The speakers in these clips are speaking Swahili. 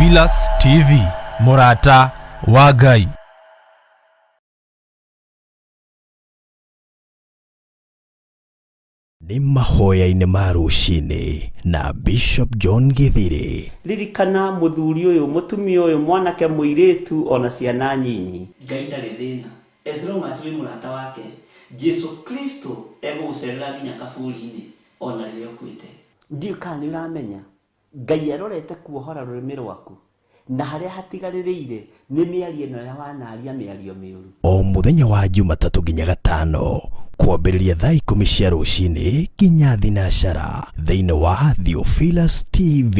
Theophilus TV, Murata wa Ngai. Ni mahoya-inĩ ma rũcinĩ na Bishop John Githiri. Ririkana muthuri uyu mutumia uyu mwanake muiritu ona ciana nyinyi. Ngai ndarĩ thĩna. As long as wĩ mũrata wake, Jesu Kristo egũgũcerera nginya kaburi-inĩ ona rĩrĩa ũkuĩte. Ndiũ kana nĩ ũramenya Ngai arorete kuohora rũrĩmĩ rwaku na harĩa hatigarĩrĩire nĩ mĩario ĩno ya wanaria mĩario mĩũru. O mũthenya wa Jumatatu nginya Gatano kwambĩrĩria thaa 10 cia rũcinĩ nginya thinacara thĩinĩ wa Theophilus TV,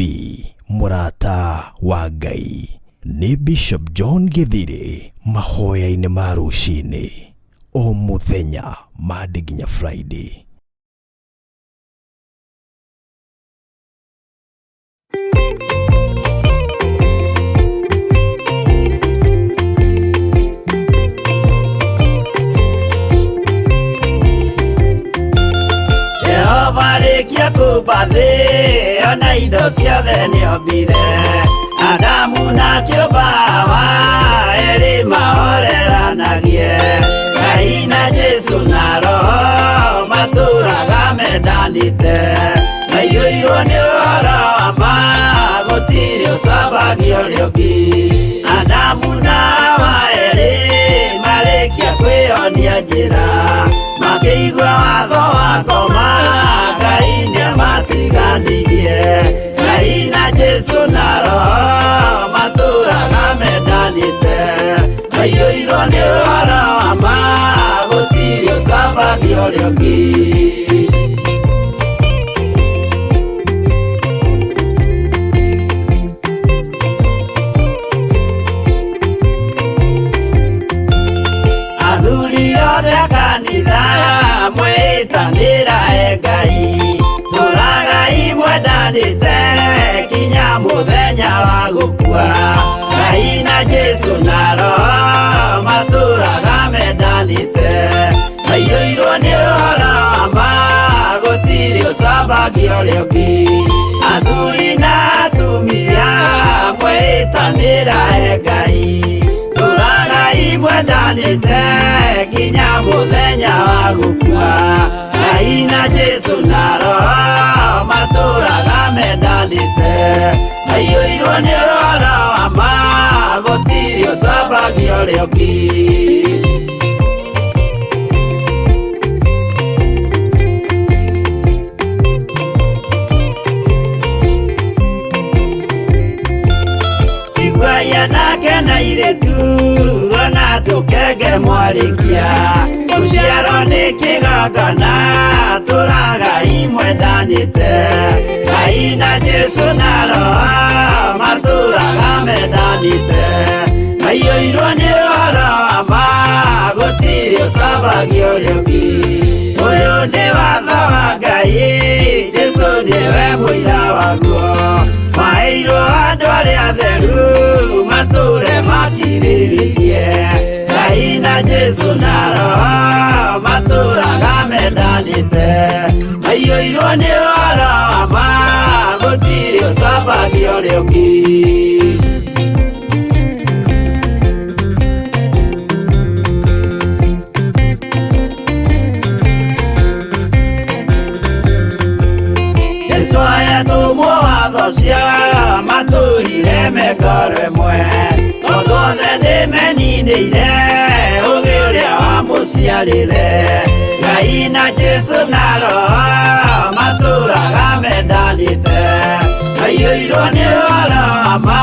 Murata wa Ngai. Ni Bishop John Githiri, mahoya-inĩ ma rũcinĩ o mũthenya Monday nginya Friday. Marikia kubathi ona indo ciothe nĩombire Adamu na kĩũmba erĩ mahoreranagie Ngai na Jesu na Roho matũraga mendanĩte maiyũirwo nĩ ũhoro wa ma gũtirĩ ũcambagia ũrĩa ũngĩ Adamu na Hawa erĩ marĩkia kwĩyonia njĩra makĩigua watho wa ngoma Ngai nĩamatiganirie Ngai na Jesu na Roho matũraga mendanĩte maiyũirwo nĩ ũhoro wa ma gũtirĩ ũcambagia ũrĩa ũngĩ athuri othe a kanitha mwĩtanĩra Ngai tũragai mwendanĩte kinya mũthenya wa gũkua Ngai na Jesu na Roho matũraga mendanĩte maiyũirwo nĩ ũhoro wa ma gũtirĩ ũcambagia ũrĩa ũngĩ athuri na atumia mwĩtanĩra Ngai tũragai mwendanĩte kinya mũthenya wa gũkua Ngai na Jesu na Roho matũraga mendanĩte maiyũirwo nĩ ũhoro wa ma gũtirĩ ũcambagia ũrĩa ũngĩ Igwaya nake na iretu ona tũkenge mwarĩkia Tũciarwo nĩ kĩgongona tũragai mwendanĩte Ngai na Jesu na Roho matũraga mendanĩte maiyũirwo nĩ ũhoro wa ma gũtirĩ ũcambagia ũrĩa ũngĩ Ũyũ nĩ watho wa Ngai Jesu nĩwe mũira waguo maheirwo andũ arĩa atheru matũre makirĩrĩirie Ngai na Jesu na Roho matũraga mendanĩte maiyũirwo nĩ ũhoro wa ma gũtirĩ ũcambagia ũrĩa ũngĩ Yesu ayatũmwo watho cia matũrire mekoro ĩmwe tondũ othe nĩmeninĩire ũgĩ ũrĩa wamũciarire Ngai na Jesu na Roho matũraga mendanĩte maiyũirwo nĩ ũhoro wa ma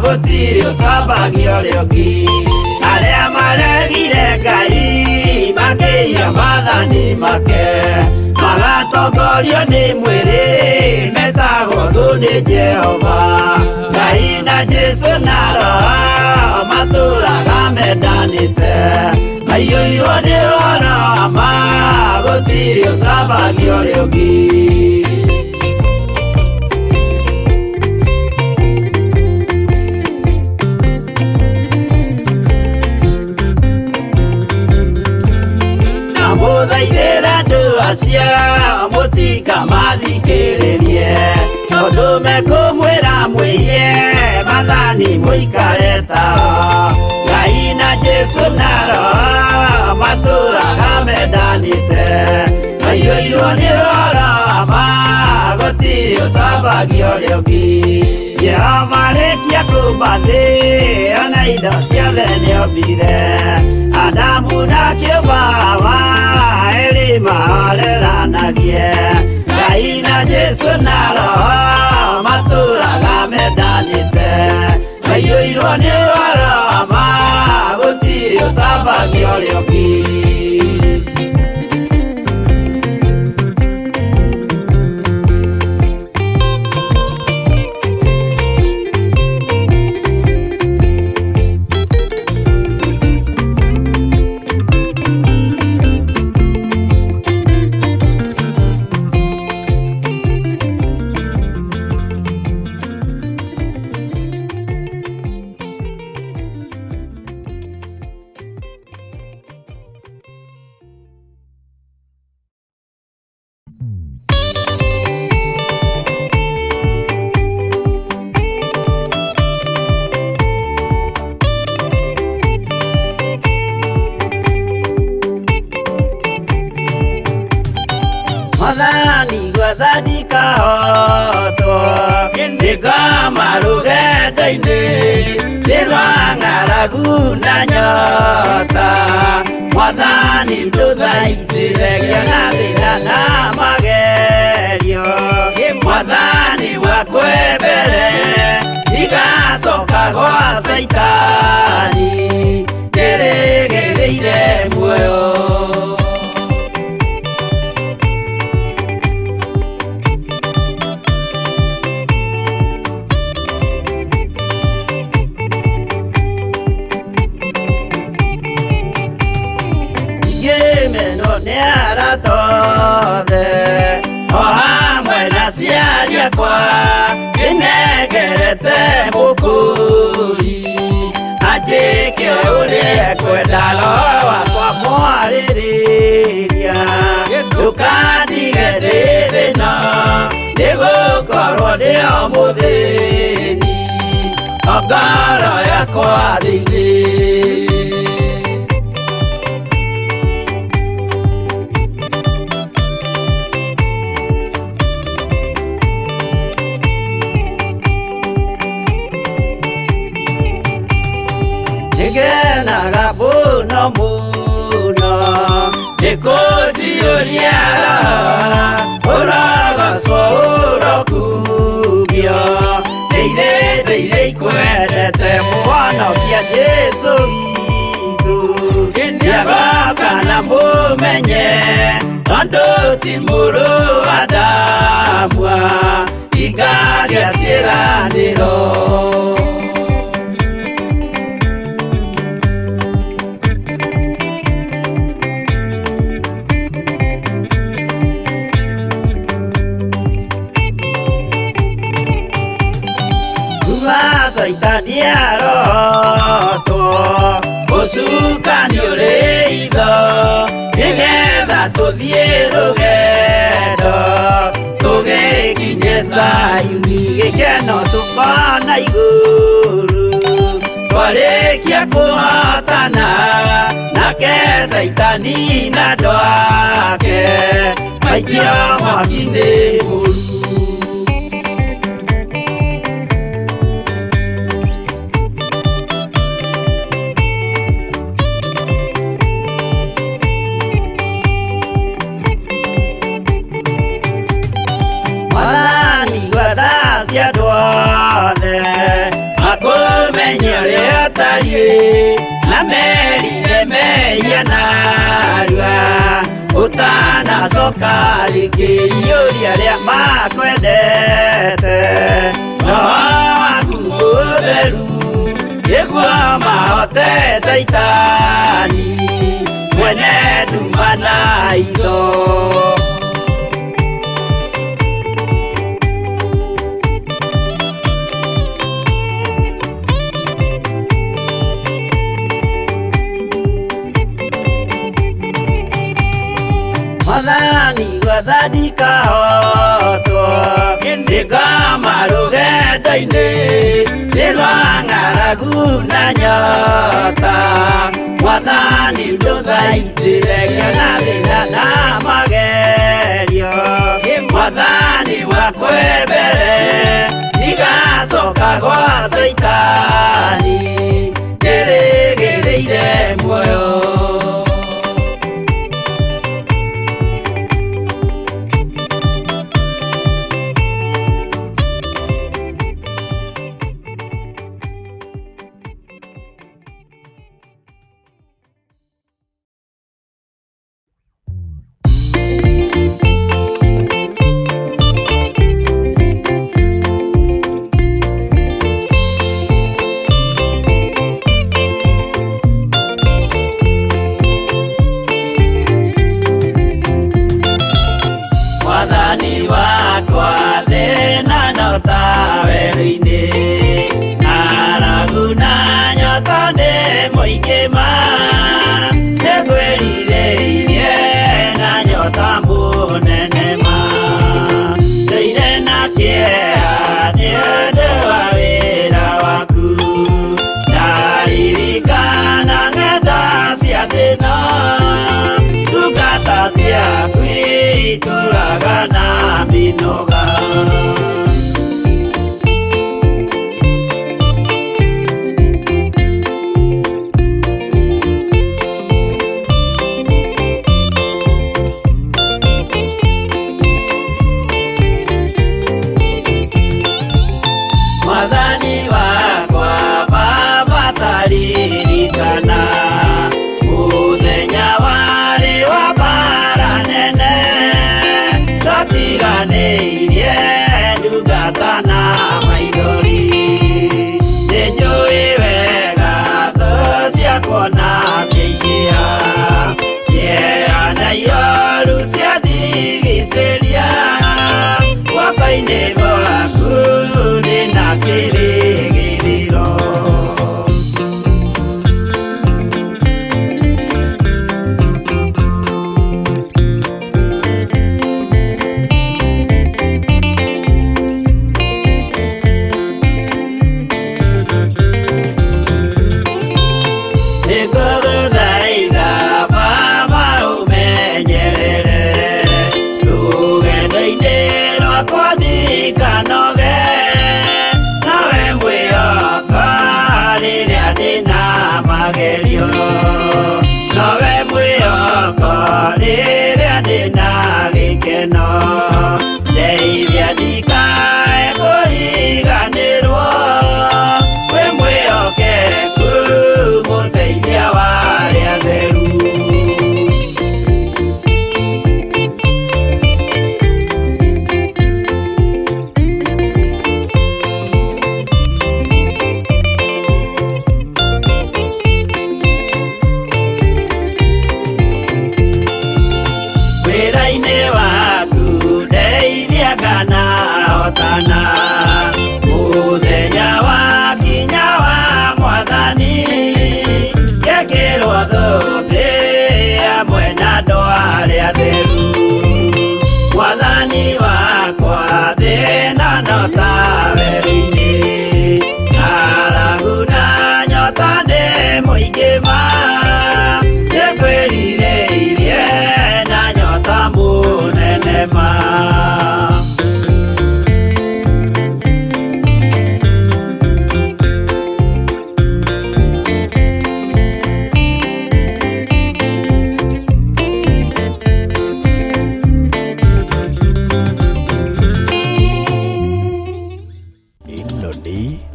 gũtirĩ ũcambagia ũrĩa ũngĩ arĩa maregire Ngai makĩiya maathani make magatongorio nĩ mwĩrĩ metagwo thũ nĩ Jehova Ngai na Jesu na Roho matũraga mendanĩte maiyũirwo nĩ ũhoro wa ma gũtirĩ ũcambagia ũrĩa ũngĩ na mũthaithĩra andũ acio mũtikamathikĩrĩrie tondu mekumwira mwiye mathani muikare tao Ngai na Jesu naro maturaga mendanite maiyũirwo nĩ rorama gũtirĩ ũcambagio rĩũmbi Jehova rĩkia kũmba thĩ ona indo ciothe nĩombire Adamu na kĩũmba Hawa erĩ mahoreranagie Ngai na Jesu na Roho matũraga mendanĩte maiyũirwo nĩ rorama gũtirĩ ũcambagio rĩũmbi Mathani gwathani kahotwo Nĩngamaruge rũgendo-inĩ Nĩrwa ng'aragu na nyota Mwathani ndũthaitĩre gĩa thĩna na magerio Mwathani wakwe mbere Igacoka gwa Saitani Ndĩrĩgĩrĩire muoyo Kwa inegerete mukuri ajike ule kwenda roho wakwa mwarĩrĩria ndukandige ndĩ thĩna nĩgũkorwo ndĩo mũthĩni ngoro yakwa thĩinĩ Ngenaga muno muno Nĩkũnjiũria ũrogocwo ũrokugio Ndĩirĩ ikwendete mũhonokia Jesu witũ Nĩagoka na mũmenye tondũ ti mũrũ wa ndamwa Ingagĩa ciĩranĩro Saitani arotwo Mũcukani ũrĩ itho Nĩgetha tũthiĩ rũgendo Tũgĩkinye Zayuni Gĩkeno tũkona igũrũ Twarĩkia kũhotana Nake Saitani na andũ ake Maikio mwaki-inĩ mũru Na merire meia narua Utanacoka rĩngĩ iũria rĩa makwendete Roho waku mũtheru nĩguo mahote Saitani mwene nduma na itho Mwathani gwathadika hotwo Ndikama rugenda-inĩ Nĩrwang'aragu na nyota Mwathani ndũthaitĩre ngĩona thĩna na magerio Mwathani wakwa mbere Igacoka gwa Saitani Ndĩrĩgĩrĩire muoyo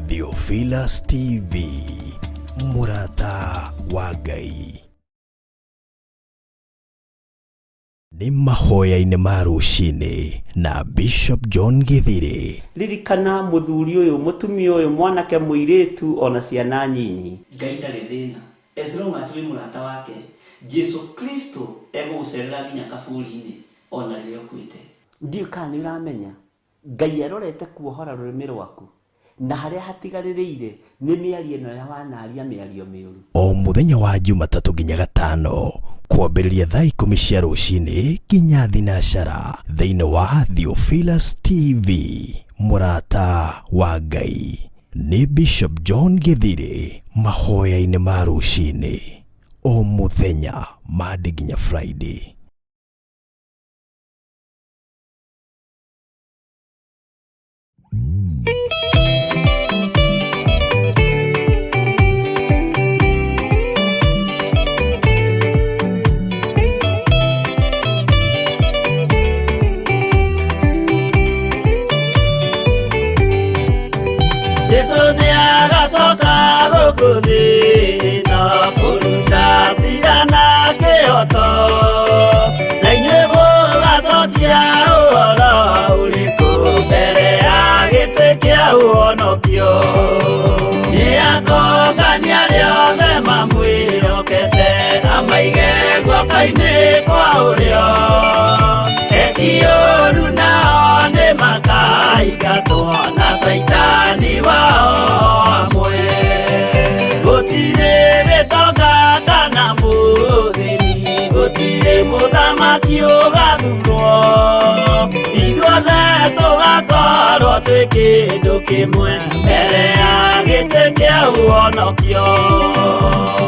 Theophilus TV, Murata wa Ngai. Ni mahoya-inĩ ma rũcinĩ na Bishop John Githiri. Ririkana muthuri uyu mutumia uyu mwanake muiritu ona ciana nyinyi. Ngai ndarĩ thĩna. As long as we murata wake, Jesu Kristo egũgũcerera nginya kaburi-inĩ ona rĩrĩa ũkuĩte. Ndiũ kana nĩ ũramenya Ngai arorete kuohora rũrĩmĩ rwaku na haria hatigarĩrĩire nĩ mĩario ĩno ya wanaria mĩario mĩũru. O mũthenya wa Jumatatũ nginya Gatano kwambĩrĩria thaa 10 cia rũcinĩ nginya thinacara thĩinĩ wa Theophilus TV. Mũrata wa Ngai nĩ Bishop John Githiri, mahoya-inĩ ma rũcinĩ o mũthenya Monday nginya Friday. Kuthi na kuruta sirana keoto na inyebo gacokia ũhoro ũrĩkũ mbere ya gĩtĩ kĩa ũhonokio. Nĩakongania rĩothe mamwĩhokete amaige guoko-inĩ kwa ũrĩo. Eki ũũru nao nĩmakaingatwo na Saitani wao amwe. Gũtirĩ gĩtonga kana mũthĩni, gũtirĩ mũthamaki ũgathurwo. Ithuothe tũgakorwo twĩ kĩndũ kĩmwe mbere ya gĩtĩ kĩa ũhonokio.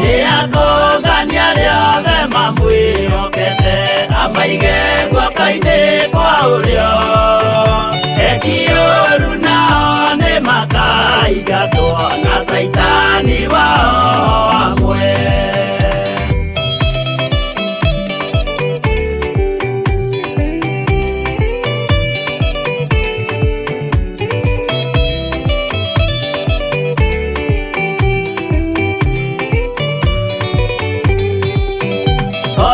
Nĩakongania rĩothe mamwĩhokete amaige guoko-inĩ kwa ũrĩo. Eki ũũru nao nĩmakaingatwo na Saitani wao amwe.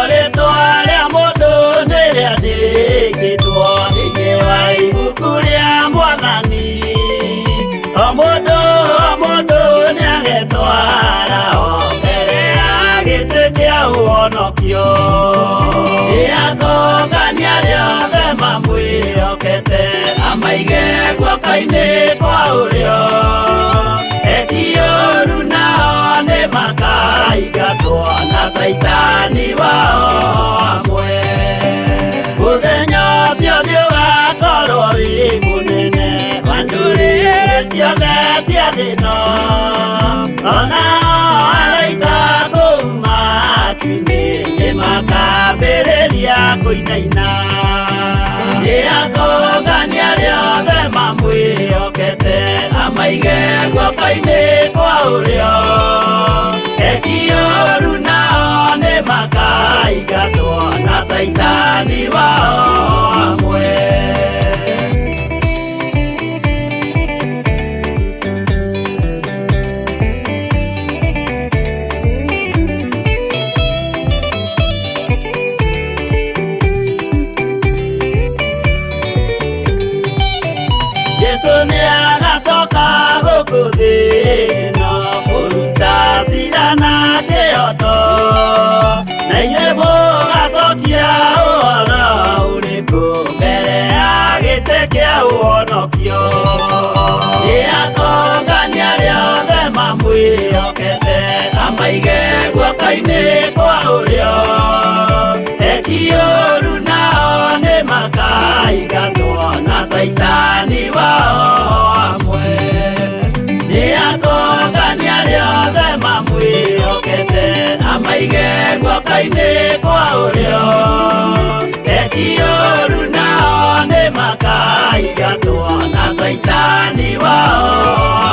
Rĩĩtwa rĩa mũndũ nĩrĩandĩkĩtwo thĩinĩ wa ibuku rĩa Mwathani. O mũndũ nĩagetwara ho mbere ya gĩtĩ kĩa ũhonokio. Nĩakongania rĩothe mamwĩhokete amaige guoko-inĩ kwa ũrĩo. Eki ũũru nao nĩmakaingatwo na Saitani wao amwe. Mũthenya ũcio nĩũgakorwo wĩ mũnene wa ndũrĩrĩ ciothe cia thĩ ĩno. Onao araika kũu matu-inĩ nĩmakambĩrĩria kũinaina. Nĩakongania rĩothe mamwĩhokete amaige guoko-inĩ kwa ũrĩo. Eki ũũru nao nĩmakaingatwo na Saitani wao amwe. Yesu nĩagacoka gũkũ thĩ ĩno kũruta cira na kĩhooto, na inyuĩ mũgacokia ũhoro ũrĩkũ mbere ya gĩtĩ kĩa ũhonokio. Nĩakongania rĩothe mamwĩhokete amaige guoko-inĩ kwa ũrĩo. Eki ũũru nao nĩmakaingatwo na Saitani wao amwe. Nĩakongania rĩothe mamwĩhokete amaige guoko-inĩ kwa ũrĩo. Eki ũũru nao nĩmakaingatwo na Saitani wao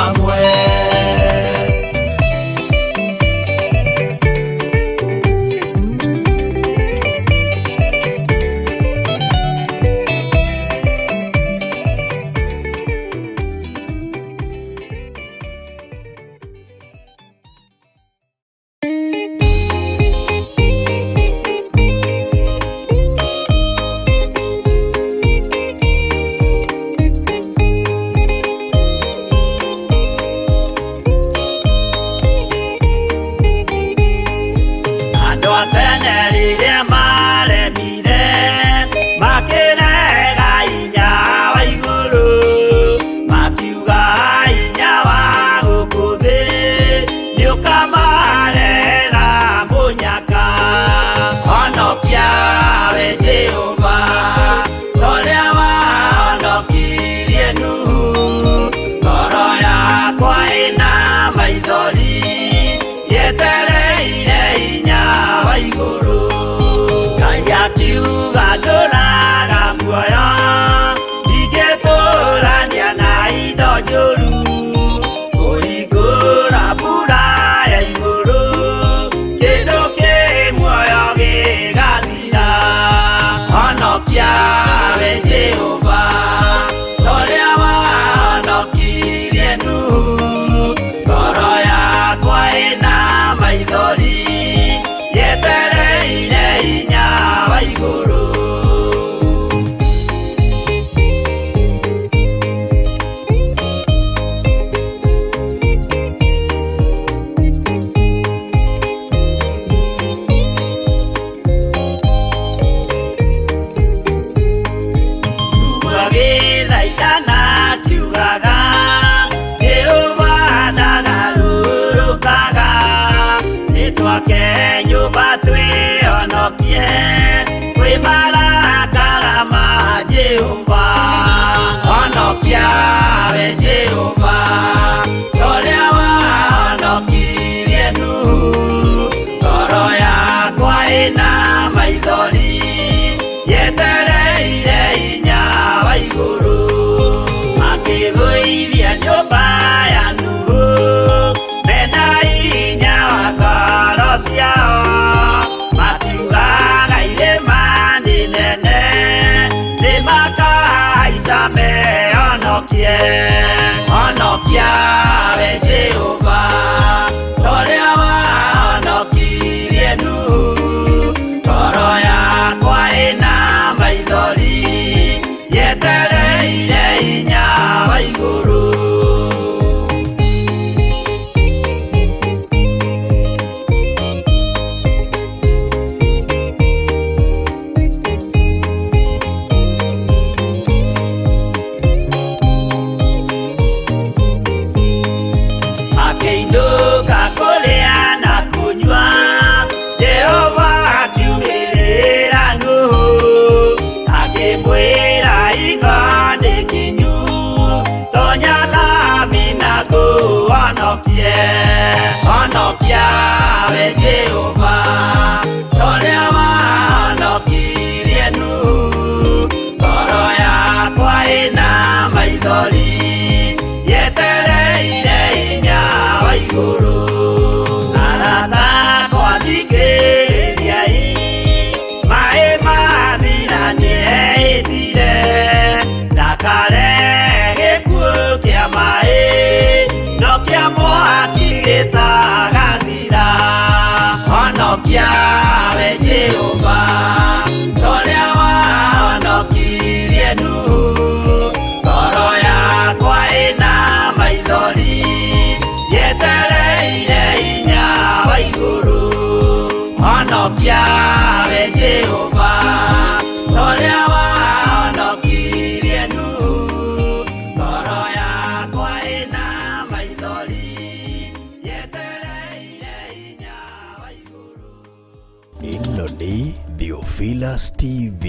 amwe. wa iguru Ngai akiuga ndũraga muoyo ndingĩkũrania na indo njũru kũhingũra mbura ya igũrũ kĩndũ kĩ muoyo gĩgathira honokia we Jehova ũrĩa wahonokirie Nuhu ngoro yakwa ĩna maithori yetereire hinya wa igũrũ Nyumba twĩhonokie kwĩ marakara ma Jehova honokia we Jehova ũrĩa wahonokirie Nuhu ngoro yakwa ĩna maithori yetereire hinya wa igũrũ makĩgũithia nyũmba ya Nuhu mena hinya wa ngoro ciao makiugaga irĩma nĩ nene nĩmakahaica mehonokie honokia we Jehova ũrĩa wahonokirie Nuhu ngoro yakwa ĩna maithori yetereire hinya wa igũrũ honokia we Jehova ũrĩa wahonokirie Nuhu ngoro yakwa ĩna maithori yetereire hinya wa igũrũ arata kwathikĩrĩriai maĩ mathira nĩehĩtire ndakare gĩkuũ kĩa maĩ no kĩa mwaki gĩtagathira honokia we Jehova ũrĩa wahonokirie Nuhu ngoro yakwa ĩna maithori yetereire hinya wa igũrũ honokia we Jehova ũrĩa wahonokirie Nuhu ngoro yakwa ĩna maithori yetereire hinya wa igũrũ ĩno nĩ Theophilus TV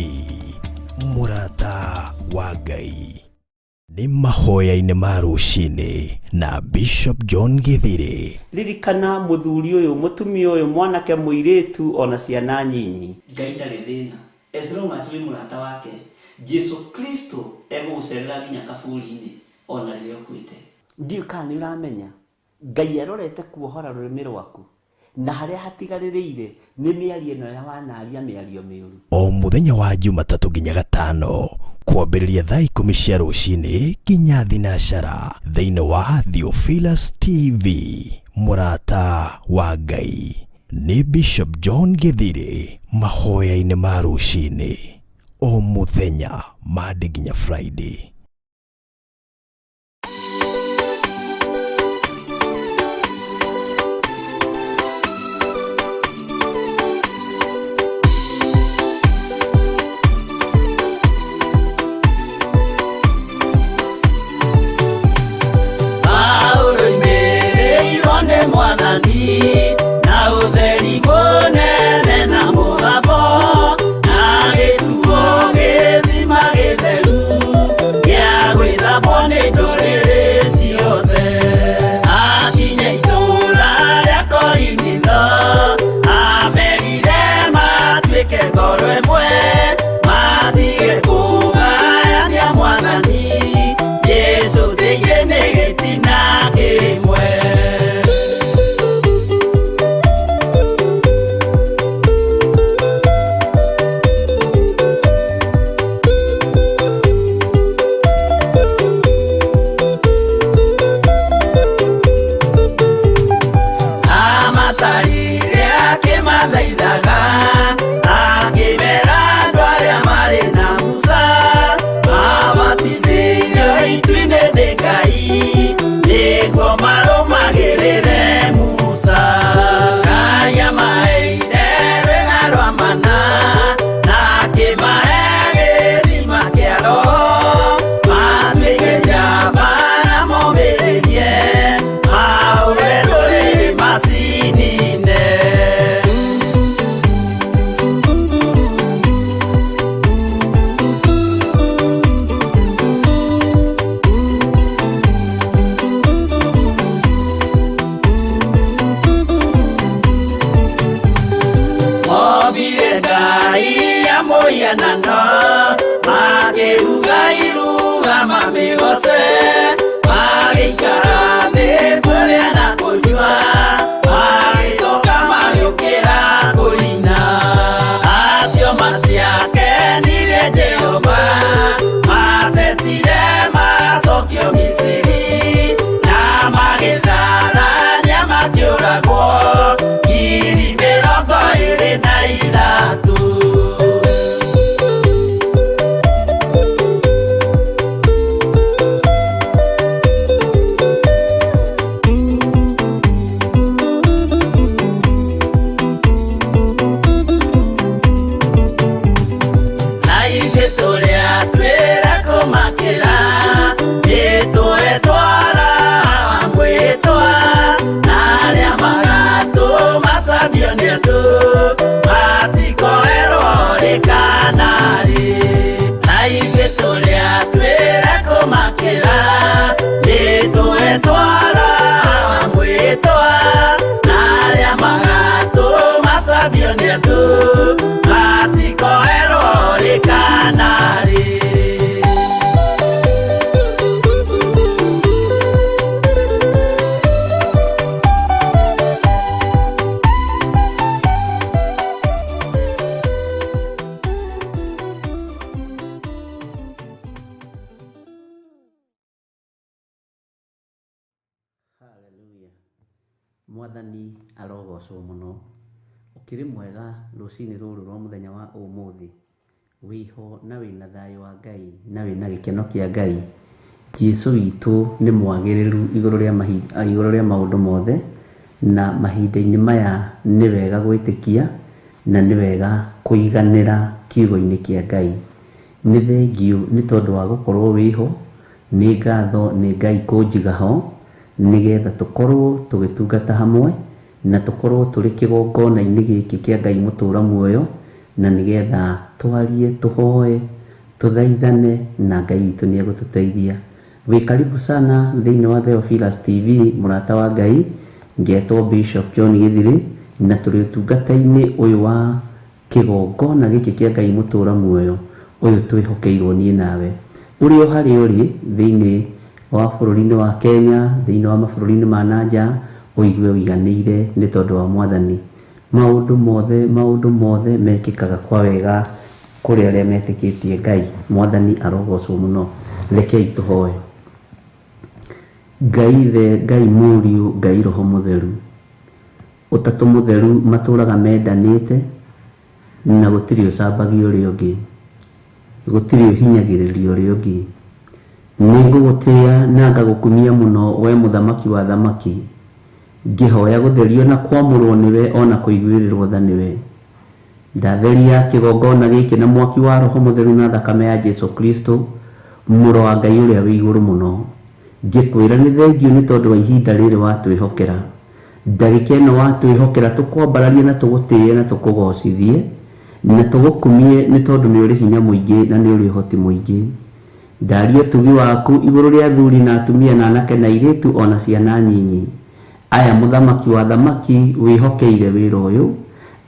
mũrata wa Ngai nĩ mahoya-inĩ ma rũcinĩ na Bishop John Githiri ririkana mũthuri ũyũ mũtumia ũyũ mwanake mũirĩtu ona ciana nyinyi Ngai ndarĩ thĩna as long as wĩ mũrata wake Jesu Kristo egũgũcerera nginya kaburi-inĩ ona rĩrĩa ũkuĩte ndiũ kana nĩ ũramenya Ngai arorete kuohora rũrĩmĩ rwaku na harĩa hatigarĩrĩire nĩ mĩario ĩno ya wanaria mĩario mĩũru o mũthenya wa Jumatatũ nginya Gatano kwambĩrĩria thaa 10 cia rũcinĩ nginya thinacara thĩinĩ wa Theophilus TV mũrata wa Ngai nĩ Bishop John Githiri mahoya-inĩ ma rũcinĩ o mũthenya Monday nginya Friday. Na utheri munene na mũgambo na gĩkuo gĩthima gĩtheru mũhianano makĩruga iruga mamĩgoce magĩikara thĩ kũrĩa na kũnyua magĩcoka magĩũkĩra kũina acio matiakenire Jehova matetire macokio Misiri na magĩtharania makĩũragwo ngiri 23. Mwathani arogocwo muno ukiri mwega rucini ruru rwa muthenya wa umuthi wiho na wina thayo wa Ngai na wina gikeno kia Ngai. Jesu witu ni mwagiriru iguru ria maundu mothe na mahinda-ini maya ni wega gwitikia na ni wega kuiganira kiugo-ini kia Ngai. Ni thengiu ni tondu wa gukorwo wiho, ni ngatho ni Ngai kunjigaho nigetha tukorwo tugitungata hamwe na tukorwo turi kigongona-ini giki kia Ngai mutura muoyo na nigetha twarie tuhoe tuthaithane na Ngai witu ni egututeithia. Wi karibu sana thiini wa Theophilus TV murata wa Ngai. Ngetwo Bishop John Githiri na turi utungata-ini uyu wa kigongona giki kia Ngai mutura muoyo uyu twihokeirwo nie nawe uri o hari uri thiini wa bururi-ini wa Kenya, thiini wa mabururi-ini ma nanja uigue wiganire ni tondu wa Mwathani. Maundu mothe mekikaga kwa wega kuri aria metikitie Ngai. Mwathani arogocwo muno. Rekei tuhoe. Ngai Muriu, Ngai Roho Mutheru, utatu mutheru maturaga mendanite na gutiri ucambagia uria ungi, gutiri uhinyagiriria uria ungi. Ningugutia na ngagukumia muno we muthamaki wa thamaki, ngihoya gutherio na kwamurwo niwe ona kuiguirirwo tha niwe. Ndatheria kigongona giki na mwaki wa Roho Mutheru na thakame ya Jesu Kristo muro wa Ngai uria wi iguru muno. Ngikwira ni thengiu ni tondu wa ihinda riri watwihokera, ndagika ino watwihokera tukwambararia na tugutie na tukugocithie na tugukumie ni tondu ni uri hinya muingi na ni uri hoti muingi. Ndaria tugi waku iguru ria athuri na atumia na anake na iritu ona ciana nyinyi. Aya muthamaki wa thamaki wihokeire wira uyu,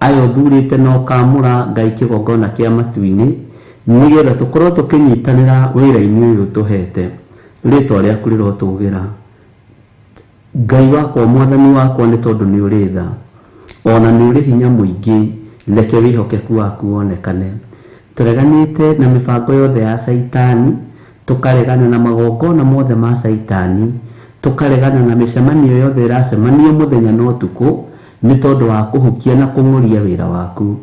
aya uthurite no kamura Ngai kigongona kia matu-ini nigetha tukorwo tukinyitanira wira-ini uyu tuhete. Ritwa riaku rirotugira Ngai wakwa, Mwathani wakwa, ni tondu ni uri tha ona ni uri hinya muingi. Reke wihokeku waku wonekane. Tureganite na mibango yothe ya Saitani, tukaregana na magongona mothe ma Saitani, tukaregana na micemanio yothe iracemanio muthenya no tuku ni tondu wa kuhukia na kunguria wira waku.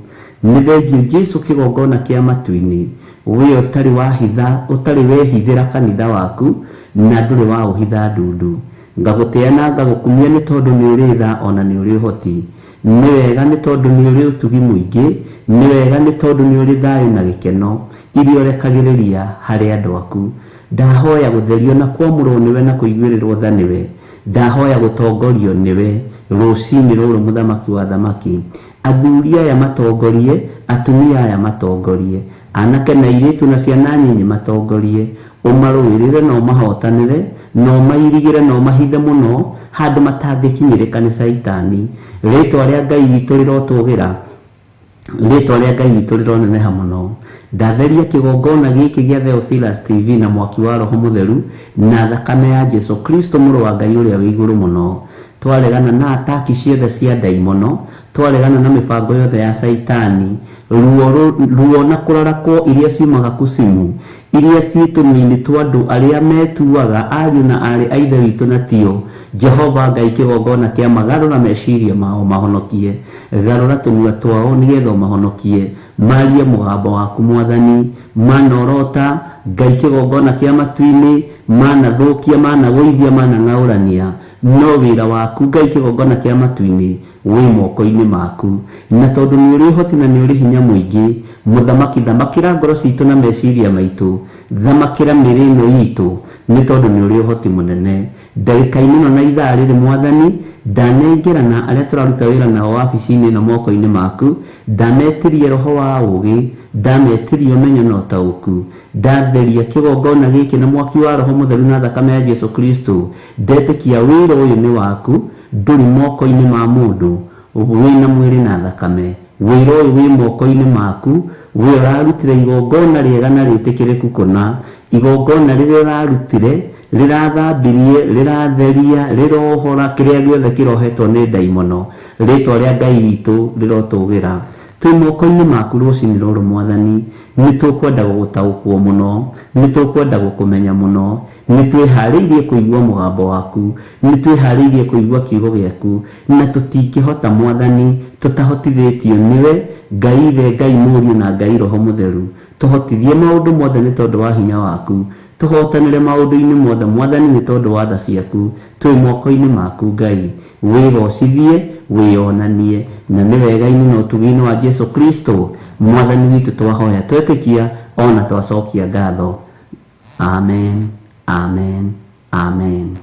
Ni thengiu Jesu kigongona kia matu-ini, we utari wahitha, utari wehithira kanitha waku na nduri wa uhitha ndundu. Ngagutia na ngagukumia ni tondu ni uri tha ona ni uri hoti. Ni wega ni tondu ni uri utugi muingi, ni wega ni tondu ni uri thayu na gikeno iria urekagiriria hari andu aku. Ndahoya gutherio na kwamurwo niwe na kuiguirirwo tha niwe. Ndahoya gutongorio niwe rucini ruru muthamaki wa thamaki. Athuri aya matongorie, atumia aya matongorie, anake na iritu na ciana nyinyi matongorie. Umarũĩrĩre na umahotanire na umairigire na umahithe muno handu matangikinyirika ni Saitani. Ritwa ria Ngai witu rirotugira Rĩtwa rĩa Ngai witũ rĩroneneha mũno. Ndatheria kĩgongona gĩkĩ gĩa Theophilus TV na mwaki wa Roho Mũtheru na thakame ya Jesu Kristo mũrũ wa Ngai ũrĩa wĩ igũrũ mũno. Twaregana na ataki ciothe cia ndaimono, twaregana na mĩbango yothe ya Saitani, ruo na kũrarakwo iria ciumaga kusimu, iria ciĩtũmi-inĩ twa andũ arĩa metuaga ariũ na arĩ a Ithe witũ na tio. Jehova Ngai kĩgongona kĩa magarũra meciria mao mahonokie, garũra tũnua twao nĩgetha mahonokie, marie mũgambo waku Mwathani, manorota Ngai kĩgongona kĩa matu-inĩ, manathũkia, managũithia, manang'aũrania, no wĩra waku Ngai kĩgongona kĩa matu-inĩ wĩ moko-inĩ maku. Na tondũ nĩ ũrĩ ũhoti na nĩ ũrĩ hinya mũingĩ, mũthamaki thamakĩra ngoro citũ na meciria maitũ, thamakĩra mĩĩrĩ ĩno itũ, nĩ tondũ nĩ ũrĩ ũhoti mũnene. Ndagĩka-inĩ ĩno na ithaa rĩrĩ Mwathani, ndanengerana arĩa tũraruta wĩra nao wabici-inĩ ĩno moko-inĩ maku, ndametirie roho wa ũũgĩ, ndametirie ũmenyo na ũtaũku, ndatheria kĩgongona gĩkĩ na mwaki wa Roho Mũtheru na thakame ya Jesu Kristo. Ndetĩkia wĩra ũyũ nĩ waku, ndũrĩ moko-inĩ ma mũndũ wĩna mwĩrĩ na thakame. Wĩra ũyũ wĩ moko-inĩ maku, we ũrarutire igongona rĩega na rĩtĩkĩrĩku kũna, igongona rĩrĩa ũrarutire rĩrathambirie, rĩratheria, rĩrohora kĩrĩa gĩothe kĩrohetwo nĩ ndaimono. Rĩtwa rĩa Ngai witũ rĩrotũgĩra. Twĩ moko-inĩ maku rũcinĩ rũrũ Mwathani, nĩ tũkwenda gũgũtaũkwo mũno, nĩ tũkwenda gũkũmenya mũno, nĩ twĩharĩirie kũigua mũgambo waku, nĩ twĩharĩirie kũigua kiugo gĩaku, na tũtingĩhota Mwathani tũtahotithĩtio nĩwe Ngai Ithe, Ngai Mũriũ na Ngai Roho Mũtheru. Tũhotithie maũndũ mothe nĩ tondũ wa hinya waku, tũhotanĩre maũndũ-inĩ mothe Mwathani nĩ tondũ wa tha ciaku. Twĩ moko-inĩ maku Ngai, wĩgocithie, wĩonanie, na nĩ wega-inĩ na ũtugi-inĩ wa Jesu Kristo Mwathani witũ twahoya twetĩkia ona twacokia ngatho. Amen, amen, amen.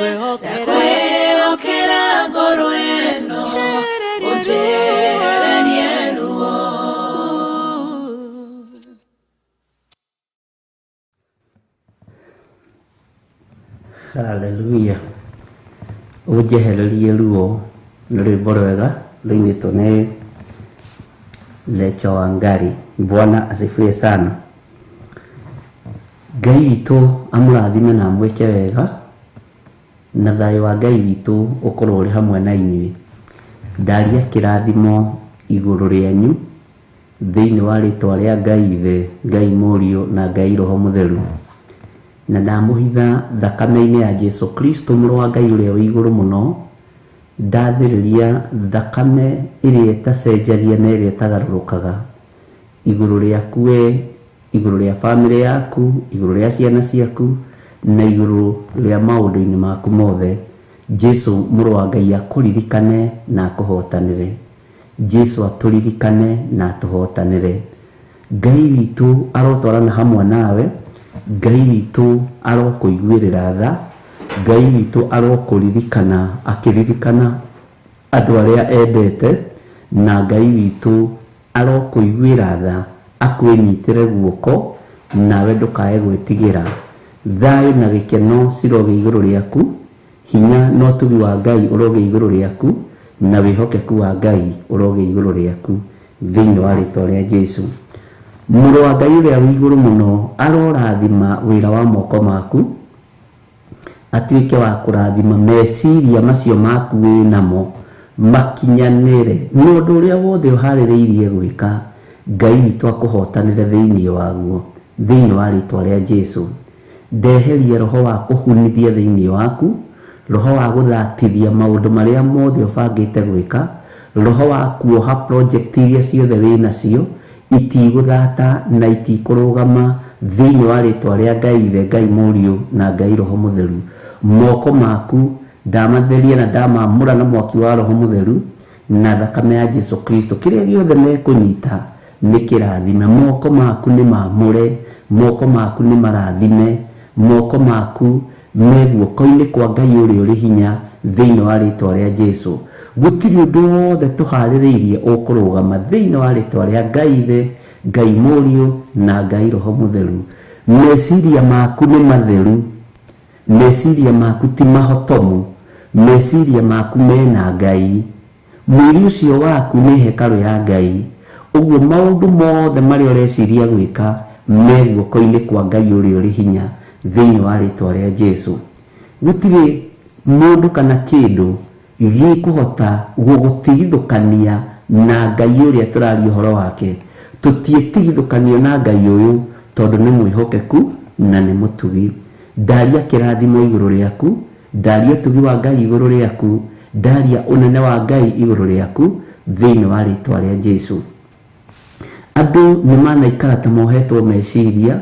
ndakwĩhokera ngoro ĩno ũnjehererie ruo. Haleluya. Ũnjehererie ruo nĩ rwĩmbo rwega rũinĩtwo nĩ Lecho Wangari. Bwana asifiwe sana. Ngai witũ amũrathime na amwĩke wega, na thayũ wa Ngai witũ ũkorwo ũrĩ hamwe na inyuĩ. Ndaria kĩrathimo igũrũ rĩanyu thĩinĩ wa rĩtwa rĩa Ngai Ithe, Ngai Mũriũ na Ngai Roho Mũtheru. Na ndamũhitha thakame-inĩ ya Jesu Kristo mũrũ wa Ngai ũrĩa wĩ igũrũ mũno, ndathĩrĩria thakame ĩrĩa ĩtacenjagia na ĩrĩa ĩtagarũrũkaga igũrũ rĩaku we, igũrũ rĩa bamĩrĩ yaku, igũrũ rĩa ciana ciaku, na igũrũ rĩa maũndũ-inĩ maku mothe. Jesu mũrũ wa Ngai akũririkane na akũhotanĩre. Jesu atũririkane na atũhotanĩre. Ngai witũ arotwarana hamwe nawe. Ngai witũ arokũiguĩrĩra tha. Ngai witũ arokũririkana akĩririkana andũ arĩa endete, na Ngai witũ arokũiguĩra tha akwĩnyitĩre guoko nawe ndũkae gwĩtigĩra. Thayũ na gĩkeno ciroge igũrũ rĩaku, hinya na ũtugi wa Ngai ũroge igũrũ rĩaku, na wĩhokeku wa Ngai ũroge igũrũ rĩaku thĩinĩ wa rĩtwa rĩa Jesu. Mũrũ wa Ngai ũrĩa wĩ igũrũ mũno arorathima wĩra wa moko maku, atuĩke wa kũrathima meciria macio maku wĩ namo makinyanĩre nĩ ũndũ ũrĩa wothe ũharĩrĩirie gwĩka. Ngai witũ akũhotanĩre thĩinĩ waguo thĩinĩ wa rĩtwa rĩa Jesu. Ndeheria roho wa kũhunithia thĩinĩ waku, roho wa gũthatithia maũndũ marĩa mothe ũbangĩte gwĩka, roho wa kuoha project iria ciothe wĩ nacio itigũthata na itikũrũgama thĩinĩ wa rĩtwa rĩa Ngai Ithe, Ngai Mũriũ na Ngai Roho Mũtheru. Moko maku ndamatheria na ndamamũra na mwaki wa Roho Mũtheru na thakame ya Jesu Kristo. Kĩrĩa gĩothe mekũnyita nĩ kĩrathime. Moko maku nĩ mamũre, moko maku nĩ marathime, moko maku me guoko-inĩ kwa Ngai ũrĩa ũrĩ hinya thĩinĩ wa rĩtwa rĩa Jesu. Gũtirĩ ũndũ wothe tũharĩrĩirie ũkũrũgama thĩinĩ wa rĩtwa rĩa Ngai Ithe, Ngai Mũriũ na Ngai Roho Mũtheru. Meciria maku nĩ matheru, meciria maku ti mahotomu, meciria maku mena Ngai. Mwĩrĩ ũcio waku nĩ hekarũ ya Ngai. Ũguo maũndũ mothe marĩa ũreciria gwĩka me guoko-inĩ kwa Ngai ũrĩa ũrĩ hinya thĩinĩ wa rĩtwa rĩa Jesu. Gũtirĩ mũndũ kana kĩndũ gĩkũhota gũgũtigithũkania na Ngai ũrĩa tũraria ũhoro wake. Tũtiĩtigithũkanio na Ngai ũyũ tondũ nĩ mwĩhokeku na nĩ mũtugi. Ndaria kĩrathimo igũrũ rĩaku, ndaria ũtugi wa Ngai igũrũ rĩaku, ndaria ũnene wa Ngai igũrũ rĩaku thĩinĩ wa rĩtwa rĩa Jesu. Andũ nĩ manaikara ta mohetwo meciria,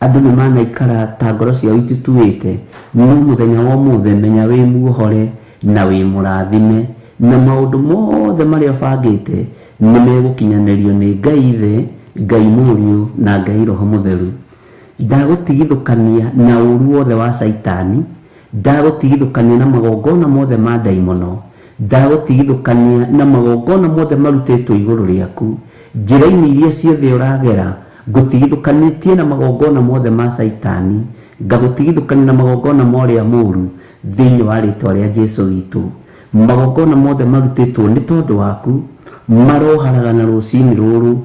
andũ nĩ manaikara ta ngoro ciao itutuĩte, no mũthenya wa ũmũthĩ menya wĩ muohore na wĩ mũrathime, na maũndũ mothe marĩa ũbangĩte nĩ megũkinyanĩrio nĩ Ngai Ithe, Ngai Mũriũ na Ngai Roho Mũtheru. Ndagũtigithũkania na ũru wothe wa Saitani, ndagũtigithũkania na magongona mothe ma ndaimono, ndagũtigithũkania na magongona mothe marutĩtwo igũrũ rĩaku. Njĩra-inĩ iria ciothe ũragera, ngũtigithũkanĩtie na magongona mothe ma Saitani, ngagũtigithũkania na magongona morĩa mũru thĩinĩ wa rĩtwa rĩa Jesu witũ. Magongona mothe marutĩtwo nĩ tondũ waku maroharagana rũcinĩ rũrũ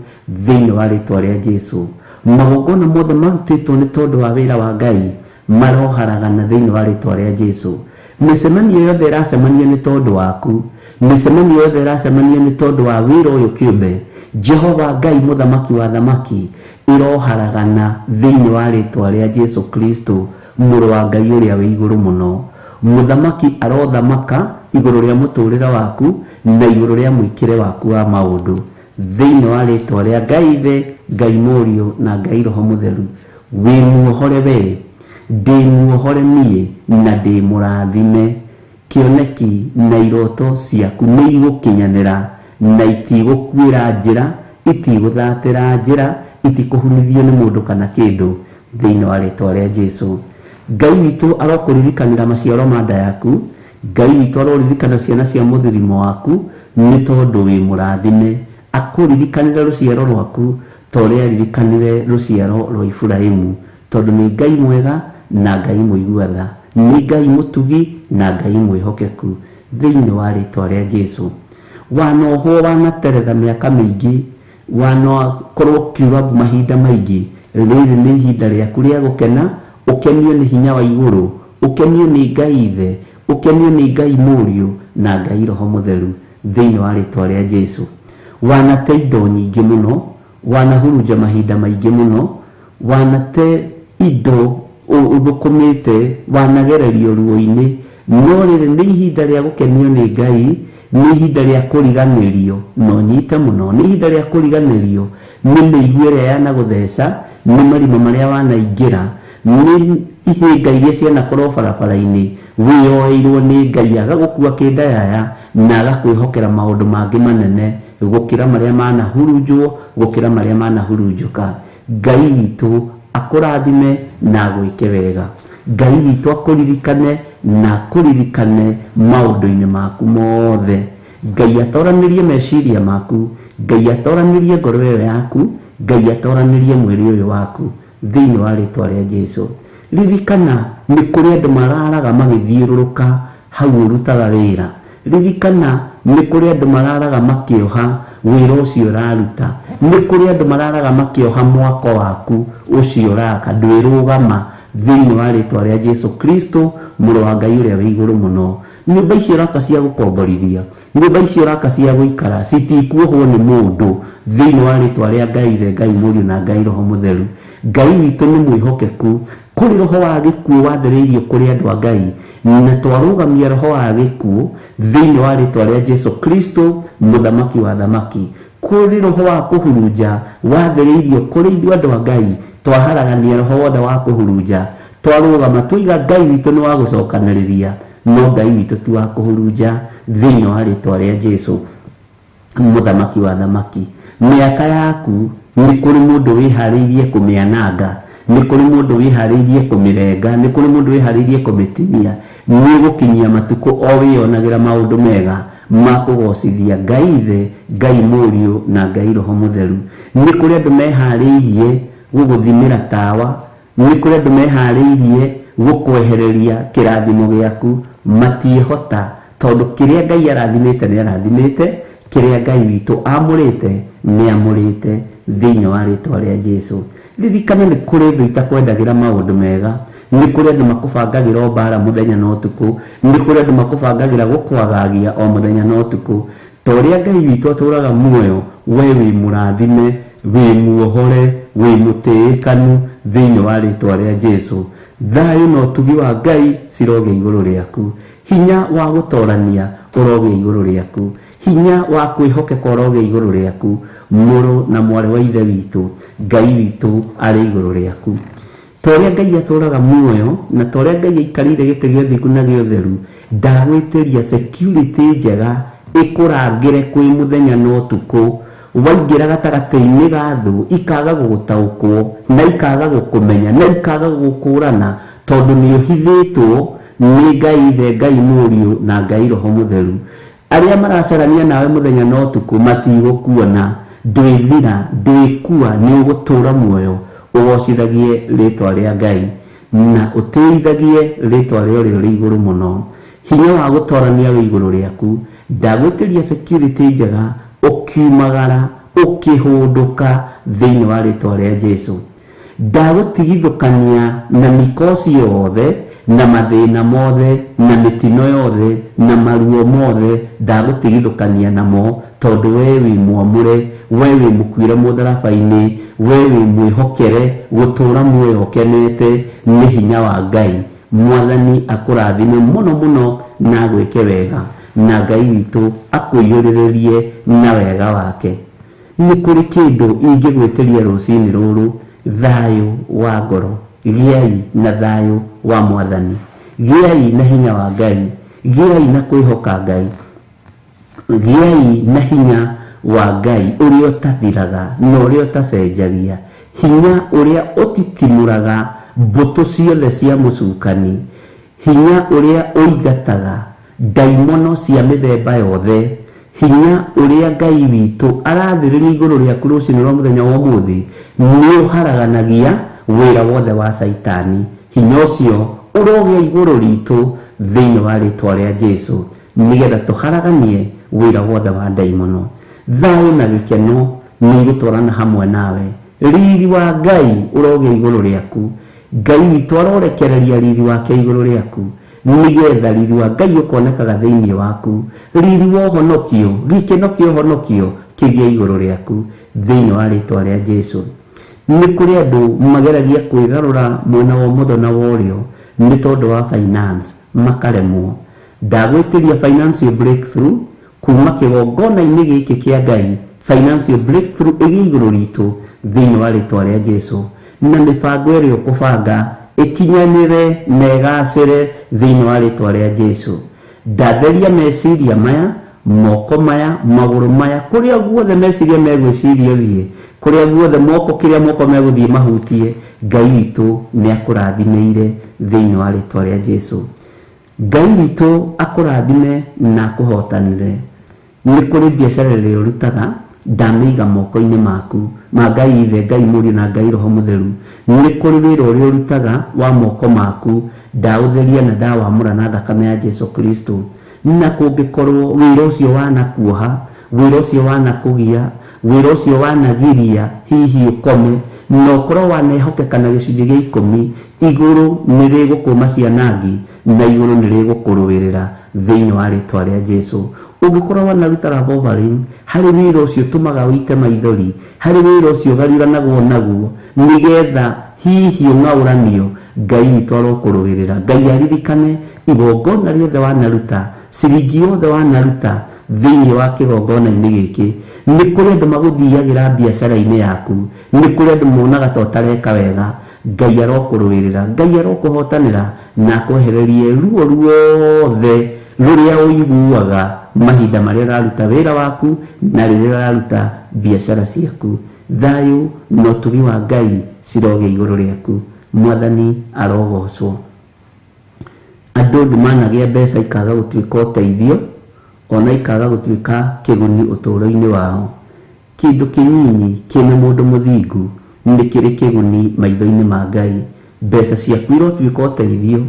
thĩinĩ wa rĩtwa rĩa Jesu. Magongona mothe marutĩtwo nĩ tondũ wa wĩra wa Ngai maroharagana thĩinĩ wa rĩtwa rĩa Jesu. Mĩcemanio yothe ĩracemanio nĩ tondũ waku, mĩcemanio yothe ĩracemanio nĩ tondũ wa wĩra ũyũ kĩũmbe Jehova Ngai mũthamaki wa thamaki iroharagana thĩinĩ wa rĩtwa rĩa Jesu Kristo, mũrũ wa Ngai ũrĩa wĩ igũrũ mũno. Mũthamaki arothamaka igũrũ rĩa mũtũrĩre waku na igũrũ rĩa mwĩkĩre waku wa maũndũ thĩinĩ wa rĩtwa rĩa Ngai Ithe, Ngai Mũriũ na Ngai Roho Mũtheru. Wĩ muohore we, ndĩ muohore niĩ na ndĩ mũrathime. Kĩoneki na iroto ciaku nĩ igũkinyanĩra na itigũkuĩra njĩra, itigũthatĩra njĩra, itikũhunithio nĩ mũndũ kana kĩndũ thĩinĩ wa rĩtwa rĩa Jesu. Ngai witũ arokũririkanĩra maciaro ma nda yaku. Ngai witũ aroririkana ciana cia mũthirimo waku nĩ tondũ wĩ mũrathime. Akũririkanĩre rũciaro rwaku ta ũrĩa aririkanire rũciaro rwa Iburahĩmu, tondũ nĩ Ngai mwega na Ngai mũigua tha, nĩ Ngai mũtugi na Ngai mwĩhokeku thĩinĩ wa rĩĩtwa rĩa Jesũ. Wanohwo wanateretha mĩaka mĩingĩ, wanakorwo kiuga mahinda maingĩ, rĩrĩ nĩ ihinda rĩaku rĩa gũkena, ũkenio nĩ hinya wa igũrũ, ũkenio nĩ Ngai Ithe, ũkenio nĩ Ngai Mũriũ na Ngai Roho Mũtheru thĩinĩ wa rĩĩtwa rĩa Jesũ. Wanate indo nyingĩ mũno, wanahurunja mahinda maingĩ mũno, wanate indo ũthũkũmĩte, wanagererio ruo-inĩ, no rĩrĩ nĩ ihinda rĩa gũkenio nĩ Ngai, nĩ ihinda rĩa kũriganĩrio, no nyite mũno, nĩ ihinda rĩa kũriganĩrio nĩ mĩigua ĩrĩa yanagũtheca, nĩ marima marĩa wanaingĩra, nĩ ihĩnga iria cianakorwo barabara-inĩ, wĩyoeirwo nĩ Ngai agagũkua kĩndayaya na agakwĩhokera maũndũ mangĩ manene gũkĩra marĩa manahurunjwo, gũkĩra marĩa manahurunjũka. Ngai witũ akũrathime na gwĩke wega. Ngai witũ akũririkane na akũririkane maũndũ-inĩ maku mothe. Ngai atoranĩrie meciria maku, Ngai atoranĩrie ngoro ĩyo yaku, Ngai atoranĩrie mwĩrĩ ũyũ waku thĩinĩ wa rĩĩtwa rĩa Jesũ. Ririkana nĩ kũrĩ andũ mararaga magĩthiũrũrũka hau ũrutaga wĩra. Ririkana nĩ kũrĩ andũ mararaga makĩoha wĩra ũcio ũraruta. Nĩ kũrĩ andũ mararaga makĩoha mwako waku ũcio ũraka, ndwĩrũgama thĩinĩ wa rĩĩtwa rĩa Jesũ Kristo, mũrũ wa Ngai ũrĩa wĩ igũrũ mũno. Nyũmba icio ũraka cia gũkomborithia, nyũmba icio ũraka cia gũikara, citikuohwo nĩ mũndũ thĩinĩ wa rĩĩtwa rĩa Ngai Ithe, Ngai Mũriũ na Ngai Roho Mũtheru. Ngai witũ nĩ mwĩhokeku. Kũrĩ roho wa gĩkuũ wathĩrĩirio kũrĩ andũ a Ngai, na twarũgamia roho wa gĩkuũ thĩinĩ wa rĩĩtwa rĩa Jesũ Kristo, mũthamaki wa thamaki. Kũrĩ roho wa kũhurunja wathĩrĩirio kũrĩ ithuĩ andũ a Ngai, twaharagania roho wothe wa kũhurunja, twarũgama tuiga Ngai witũ nĩ wa gũcokanĩrĩria, no Ngai witũ ti wa kũhurunja thĩinĩ wa rĩĩtwa rĩa Jesũ, mũthamaki wa thamaki. Mĩaka yaku nĩ kũrĩ mũndũ wĩharĩirie kũmĩananga, nĩ kũrĩ mũndũ wĩharĩirie kũmĩrenga, nĩ kũrĩ mũndũ wĩharĩirie kũmĩtinia. Nĩ gũkinyia matukũ o wĩonagĩra maũndũ mega ma kũgocithia Ngai Ithe, Ngai Mũriũ na Ngai Roho Mũtheru. Nĩ kũrĩ andũ meharĩirie gũgũthimĩra tawa, nĩ kũrĩ andũ meharĩirie gũkwehereria kĩrathimo gĩaku, matiĩhota, tondũ kĩrĩa Ngai arathimĩte nĩ arathimĩte, kĩrĩa Ngai witũ amũrĩte nĩ amũrĩte thĩinĩ wa rĩĩtwa rĩa Jesũ. Ririkana nĩ kũrĩ thũ itakwendagĩra maũndũ mega, nĩ kũrĩ andũ makũbangagĩra mbara mũthenya na ũtukũ, nĩ kũrĩ andũ makũbangagĩra gũkwagagia o mũthenya na ũtukũ. Ta ũrĩa Ngai witũ atũraga muoyo, we wĩ mũrathime, wĩ muohore, wĩ mũtĩĩkanu thĩinĩ wa rĩĩtwa rĩa Jesũ. Thayũ na ũtugi wa Ngai ciroge igũrũ rĩaku, hinya wa gũtorania ũroge igũrũ rĩaku, hinya wa kwĩhokeka ũroge igũrũ rĩaku, mũrũ na mwarĩ wa Ithe witũ, Ngai witũ arĩ igũrũ rĩaku. Ta ũrĩa Ngai atũraga muoyo, na ta ũrĩa Ngai aikarĩire gĩtĩ gĩa ũthingu na gĩa ũtheru, ndagwĩtĩria security njega ĩkũrangĩre kwĩ mũthenya na ũtukũ. Waingĩra gatagatĩ-inĩ ga thũ, ikaga gũgũtaũkwo na ikaga gũkũmenya na ikaga gũkũrana, tondũ nĩ ũhithĩtwo nĩ Ngai Ithe, Ngai Mũriũ na Ngai Roho Mũtheru. Arĩa maracarania nawe mũthenya na ũtukũ matigũkuona, ndwĩthira, ndwĩkua, nĩ ũgũtũra muoyo ũgocithagie rĩĩtwa rĩa Ngai na ũtĩithagie rĩĩtwa rĩo rĩrĩ igũrũ mũno. Hinya wa gũtorania wĩ igũrũ rĩaku, ndagwĩtĩria security njega ũkiumagara, ũkĩhũndũka thĩinĩ wa rĩĩtwa rĩa Jesũ. Ndagũtigithũkania na mĩkosi yothe, na mathĩna mothe, na mĩtino yothe, na maruo mothe, ndagũtigithũkania namo, tondũ we wĩ mwamũre, we wĩ mũkuĩre mũtharaba-inĩ, we wĩ mwĩhokere gũtũra muoyo ũkenete nĩ hinya wa Ngai. Mwathani akũrathime mũno mũno na gwĩke wega, na Ngai witũ akũiyũrĩrĩrie na wega wake. Nĩ kũrĩ kĩndũ ingĩgwĩtĩria rũciinĩ rũrũ: thayũ wa ngoro. Gĩai na thayũ wa Mwathani, gĩai na hinya wa Ngai, gĩai na kwĩhoka Ngai, gĩai na hinya wa Ngai ũrĩa ũtathiraga na ũrĩa ũtacenjagia, hinya ũrĩa ũtitimũraga mbũtũ ciothe cia mũcukani, hinya ũrĩa ũingataga ndaimono cia mĩthemba yothe, hinya ũrĩa Ngai witũ arathĩrĩria igũrũ rĩaku rũciinĩ rwa mũthenya wa ũmũthĩ nĩ ũharaganagia wĩra wothe wa Saitani. Hinya ũcio ũrogĩa igũrũ ritũ thĩinĩ wa rĩtwa rĩa Jesũ, nĩgetha tũharaganie wĩra wothe wa ndaimono. Thayũ na gĩkeno nĩ igũtwarana hamwe nawe. Riri wa Ngai ũrogĩa igũrũ rĩaku. Ngai witũ arorekereria riri wake igũrũ rĩaku, nĩgetha riri wa Ngai ũkonekaga thĩinĩ waku. Riri wa ũhonokio, gĩkeno kĩa ũhonokio kĩgĩe igũrũ rĩaku thĩinĩ wa rĩtwa rĩa Jesũ. Nĩ kũrĩ andũ mageragia kwĩgarũra mwena wa ũmotho na wa ũrĩo nĩ tondũ wa finance makaremwo. Ndagwĩtĩria financial breakthrough kuma kĩgongona-inĩ gĩkĩ kĩa Ngai. Financial breakthrough ĩgĩe igũrũ ritũ thĩinĩ wa rĩtwa rĩa Jesũ, na mĩbango ĩrĩa ũkũbanga ĩkinyanĩre na ĩgacĩre thĩinĩ wa rĩtwa rĩa Jesũ. Ndatheria meciria maya, moko maya, magũrũ maya, kũrĩa guothe meciria megwĩciria ũthiĩ, kũrĩa guothe moko kĩrĩa moko megũthiĩ mahutie, Ngai witũ nĩ akũrathimĩire thĩinĩ wa rĩtwa rĩa Jesũ. Ngai witũ akũrathime na akũhotanĩre. Nĩ kũrĩ biacara ĩrĩa ũrutaga ndamĩiga moko-inĩ maku ma Ngai Ithe, Ngai Mũriũ na Ngai Roho Mũtheru. Nĩ kũrĩ wĩra ũrĩa ũrutaga wa moko maku ndaũtheria na ndawamũra na thakame ya Jesũ Kristo. Na kũngĩkorwo wĩra ũcio wanakuoha, wĩra ũcio wanakũgia, wĩra ũcio wanagiria hihi ũkome, na ũkorwo wanehokeka na gĩcunjĩ gĩa 10, igũrũ nĩ rĩgũkũma cianangi na igũrũ nĩ rĩgũkũrũĩrĩra thĩinĩ wa rĩtwa rĩa Jesũ. Ũngĩkorwo wanaruta ravovering, harĩ wĩra ũcio ũtũmaga ũite maithori, harĩ wĩra ũcio ũgariũranagwo naguo, nĩgetha hihi ũng'aũranio, Ngai witũ arokũrũĩrĩra. Ngai aririkane igongona rĩothe wanaruta, ciringi yothe wanaruta thĩinĩ wa kĩgongona-inĩ gĩkĩ. Nĩ kũrĩ andũ magũthiagĩra biacara-inĩ yaku, nĩ kũrĩ andũ monaga ta ũtareka wega. Ngai arokũrũĩrĩra, Ngai arokũhotanĩra na akwehererie ruo ruothe rũrĩa ũiguaga mahinda marĩa ũraruta wĩra waku na rĩrĩa ũraruta biacara ciaku. Thayũ na ũtugi wa Ngai cirogĩa igũrũ rĩaku. Mwathani arogocwo. Andũ nĩmanagĩa mbeca ikaga gũtuĩka ũteithio, ona ikaga gũtuĩka kĩguni ũtũũro-inĩ wao. Kĩndũ kĩnyinyi kĩna mũndũ mũthingu nĩ kĩrĩ kĩguni maitho-inĩ ma Ngai. Mbeca ciaku irotuĩka ũteithio,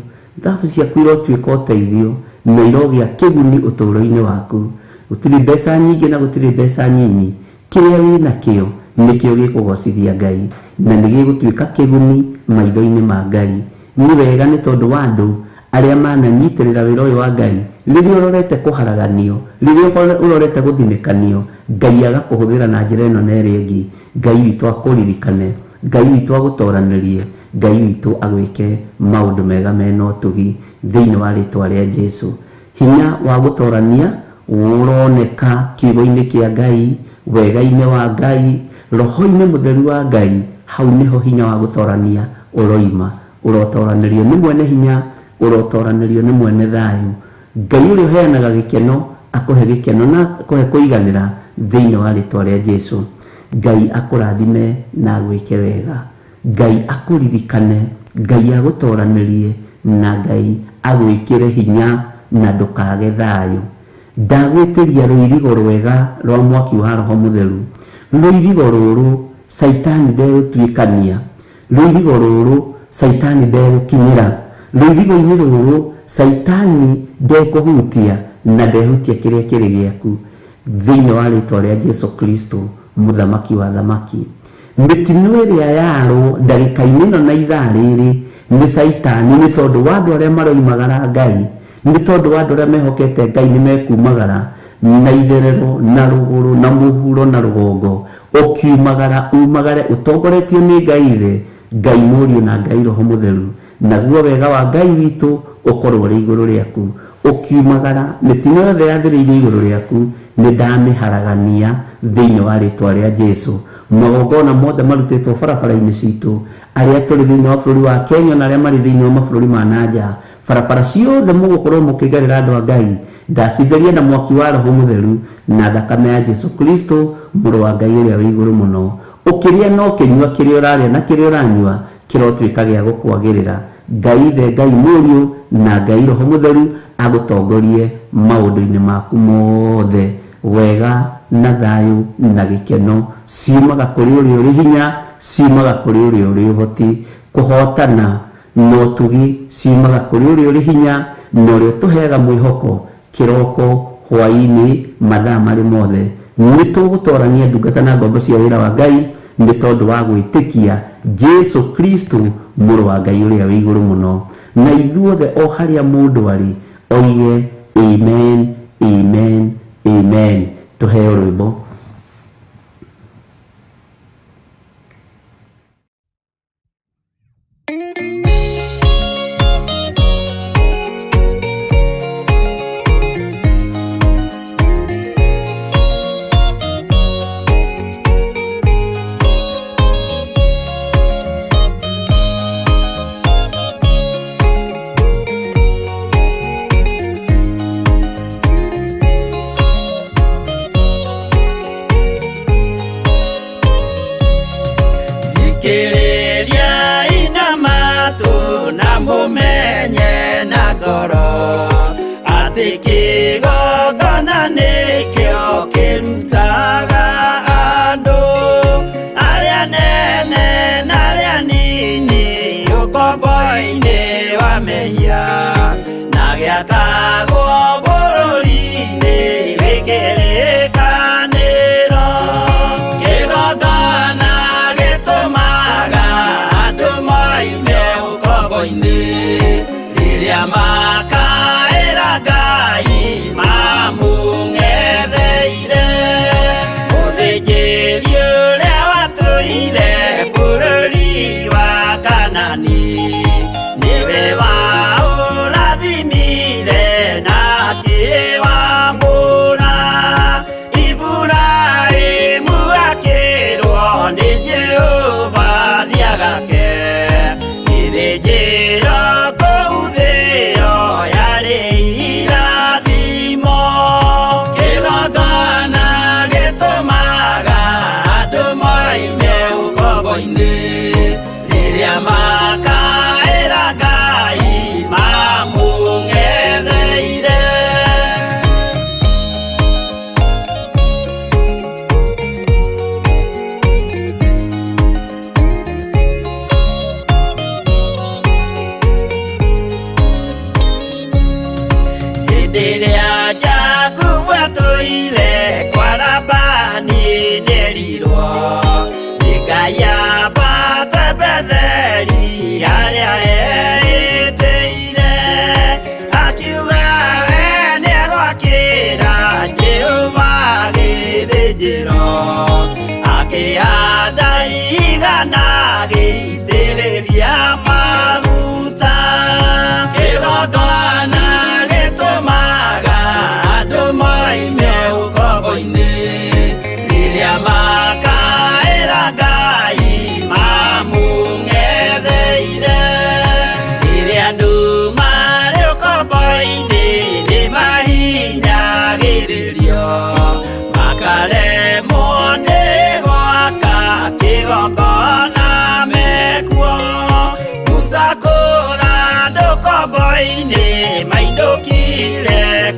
thabu ciaku irotuĩka ũteithio, na irogĩa kĩguni ũtũũro-inĩ waku. Gũtirĩ mbeca nyingĩ na gũtirĩ mbeca nyinyi, kĩrĩa wĩna kĩo nĩkĩo gĩkũgocithia Ngai na nĩ gĩgũtuĩka kĩguni maitho-inĩ ma Ngai. Nĩ wega nĩ tondũ wa andũ arĩa mananyitĩrĩra wĩra ũyũ wa Ngai, rĩrĩa ũrorete kũharaganio, rĩrĩa ũrorete gũthinĩkanio, Ngai agakũhũthĩra na njĩra ĩno na ĩrĩa ĩngĩ. Ngai witũ akũririkane, Ngai witũ agũtoranĩrie, Ngai witũ agwĩke maũndũ mega mena ũtugi thĩinĩ wa rĩtwa rĩa Jesũ. Hinya wa gũtorania ũroneka kiugo-inĩ kĩa Ngai, wega-inĩ wa Ngai, Roho-inĩ Mũtheru wa Ngai. Hau nĩho hinya wa gũtorania ũroima. Ũrotoranĩrio nĩ mwene hinya, ũrotoranĩrio nĩ mwene thayũ. Ngai ũrĩa ũheanaga gĩkeno akũhe gĩkeno na akũhe kũiganĩra thĩinĩ wa rĩtwa rĩa Jesũ. Ngai akũrathime na agwĩke wega. Ngai akũririkane, Ngai agũtoranĩrie, na Ngai agwĩkĩre hinya na ndũkage thayũ. Ndagwĩtĩria rũirigo rwega rwa mwaki wa Roho Mũtheru. Rũirigo rũrũ Saitani ndegũtuĩkania, rũirigo rũrũ Saitani ndegũkinyĩra, rũirigo-inĩ rũrũ Saitani ndekũhutia na ndehutia kĩrĩa kĩrĩ gĩaku thĩinĩ wa rĩtwa rĩa Jesũ Kristo, mũthamaki wa thamaki. Mĩtino ĩrĩa yarwo ndagĩka-inĩ ĩno na ithaa rĩrĩ nĩ Saitani, nĩ tondũ wa andũ arĩa maroimagara Ngai, nĩ tondũ wa andũ arĩa mehokete Ngai nĩ mekumagara na itherero na rũgũrũ na mũhuro na rũgongo. Ũkiumagara umagare ũtongoretio nĩ Ngai Ithe, Ngai Mũriũ na Ngai Roho Mũtheru, naguo wega wa Ngai witũ ũkorwo ũrĩ igũrũ rĩaku. Ũkiumagara mĩtino yothe yathĩrĩirio igũrũ rĩaku nĩ ndamĩharagania thĩinĩ wa rĩtwa rĩa Jesũ. Magongona mothe marutĩtwo barabara-inĩ citũ, arĩa tũrĩ thĩinĩ wa bũrũri wa Kenya na arĩa marĩ thĩinĩ wa mabũrũri ma nanja, barabara ciothe mũgũkorwo mũkĩgerera andũ a Ngai, ndacitheria na mwaki wa Roho Mũtheru na thakame ya Jesũ Kristo, mũrũ wa Ngai ũrĩa wĩ igũrũ mũno. Ũkĩrĩa na ũkĩnyua kĩrĩa ũrarĩa na kĩrĩa ũranyua kirotwika gya gukwagirira. Ngai the Ngai Mũriũ na Ngai Roho Mũtheru agutongorie maũndũ-inĩ maku mothe wega na thayu na gĩkeno ciumaga kũrĩ ũrĩa ũrĩ hinya, ciumaga kũrĩ ũrĩa ũrĩ ũhoti. Kũhotana no tugi ciumaga kũrĩ ũrĩa ũrĩ hinya na ũrĩa ũtũheaga mwĩhoko kĩroko hwaĩ-inĩ mathaa marĩ mothe. Nĩ tũgũtorania ndungata na ngombo cia wĩra wa Ngai nĩ tondũ wa gwĩtĩkia Jesu Kristo mũrũ wa Ngai ũrĩa wĩ igũrũ mũno. Na ithuothe o harĩa mũndũ arĩ oige amen, amen, amen. Tũheo rwĩmbo.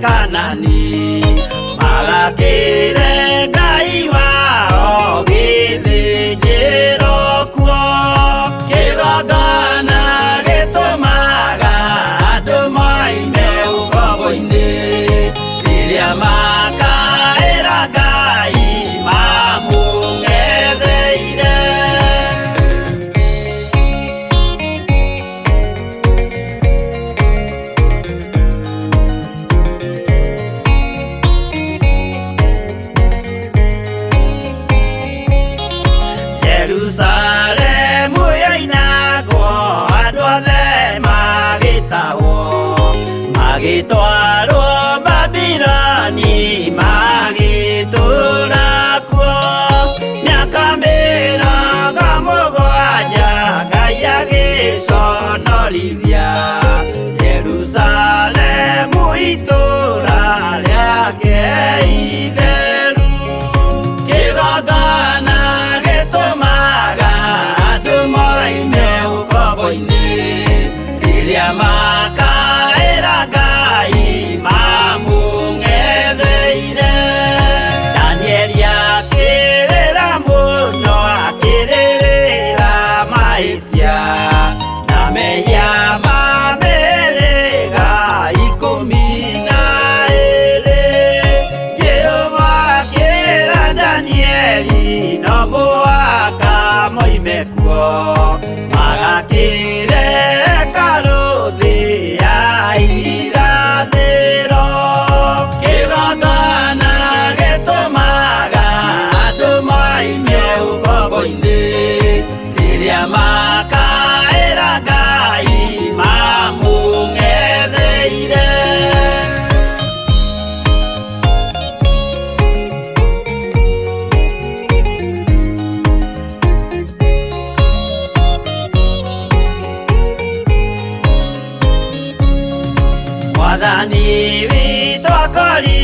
Kanani magakire Ngai wao gĩthĩnjĩro kuo kĩgongona gĩtũmaga andũ moime ũkombo-inĩ rĩrĩa makaĩra Ngai mamũng'etheire. Jerusalemu yainagwo andũ othe magĩtahwo magĩtwarwo Babironi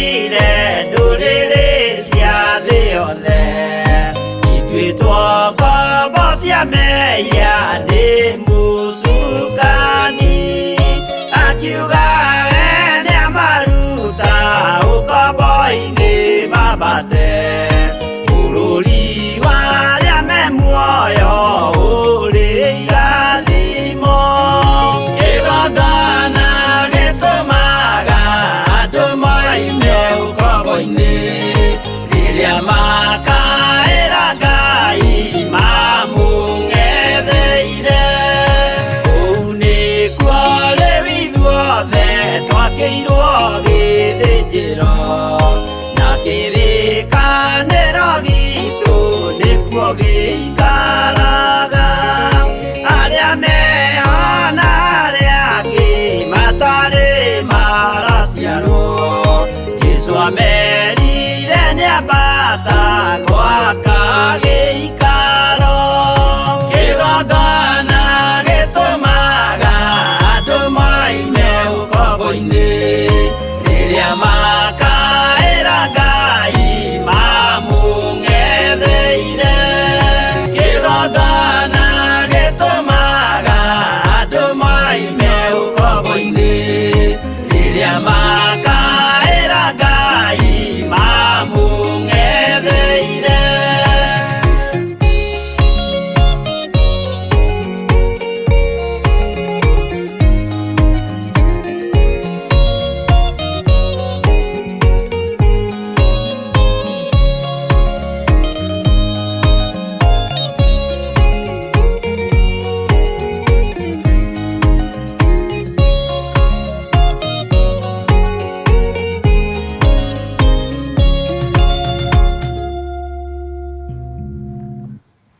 tũtũmĩire ndũrĩrĩ cia thĩ yothe ituĩtwo ngombo cia mehia nĩ mũcukani akiuga we nĩamaruta ũkombo-inĩ mambate bũrũri warĩa me muoyo ũrĩ irathimo kĩgongona gĩtũmaga andũ moime ũkombo-inĩ rĩrĩa makaĩra Ngai mamũng'etheire kũu nĩkuo rĩu ithuothe twakĩirwo gĩthĩnjĩro na kĩrĩkanĩro gitũ nĩkuo gĩikaraga arĩa mehona arĩa angĩ matarĩ maraciarwo Jesũ amerire nĩambata gwaka gĩikaro kĩgongona gĩtũmaga andũ moime ũkombo-inĩ rĩrĩa makaĩra Ngai mamũng'etheire kĩgongona gĩtũmaga andũ moime ũkombo-inĩ rĩrĩa makaĩra Ngai mamũng'etheire.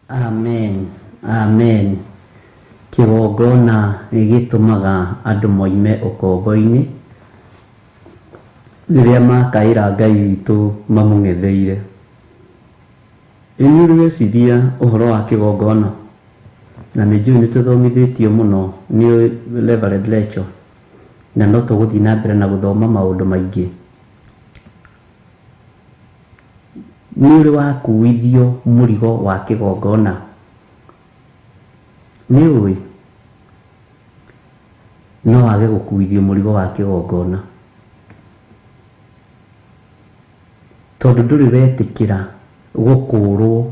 Amen, amen. Kĩgongona gĩtũmaga andũ moime ũkombo-inĩ rĩrĩa makaĩra Ngai witũ mamũng'etheire. Inyuĩ rĩciria ũhoro wa kĩgongona na nĩnjũĩ nĩtũthomithĩtio mũno nĩ Reverend Rachel na no tũgũthiĩ na mbere na gũthoma maũndũ maingĩ. Nĩũrĩ wakuithio mũrigo wa kĩgongona? Nĩũĩ no wage gũkuithio mũrigo wa kĩgongona tondũ ndũrĩ wetĩkĩra gũkũũrwo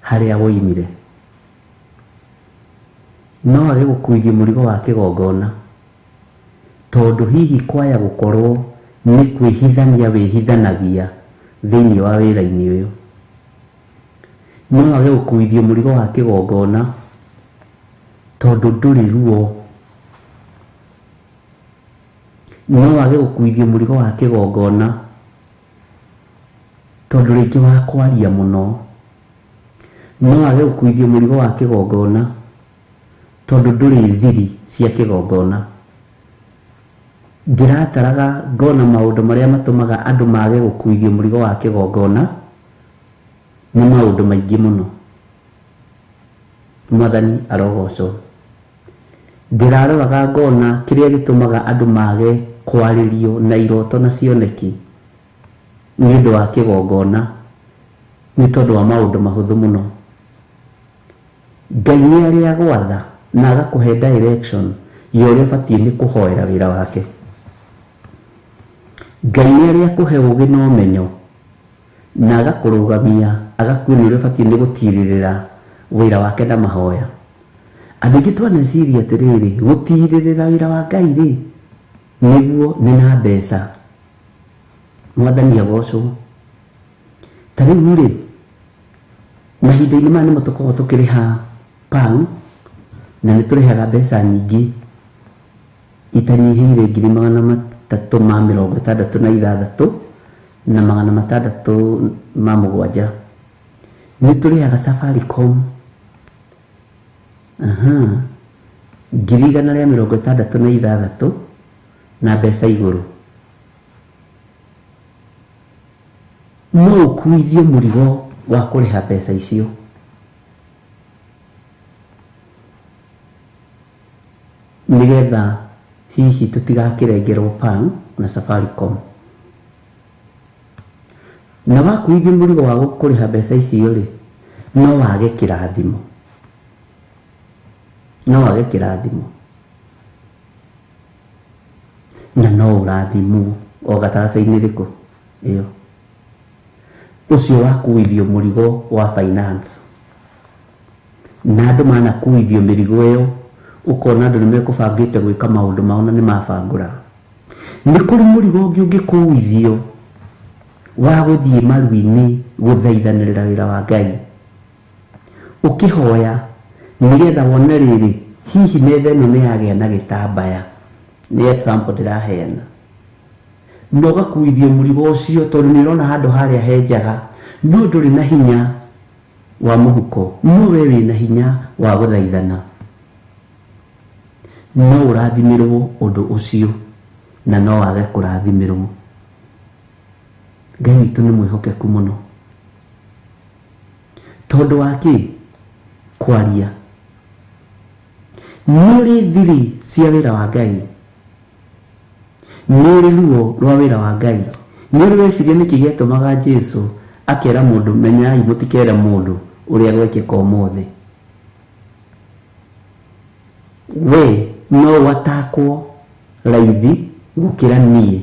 harĩa woimire. No wage gũkuithio mũrigo wa kĩgongona tondũ hihi kwaya gũkorwo nĩ kwĩhithania wĩhithanagia thĩinĩ wa wĩra-inĩ ũyũ. No wage gũkuithio mũrigo wa kĩgongona tondũ ndũrĩ ruo. No wage gũkuithio mũrigo wa kĩgongona tondũ rĩngĩ wa kwaria mũno. No wage gũkuithio mũrigo wa kĩgongona tondũ ndũrĩ thiri cia kĩgongona. Ndĩrataraga ngona maũndũ marĩa matũmaga andũ mage gũkuithio mũrigo wa kĩgongona nĩ maũndũ maingĩ mũno. Mwathani arogocwo. Ndĩraroraga ngona kĩrĩa gĩtũmaga andũ mage kwarĩrio na iroto na cioneki nĩ ũndũ wa kĩgongona nĩ tondũ wa maũndũ mahũthũ mũno. Ngai nĩ arĩ agwatha na agakũhe direction ya ũrĩa ũbatiĩ nĩ kũhoera wĩra wake. Ngai nĩ arĩ akũhe ũgĩ na ũmenyo na agakũrũgamia agakwĩra ũrĩa ũbatiĩ nĩ gũtirĩrĩra wĩra wake na mahoya. Andũ aingĩ twaneciria atĩrĩrĩ, gũtirĩrĩra wĩra wa Ngai rĩ nĩguo nĩ na mbeca. Mwathani agocwo. Ta rĩu rĩ mahinda-inĩ maya nĩmo tũkoragwo tũkĩrĩha pound na nĩ tũrĩhaga mbeca nyingĩ itanyihĩire 366 na 607. Nĩ tũrĩhaga Safaricom 166 na mbeca igũrũ. No ũkuithio mũrigo wa kũrĩha mbeca icio. Nĩgetha hihi tũtigakĩrengerwo PAN na Safaricom. na wakuithio mũrigo wa gũkũrĩha mbeca icio rĩ, no wage kĩrathimo, na no ũrathimwo o gatagatĩ-inĩ rĩkũ ĩyo. Ũcio wakuithio mũrigo wa finance, na andũ manakuithio mĩrigo ĩyo, ũkona andũ nĩmekũbangĩte gwĩka maũndũ mao na nĩmabangũra. Nĩ kũrĩ mũrigo ũngĩ ũngĩkuithio wa gũthiĩ maru-inĩ gũthaithanĩrĩra wĩra wa Ngai, ũkĩhoya nĩgetha wone rĩrĩ, hihi metha ĩno nĩyagĩa na gĩtambaya, nĩ example ndĩraheana, na ũgakuithio mũrigo ũcio tondũ nĩũrona handũ harĩa henjaga, no ndũrĩ na hinya wa mũhuko, no we wĩna hinya wa gũthaithana, no ũrathimirwo ũndũ ũcio na no wage kũrathimirwo. Ngai witũ nĩ mwĩhokeku mũno, tondũ wa kĩ? Kwaria. Nĩũrĩ thiri cia wĩra wa Ngai, nĩũrĩ ruo rwa wĩra wa Ngai, nĩũrĩ weciria nĩkĩ gĩatũmaga Jesũ akera mũndũ, menyai mũtikere mũndũ ũrĩa gwekĩka ũmũthĩ. We no watakwo raithi gũkĩra niĩ,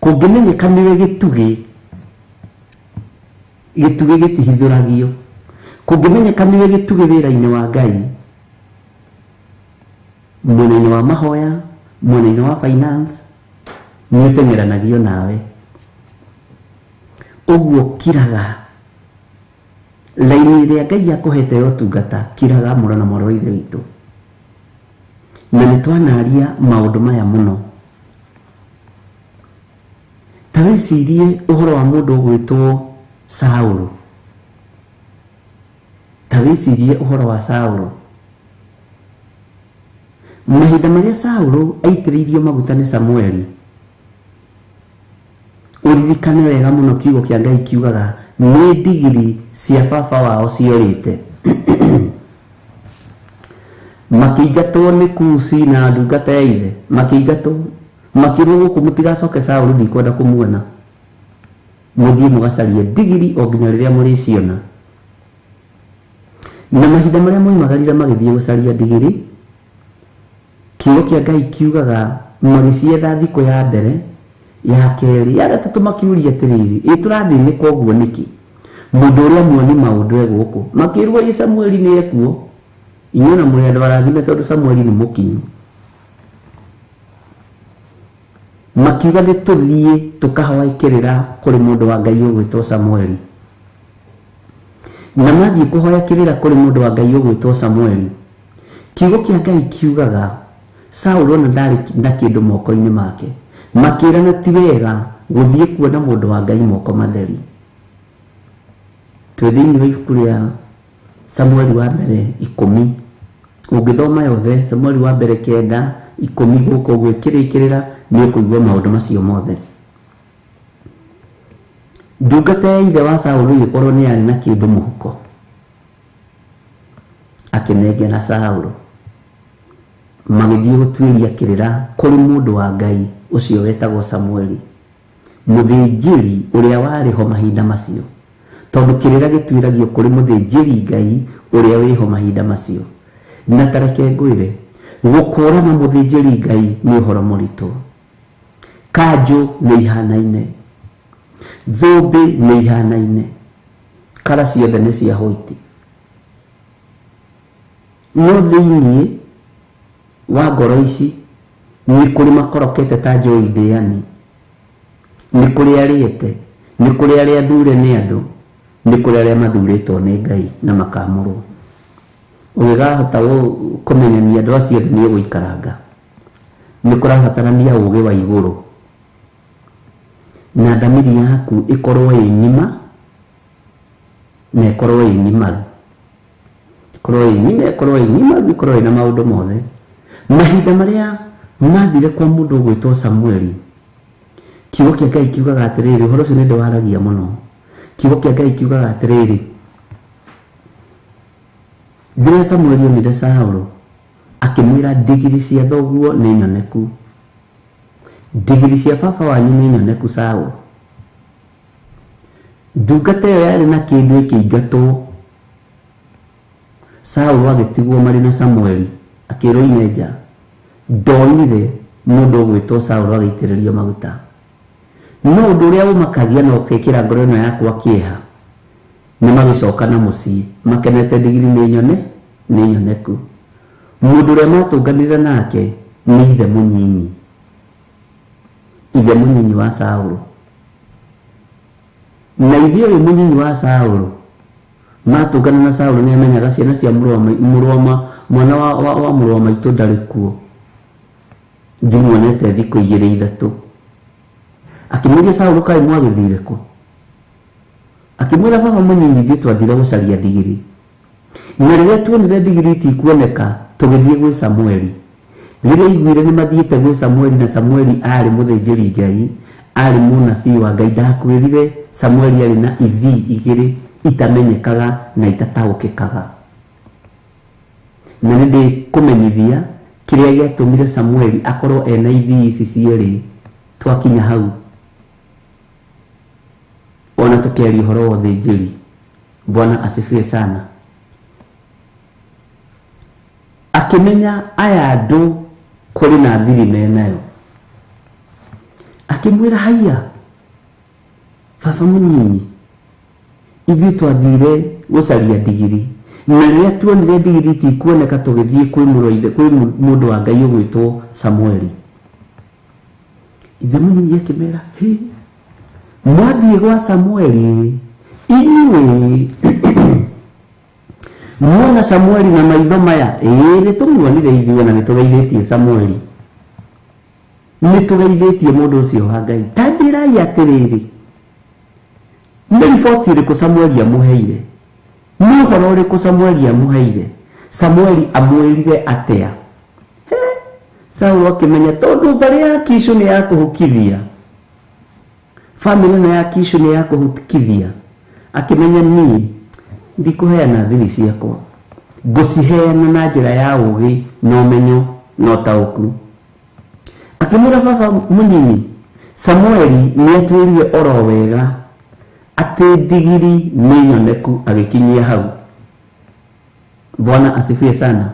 kũngĩmenyeka nĩwe gĩtugĩ gĩtihithũragio, kũngĩmenyeka nĩwe gĩtugĩ wĩra-inĩ wa Ngai, mwena-inĩ wa mahoya, mwena-inĩ wa finance, nĩũteng'eranagio nawe. Ũguo kiraga laini ĩrĩa Ngai akũhete ya ũtungata, kiraga mũro na mũro ithe witũ. Na nĩtwanaria maũndũ maya mũno. Ta wĩcirie ũhoro wa mũndũ ũgwĩtwo Saũlũ, ta wĩcirie ũhoro wa Saũlũ. Mahinda marĩa Saũlũ aitĩrĩirio maguta nĩ Samueli, ũririkane wega mũno kiugo kĩa Ngai kiugaga nĩ ndigiri cia baba wao ciorĩte. Makĩingatwo nĩ Kushi na ndungata ya ithe, makĩingatwo, makĩrwo gũkũ mũtigacoke Saũlũ ndikwenda kũmuona, mũthiĩ mũgacarie ndigiri o nginya rĩrĩa mũrĩciona. Na mahinda marĩa moimagarire magĩthiĩ gũcaria ndigiri, kiugo kĩa Ngai kiugaga magĩcietha thikũ ya mbere, ya kerĩ, ya gatatũ makiuria atĩrĩrĩ, tũrathĩnĩka ũguo nĩkĩ? Mũndũ ũrĩa muoni maũndũ egũkũ. Makĩrwo Samueli nĩ ekuo, inyuĩ na mũrĩ andũ arathime tondũ Samueli nĩ mũkinyu. Makiuga nĩtũthiĩ tũkahoya kũrĩ mũndũ wa Ngai ũgwĩtwo Samueli. Na mathiĩ kũhoya kĩrĩra kũrĩ mũndũ wa Ngai ũgwĩtwo Samueli, kiugo kĩa Ngai kiugaga Saũlũ ona ndarĩ na kĩndũ moko-inĩ make. Makĩrana ti wega gũthiĩ kuona mũndũ wa Ngai moko matheri. Twĩ thĩinĩ wa ibuku rĩa Samueli wa mbere 10, ũngĩthoma yothe Samueli wa mbere 9, 10 gũkũ gwĩkĩrĩkĩrĩra nĩ ũkũigua maũndũ macio mothe. Ndungata ya ithe wa Saũlũ ĩgĩkorwo nĩ yarĩ na kĩndũ mũhuko, akĩnengera Saũlũ. Magĩthiĩ gũtuĩria kĩrĩra kũrĩ mũndũ wa Ngai ũcio wetagwo Samueli, mũthĩnjĩri ũrĩa warĩ ho mahinda macio, tondũ kĩrĩra gĩtuĩragio kũrĩ mũthĩnjĩri Ngai ũrĩa wĩho mahinda macio. Na tareke ngwĩre, gũkũũrana mũthĩnjĩri Ngai nĩ ũhoro mũritũ. Kanjũ nĩ ihanaine, thũmbĩ nĩ ihanaine, kara ciothe nĩ cia hũiti. No thĩinĩ wa ngoro ici nĩ kũrĩ makorokete ta njũĩ ndĩani, nĩ kũrĩ arĩete, nĩ kũrĩ arĩa athure nĩ andũ, nĩ kũrĩ arĩa mathurĩtwo nĩ Ngai na makamũrwo. Ũngĩkahota kũmenyania andũ acio nĩ ũgũikaranga, nĩ kũrabatarania ũũgĩ wa igũrũ, na thamiri yaku ĩkorwo ĩ ng'ima na ĩkorwo ĩ ng'imaru, ĩkorwo ĩ ng'ima, ĩkorwo ĩ ng'imaru, ĩkorwo ĩna maũndũ mothe. Mahinda marĩa mathire kwa mũndũ ũgwĩtwo Samueli, kiugo kĩa Ngai kiugaga atĩrĩrĩ, ũhoro ũcio nĩ ndĩwaragia mũno. Kiugo kĩa Ngai kiugaga atĩrĩrĩ, rĩrĩa Samueli onire Saũlũ, akĩmwĩra ndigiri cia thoguo nĩ nyoneku, ndigiri cia baba wanyu nĩ nyoneku Saũlũ. ndungata ĩyo yarĩ na kĩndũ ĩkĩingatwo. Saũlũ agĩtigwo marĩ na Samueli akĩrwo inenja. Ndonire mũndũ ũgwĩtwo Saũlũ agĩitĩrĩrio maguta. No ũndũ ũrĩa ũmakagia na ũkĩkĩra ngoro ĩno yakwa kĩeha nĩ magĩcoka na mũciĩ makenete ndigiri nĩ nyoneku. Mũndũ ũrĩa matũnganire nake nĩ ithe mũnyinyi wa Saũlũ. Na ithe ũyũ mũnyinyi wa Saũlũ matũngana na Saũlũ nĩ amenyaga ciana cia mwana wa mũrũ wa maitũ ndarĩ kuo. Ndimuonete thikũ 2-3. Akĩmũria Saũlũ kaĩ mwagĩthire kũ? Akĩmwĩra baba mũnyinyi ithuĩ twathire gũcaria ndigiri. Na rĩrĩa tuonire ndigiri itikuoneka tũgĩthiĩ gwĩ Samueli. Rĩrĩa aiguire nĩ mathiĩte gwĩ Samueli na Samueli arĩ mũthĩnjĩri Ngai, arĩ mũnabii wa Ngai, ndakwĩrire Samueli arĩ na ithii 2 itamenyekaga na itataũkĩkaga. Na nĩ kũmenyithia kĩrĩa gĩatũmire Samueli akorwo ena ithii ici cierĩ twakinya hau. Ona tũkĩaria ũhoro wa ũthĩnjĩri. Bwana asifiwe sana. Akĩmenya aya andũ kũrĩ na thiri menayo. Akĩmwĩra haiya baba mũnyinyi ithuĩ twathire gũcaria ndigiri, na rĩrĩa tuonire ndigiri itikuoneka tũgĩthiĩ kwĩ mũndũ wa Ngai ũgwĩtwo Samueli. Ithe mũnyinyi akĩmera mwathiĩ gwa Samueli inyuĩ mwona Samueli na maitho maya? Nĩ tũmuonire ithuĩ na nĩ tũgeithĩtie Samueli, nĩ tũgeithĩtie mũndũ ũcio wa Ngai. Ta njĩrai atĩrĩrĩ, nĩ riboti ĩrĩkũ Samueli amũheire? Nĩ ũhoro ũrĩkũ Samueli amũheire? Samueli amwĩrire atĩa? Saũlũ akĩmenya tondũ mbarĩ ya Kishu nĩ ya kũhukithia, famĩlĩ ĩno ya Kishu nĩ ya kũhukithia, akĩmenya niĩ ndikũheana thiri ciakwa, ngũciheana na njĩra ya ũgĩ na ũmenyo na ũtaũku. Akĩmwĩra baba mũnyinyi Samueli nĩ atwĩrire oro wega atĩ ndigiri nĩ nyoneku agĩkinyia hau. Bwana asifiwe sana.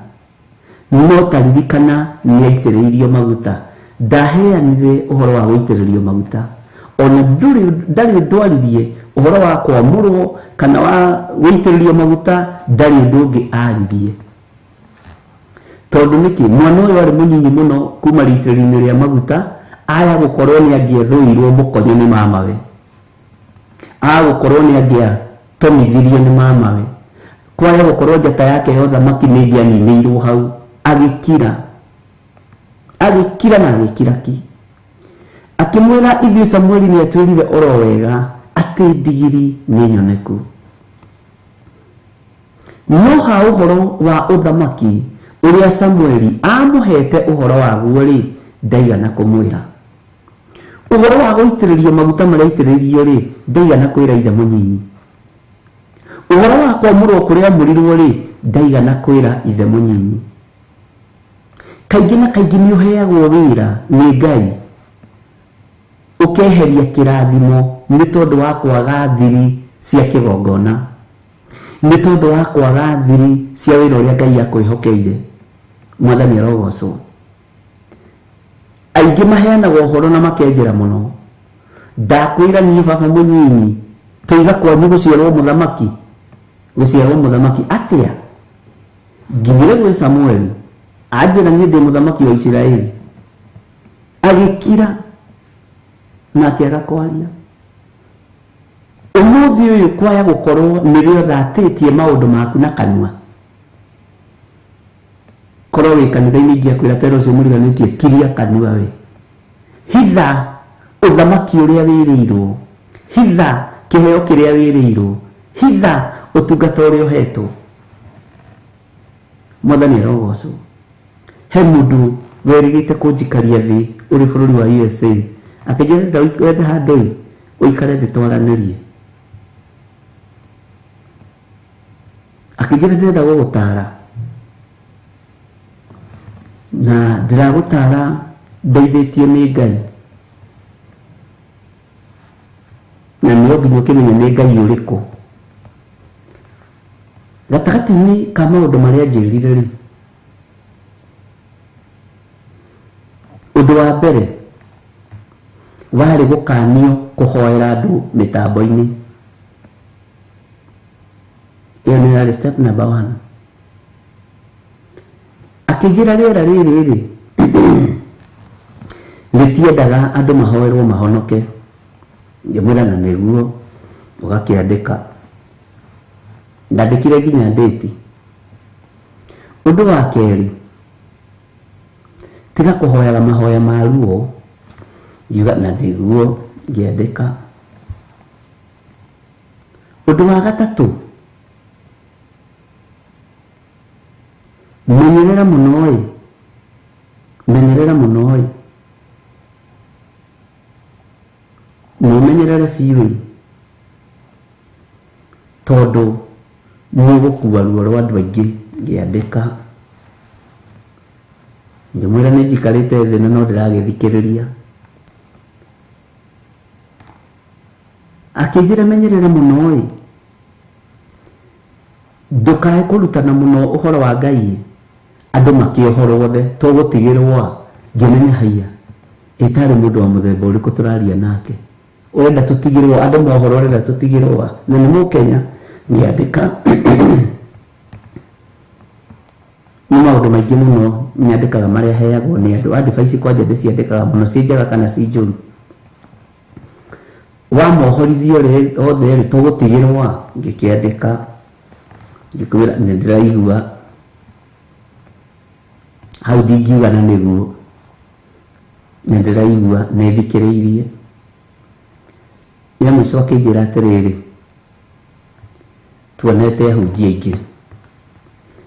No taririkana nĩ aitĩrĩirio maguta. Ndaheanire ũhoro wa gũitĩrĩrio maguta, ona ndarĩ ndwaririe ũhoro wa kwamũrwo kana wa gũitĩrĩrio maguta, ndarĩ ũndũ ũngĩ aririe. Tondũ nĩkĩ mwana ũyũ arĩ mũnyinyi mũno kuma rĩitĩrĩrio-inĩ rĩa maguta, aya gũkorwo nĩ angĩethũirwo mũkonyo nĩ mamawe, gũkorwo nĩ angĩatomithirio nĩ mamawe, kwaya gũkorwo njata yake ya ũthamaki nĩ ĩngĩaninĩirwo hau. Agĩkira na agĩkira ki. Akĩmwĩra ithuĩ Samueli nĩ atwĩrire oro wega atĩ ndigiri nĩ nyoneku. No ha ũhoro wa ũthamaki ũrĩa Samueli amũhete ũhoro waguo rĩ, ndaigana kũmwĩra. Ũhoro wa gũitĩrĩrio maguta marĩa aitĩrĩrio rĩ, ndaigana kwĩra ithe mũnyinyi. Ũhoro wa kwamũrwo kũrĩa amũrirwo rĩ, ndaigana kwĩra ithe mũnyinyi. Kaingĩ na kaingĩ nĩ ũheagwo wĩra nĩ Ngai ũkeheria kĩrathimo nĩ tondũ wa kwaga thiri cia kĩgongona, nĩ tondũ wa kwaga thiri cia wĩra ũrĩa Ngai akwĩhokeire. Mwathani arogocwo. Aingĩ maheanaga ũhoro na makenjera mũno. Ndakwĩra niĩ baba mũnyinyi tũiga kwanyu gũciarwo mũthamaki atĩa? Nginyire gwĩ Samueli anjĩra niĩ ndĩ mũthamaki wa Isiraeli. Agĩkira na akĩaga kwaria. Ũmũthĩ ũyũ kwaya gũkorwo nĩrĩo thatĩtie maũndũ maku na kanua. Korwo wĩ kanitha-inĩ ingĩakwĩra tero ũcio mũriganĩtie kiria kanua we. Hitha ũthamaki ũrĩa wĩrĩirwo, hitha kĩheo kĩrĩa wĩrĩirwo, hitha ũtungata ũrĩa ũhetwo. Mwathani arogocwo. He mũndũ werĩgĩte kũnjikaria thĩ ũrĩ bũrũri wa USA, akĩnjĩra wenda handũ ũikare thĩ twaranĩrie. Akĩnjĩra ndĩrenda gũgũtaara, na ndĩragũtaara ndeithĩtio nĩ Ngai. na nĩyo nginya ũkĩmenya nĩ Ngai ũrĩkũ. Gatagatĩ-inĩ ka maũndũ marĩa njĩrire rĩ, ũndũ wa mbere warĩ gũkanio kũhoera andũ mĩtambo-inĩ. Iyo nĩ yarĩ step number 1. Akĩnjĩra rĩera rĩrĩ rĩ rĩtiendaga andũ mahoerwo mahonoke. Ngĩmwĩra na nĩguo, ũgakĩandĩka. Ndandĩkire nginya date. Ũndũ wa kerĩ, tiga kũhoyaga mahoya ma ruo, ngiuga na nĩguo, ngĩandĩka. Ũndũ wa gatatũ, menyerera mũno ĩ, mũmenyerere biũ, tondũ mũgũkua ruo rwa andũ aingĩ. Ngĩandĩka. Ngĩmwĩra nĩ njikarĩte thĩ na no ndĩragĩthikĩrĩria. Akĩnjĩra menyerera mũno ĩ, ndũkae kũrutana mũno ũhoro wa Ngai, andũ makĩohorwo othe tũgũtigĩrwo. Ngĩmenya haiya, ĩtarĩ mũndũ wa mũthemba ũrĩkũ tũraria nake, ũrenda tũtigĩrwo andũ mohoro, ũrenda tũtigĩrwo na nĩ Mũkenya. Ngĩandĩka. Nĩ maũndũ maingĩ mũno nyandĩkaga marĩa heagwo nĩ andũ. Advice kwanja ndĩciandĩkaga mũno, ciĩ njega kana ciĩ njũru. Wamohorithio othe rĩ tũgũtigĩrwo. Ngĩkĩandĩka. Ngĩkwĩra nĩ ndĩraigua. Hau ndingiuga na nĩguo, nĩ ndĩraigua, nĩ thikĩrĩirie. Ya mũico akĩnjĩra atĩrĩrĩ, tuonete ahunjia aingĩ.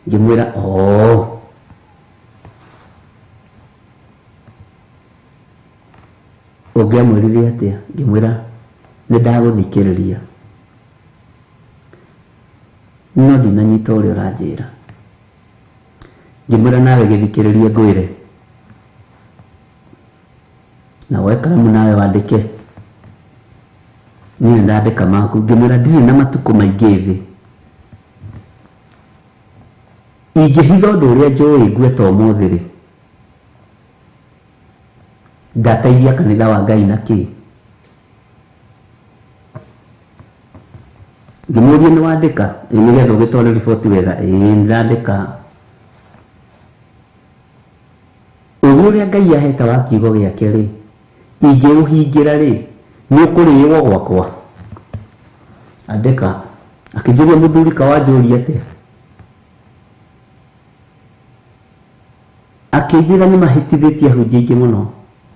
Ngĩmwĩra ũngĩamwĩrire atĩa? Ngĩmwĩra nĩ ndagũthikĩrĩria, no ndinanyita ũrĩa ũranjĩra. Ngĩmwĩra nawe gĩthikĩrĩrie ngwĩre, na woe karamu nawe wandĩke. Niĩ ndandĩka maku. Ngĩmwĩra ndirĩ na matukũ maingĩ thĩ, ingĩhitha ũndũ ũrĩa njũĩ ngweta ũmũthĩ rĩ, ndateithia kanitha wa Ngai na kĩ? Ngĩmũria nĩ wandĩka? Nĩgetha ũgĩtware riboti wega. Nĩndandĩka. Ũguo ũrĩa Ngai aheta wa kiugo gĩake rĩ, ingĩũhingĩra rĩ, nĩ ũkũrĩĩo gwakwa. Andĩka. Akĩnjũria mũthuri ka wanjũria atĩa? Akĩnjĩra nĩ mahĩtithĩtie ahunjia aingĩ mũno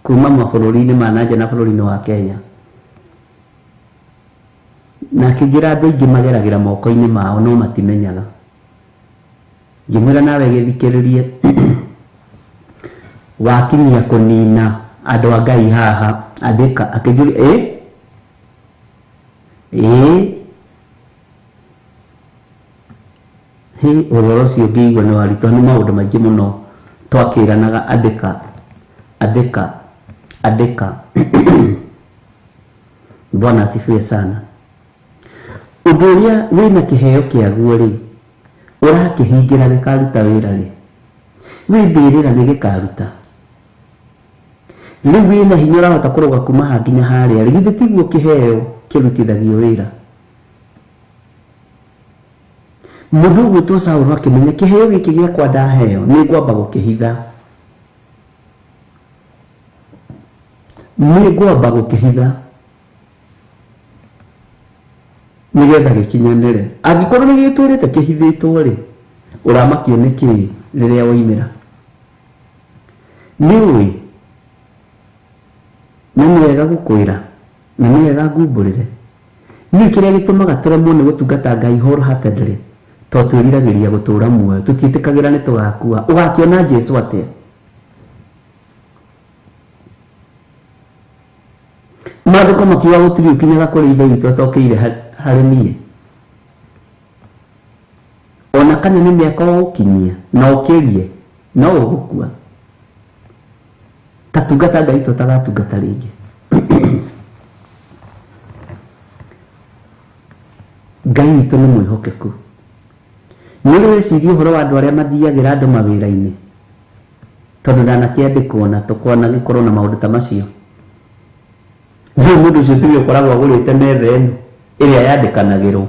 kuma mabũrũri-inĩ ma nanja na bũrũri-inĩ wa Kenya. Na akĩnjĩra andũ aingĩ mageragĩra moko-inĩ mao no matimenyaga. Ngĩmwĩra nawe gĩthikĩrĩrie, wakinyia kũnina andũ a Ngai haha. Andĩka. Akĩnjũria ũhoro ũcio ngĩigua nĩ waritũ, nĩ maũndũ maingĩ mũno twakĩranaga. Andĩka. Bwana asifiwe sana. Ũndũ ũrĩa wĩna kĩheo kĩaguo rĩ, ũrakĩhingĩra gĩkaruta wĩra rĩ, wĩmbĩrĩra nĩ gĩkaruta. Rĩu wĩna hinya ũrahota kũrũga kuma haha nginya harĩa rĩ, githĩ tiguo kĩheo kĩrutithagio wĩra? Mũndũ ũgwĩtwo Saũlũ akĩmenya kĩheo gĩkĩ gĩakwa ndaheo nĩ ngwamba gũkĩhitha. Nĩgetha gĩkinyanĩre. Angĩkorwo nĩ gĩtũrĩte kĩhithĩtwo rĩ, ũramakio nĩ kĩ rĩrĩa waumĩra? Nĩũĩ na nĩ wega gũkwĩra na nĩ wega ngumbũrĩre. Nĩ kĩrĩa gĩtũmaga tũremwo nĩ gũtungata Ngai wholeheartedly, tondũ twĩriragĩria gũtũũra muoyo, tũtiĩtĩkagĩra nĩ tũgakua. Ũgakĩona Jesũ atĩa? Maandĩko makiuga gũtirĩ ũkinyaga kũrĩ ithe witũ atokĩire harĩ niĩ. Ona kana nĩ mĩaka ũgũkinyia na ũkĩrie, no ũgũkua. Tatungata Ngai tũtagatungata rĩngĩ. Ngai witũ nĩ mwĩhokeku. Nĩ ũrĩ weciria ũhoro wa andũ arĩa mathiagĩra andũ mawĩra-inĩ, tondũ ndanakĩandĩkwo na tũkona gĩkorwo na maũndũ ta macio. Rĩu mũndũ ũcio tiwe ũkoragwo agũrĩte metha ĩno ĩrĩa yandĩkanagĩrwo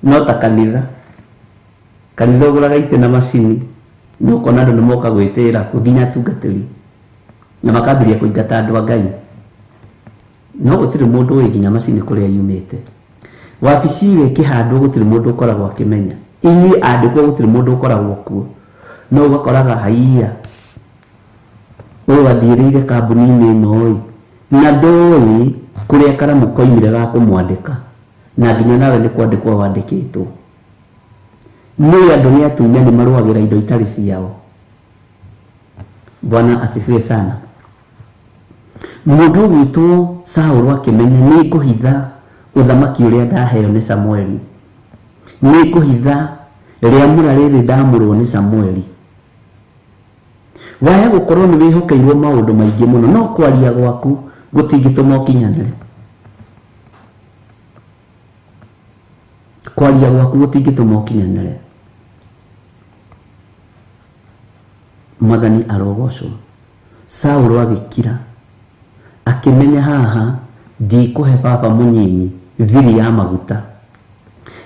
no ta kanitha ũgũraga itĩ na macini, no ũkona andũ nĩ moka gwĩtĩĩra nginya atungatĩri na makambĩrĩria kũingata andũ a Ngai. No gũtirĩ mũndũ ũĩ nginya macini kũrĩa yumĩte. Wabici iwe ĩkĩhandwo gũtirĩ mũndũ ũkoragwo akĩmenya. Inyuĩ andĩkwo gũtirĩ mũndũ ũkoragwo kuo. No ũgakoraga haiya ũyũ athiĩrĩire kambuni-inĩ ĩno na ndoĩ kũrĩa karamu koimire ga kũmwandĩka, na nginya nawe nĩ kwandĩkwo wandĩkĩtwo. Nĩ andũ nĩ atunyani marũagĩra indo itarĩ ciao. Bwana asifiwe sana. Mũndũ witũ Saũlũ akĩmenya nĩ ngũhitha ũthamaki ũrĩa ndaheo nĩ Samueli, nĩ ngũhitha rĩamũra rĩrĩ ndamũrwo nĩ Samueli. Waya gũkorwo nĩ wĩhokeirwo maũndũ maingĩ mũno, no kwaria gwaku gũtingĩtũma ũkinyanĩre. Kwaria gwaku gũtingĩtũma ũkinyanĩre. Mwathani arogocwo. Saũlũ agĩkira akĩmenya haha ndikũhe baba mũnyinyi thiri ya maguta.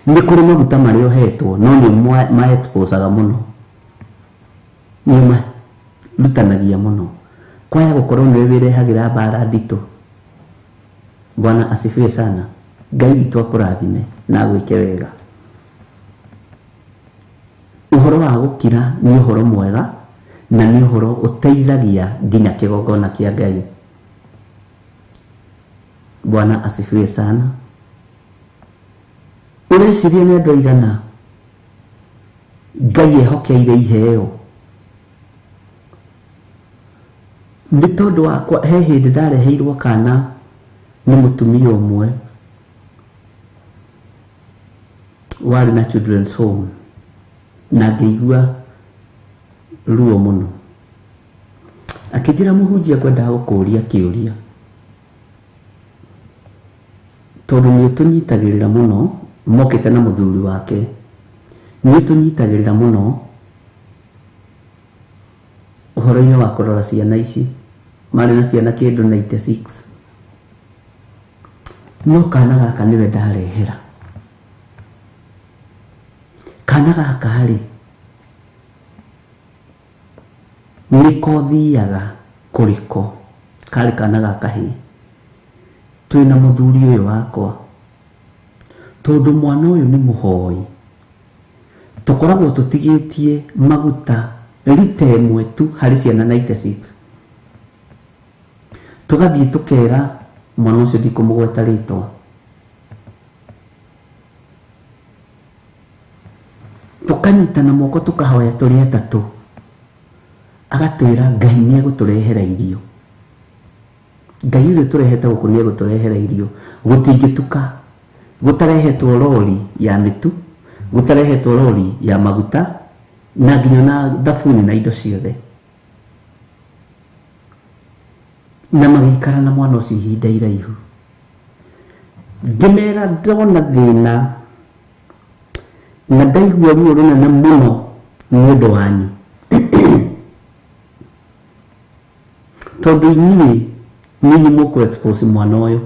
Nĩ kũrĩ maguta marĩa ohetwo no nĩ ma-exposaga mũno, nĩ marutanagia mũno. Kwaya gũkorwo nĩ wĩrehagĩra mbara nditũ. Bwana asifiwe sana. Ngai witũ akũrathime na agwĩke wega. Ũhoro wa gũkira nĩ ũhoro mwega na nĩ ũhoro ũteithagia nginya kĩgongona kĩa Ngai. Bwana asifiwe sana. Ũreciria nĩ andũ aigana Ngai ehokeire iheo? Nĩ tondũ wakwa he hĩndĩ ndareheirwo kana nĩ mũtumia ũmwe warĩ na children's home na ngĩigua ruo mũno. Akĩnjĩra mũhunjia kwendaga gũkũria kĩũria, tondũ nĩ tũnyitagĩrĩra mũno, mokĩte na mũthuri wake, nĩ tũnyitagĩrĩra mũno ũhoro-inĩ wa kũrora ciana ici. Marĩ na ciana kĩndũ 96. No kana gaka nĩwe ndarehera. Kana gaka harĩ nĩko thiaga kũrĩko, karĩ kana gaka hĩ twĩna mũthuri ũyũ wakwa, tondũ mwana ũyũ nĩ mũhoi. Tũkoragwo tũtigĩtie maguta lita ĩmwe tu harĩ ciana 96. Tũgathiĩ tũkera mwana ũcio ndikũmũgweta rĩtwa, tũkanyitana moko tũkahoya tũrĩ atatũ, agatwĩra Ngai nĩ egũtũrehera irio. Ngai ũrĩa tũrehete gũkũ nĩ egũtũrehera irio. Gũtingĩtuka, gũtarehetwo rori ya mĩtu, gũtarehetwo rori ya maguta na nginya na thabuni na indo ciothe. Na magĩikara na mwana ũcio ihinda iraihu. Ngĩmera ndona thĩna na ndaigua ruo rũnene mũno nĩ ũndũ wanyu, tondũ inyuĩ nini mũkũ expose mwana ũyũ.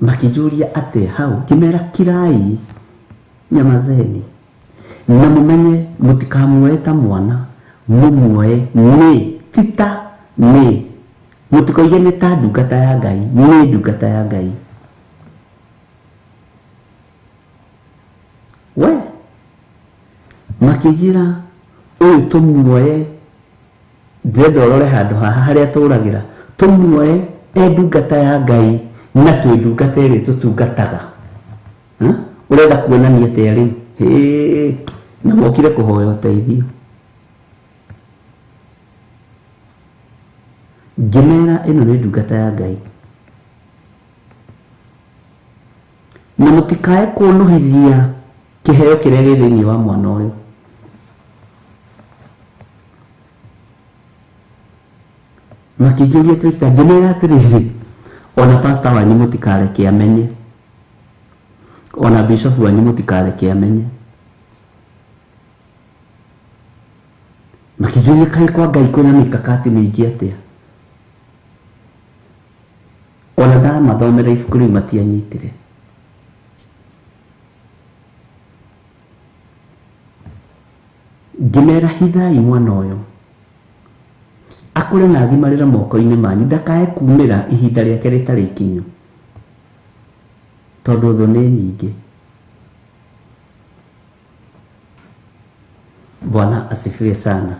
Makĩnjũria atĩ hau, ngĩmera kirai nyamazeni na mũmenye mũtikamuoe ta mwana, mũmuoe nĩ tita nĩ, mũtikoige nĩ ta ndungata ya Ngai, nĩ ndungata ya Ngai. We makĩnjĩra ũyũ tũmuoe, ndĩrenda ũrore handũ haha harĩa tũragĩra, tũmuoe ndungata ya Ngai na twĩ ndungata ĩrĩa tũtungataga. Ũrenda kuonania atĩa rĩu? Na mokire kũhoya ũteithio. Ngĩmera ĩno nĩ ndungata ya Ngai, na mũtikae kũnũhithia kĩheo kĩrĩa gĩ thĩinĩ wa mwana ũyũ. Makĩnjũria Twitter, ngĩmera atĩrĩrĩ, ona pastor wanyu mũtikareke amenye, ona bishop wanyu mũtikareke amenye. Makĩnjũria kaĩ kwa Ngai kwĩna mikakati mĩingĩ atĩa. Ona ndamathomera ibuku rĩu matianyitire. Ngĩmera hithai mwana ũyũ akũre na thimarĩra moko-inĩ manyu, ndakae kumĩra ihinda rĩake rĩtarĩ ikinyu, tondũ thũ nĩ nyingĩ. Bwana asifiwe sana.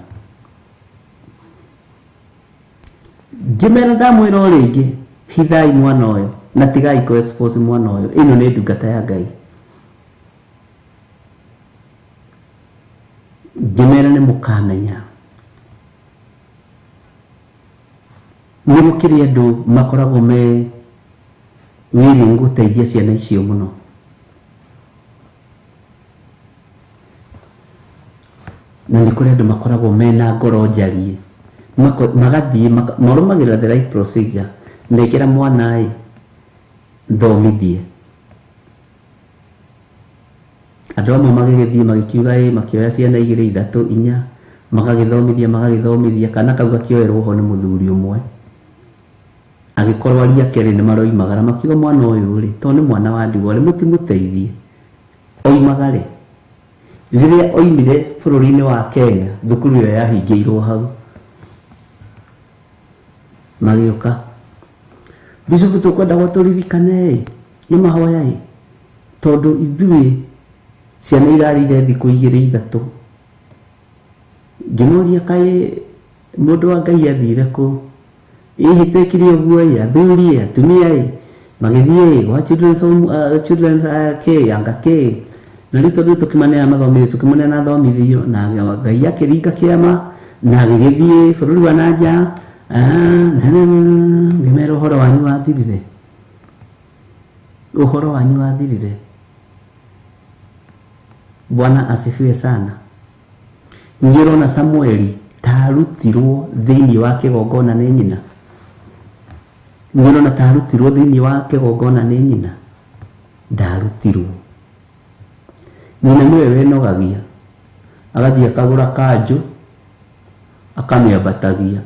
Ngĩmera ndamwĩra o rĩngĩ, hithai mwana ũyũ na tigai kũ expose mwana ũyũ, ĩno nĩ ndungata ya Ngai. Ngĩmera nĩ mũkamenya nĩ gũkĩrĩ andũ makoragwo me willing gũteithia ciana icio mũno. Na nĩ kũrĩ andũ makoragwo mena ngoro njarie, magathiĩ marũmagĩrĩra the right procedure, nekĩra mwana thomithie. Andũ amwe magĩgĩthiĩ magĩkiuga makĩoya ciana 2, 3, 4 magagĩthomithia, kana kau gakĩoerwo ho nĩ mũthuri ũmwe, agĩkorwo aria kerĩ nĩ maroimagara makiuga mwana ũyũ rĩ, to nĩ mwana wa ndigwa rĩ, mũtimũteithie oimagare. Rĩrĩa oimire bũrũri-inĩ wa Kenya, thukuru ĩyo yahingĩirwo hau, magĩũka, bishop tũkwenda gũtũririkane nĩ mahoya tondũ ithuĩ ciana irarĩire thikũ 2, 3. Ngĩmũria kaĩ mũndũ wa Ngai athire kũ? Ihĩtĩkire ũguo athuri atumia magĩthiĩ gwa children's Yanga K, na rĩu tondũ tũkĩmaneana mathomithio, tũkĩmaneana thomithio, na Ngai akĩringa kĩama na agĩgĩthiĩ bũrũri wa nanja. Ngĩmera ũhoro wanyu wathirire, ũhoro wanyu wathirire. Bwana asifiwe sana. Ngĩrona Samueli tarutirwo thĩinĩ wa kĩgongona nĩ nyina. Ngĩrona tarutirwo thĩinĩ wa kĩgongona nĩ nyina. Ndarutirwo. Nyina nĩwe wenogagia, agathiĩ akagũra kanjũ akamĩambatagia.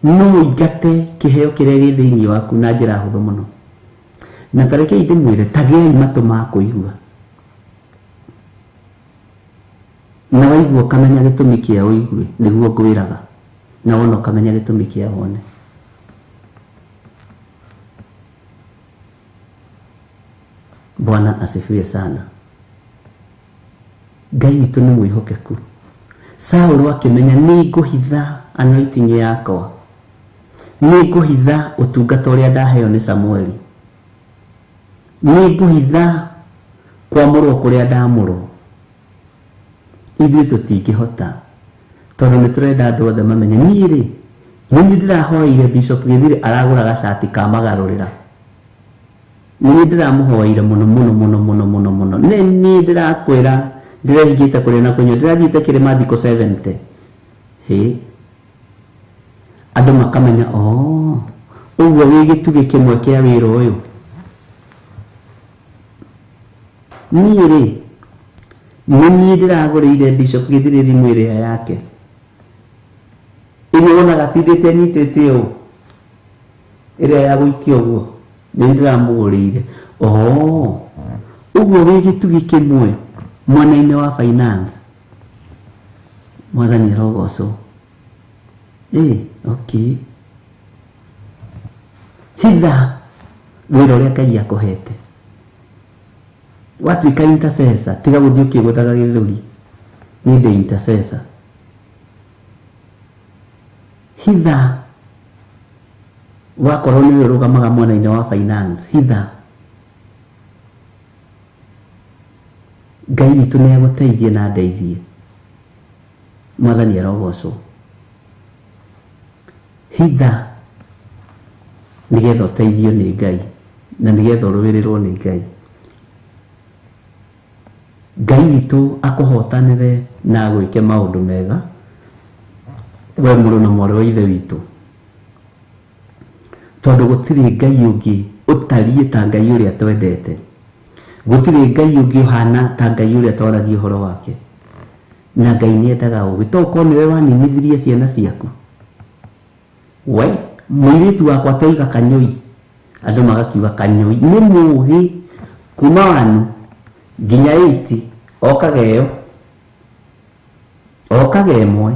No ingate kĩheo kĩrĩa gĩ thĩinĩ waku na njĩra hũthũ mũno. Na tareke ndĩmwĩre, tagĩai matũ ma kũigua. Na waigua ũkamenya gĩtũmi kĩa ũigue, nĩguo ngwĩraga. Na wona ũkamenya gĩtũmi kĩa wone. Bwana asifiwe sana. Ngai witũ nĩ mwĩhokeku. Saũlũ akĩmenya nĩ ngũhitha anointing yakwa, nĩ ngũhitha ũtungata ũrĩa ndaheo nĩ Samueli, nĩ ngũhitha kwamũrwo kũrĩa ndamũrwo. Ithuĩ tũtingĩhota, tondũ nĩ tũrenda andũ othe mamenye niĩ rĩ, nĩ ndĩrahoire Bishop Gĩthiri aragũra gacati ka magarũrĩra. Nĩ ndĩramũhoire mũno mũno mũno mũno mũno mũno. Nĩ ndĩrakwĩra ndĩrehingĩte kũrĩa na kũnyua, ndĩrathiĩte kĩrĩma thikũ 70. Andũ makamenya ũguo wĩ gĩtugĩ kĩmwe kĩa wĩra ũyũ. Niĩ rĩ, nĩ ndĩragũrĩire Bishop Gĩthiri thimũ ĩrĩa yake, ĩrĩa wonaga tindĩte nyitĩte ũũ, ĩrĩa ya gũikia ũguo, nĩ ndĩramũgũrĩire. Ũguo wĩ gĩtugĩ kĩmwe mwena-inĩ wa finance. Mwathani arogocwo. Okay. Hitha wĩra ũrĩa Ngai akũhete. Watuĩka intercessor, tiga gũthiĩ ũkĩgũthaga gĩthũri. Nĩ ndĩ intercessor. Hitha wakorwo nĩwe ũrũgamaga mwena-inĩ wa finance, hitha. Ngai witũ nĩ agũteithie na ndeithie. Mwathani arogocwo. Hitha nĩgetha ũteithio nĩ Ngai na nĩgetha ũrũĩrĩrwo nĩ Ngai. Ngai witũ akũhotanĩre na agwĩke maũndũ mega we mũrũ na mwarĩ wa ithe witũ, tondũ gũtirĩ Ngai ũngĩ ũtariĩ ta Ngai ũrĩa twendete, gũtirĩ Ngai ũngĩ ũhana ta Ngai ũrĩa twaragia ũhoro wake, na Ngai nĩendaga ũũgĩ. To ũkorwo nĩwe wanimithirie ciana ciaku, we mũirĩtu wakwa toiga kanyũi, andũ magakiuga kanyũi, nĩ mũũgĩ kuma 1 nginya 8, okageo okaga ĩmwe.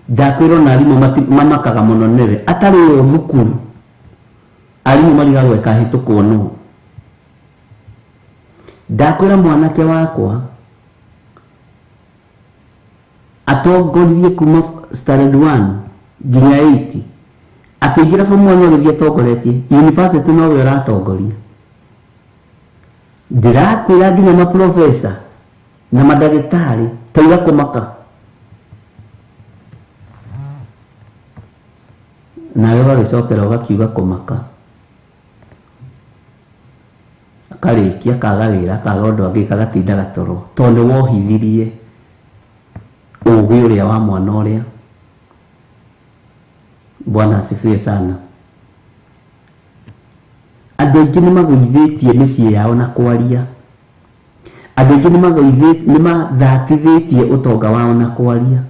Ndakwĩrwo na arimũ mamakaga mũno nĩwe, atarĩ o thukuru arimũ marigagwo ekahĩtũkwo no. Ndakwĩra mwanake wakwa atongoririe kuma standard 1 nginya 8, akĩingĩra form 1 agĩthiĩ atongoretie university, nowe ũratongoria. Ndĩrakwĩra nginya maprofesa na madagĩtarĩ taiga kũmaka, nawe wagĩcokera ũgakiuga kũmaka, akarĩkia akaga wĩra, akaga ũndũ angĩ, kagatinda gatoro, tondũ wohithirie ũũgĩ ũrĩa wa mwana ũrĩa. Bwana asifiwe sana. Andũ aingĩ nĩmagũithĩtie mĩciĩ yao na kwaria, andũ aingĩ nĩmathatithĩtie ũtonga wao na kwaria.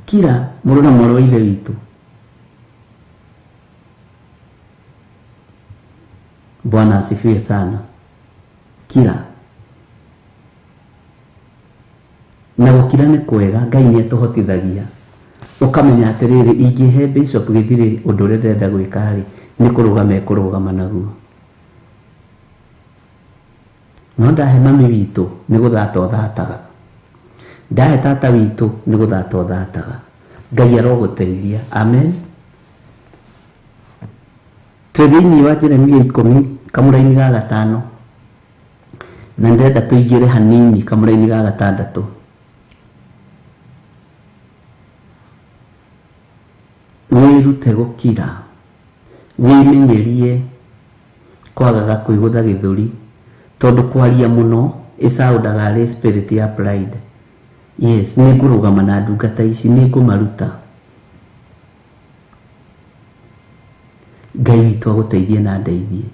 Kira mũrũ na mwarĩ wa ithe witũ, Bwana asifiwe sana. Kira na gũkira nĩ kwega, Ngai nĩatũhotithagia ũkamenya atĩrĩrĩ, ingĩhe bishop gĩthirĩ ũndũ ũrĩa ndĩrenda gwĩka rĩ, nĩ kũrũgama naguo. No ndahe mami witũ nĩ gũthata ũthataga, ndahe tata witũ nĩ gũthata ũthataga. Ngai arogũteithia, amen. Twĩthĩinĩ wa Jeremia 10 kamũraini ga 5, na ndĩrenda tũingĩre hanini kamũraini ga 6. Wĩrute gũkira, wĩmenyerie kwagaga kwĩgũtha gĩthũri, tondũ kwaria mũno ĩcaũndaga arĩ spirit ya pride. Yes, nĩ ngũrũgama na ndungata ici, nĩ ngũmaruta. Ngai witũ agũteithie na ndeithie,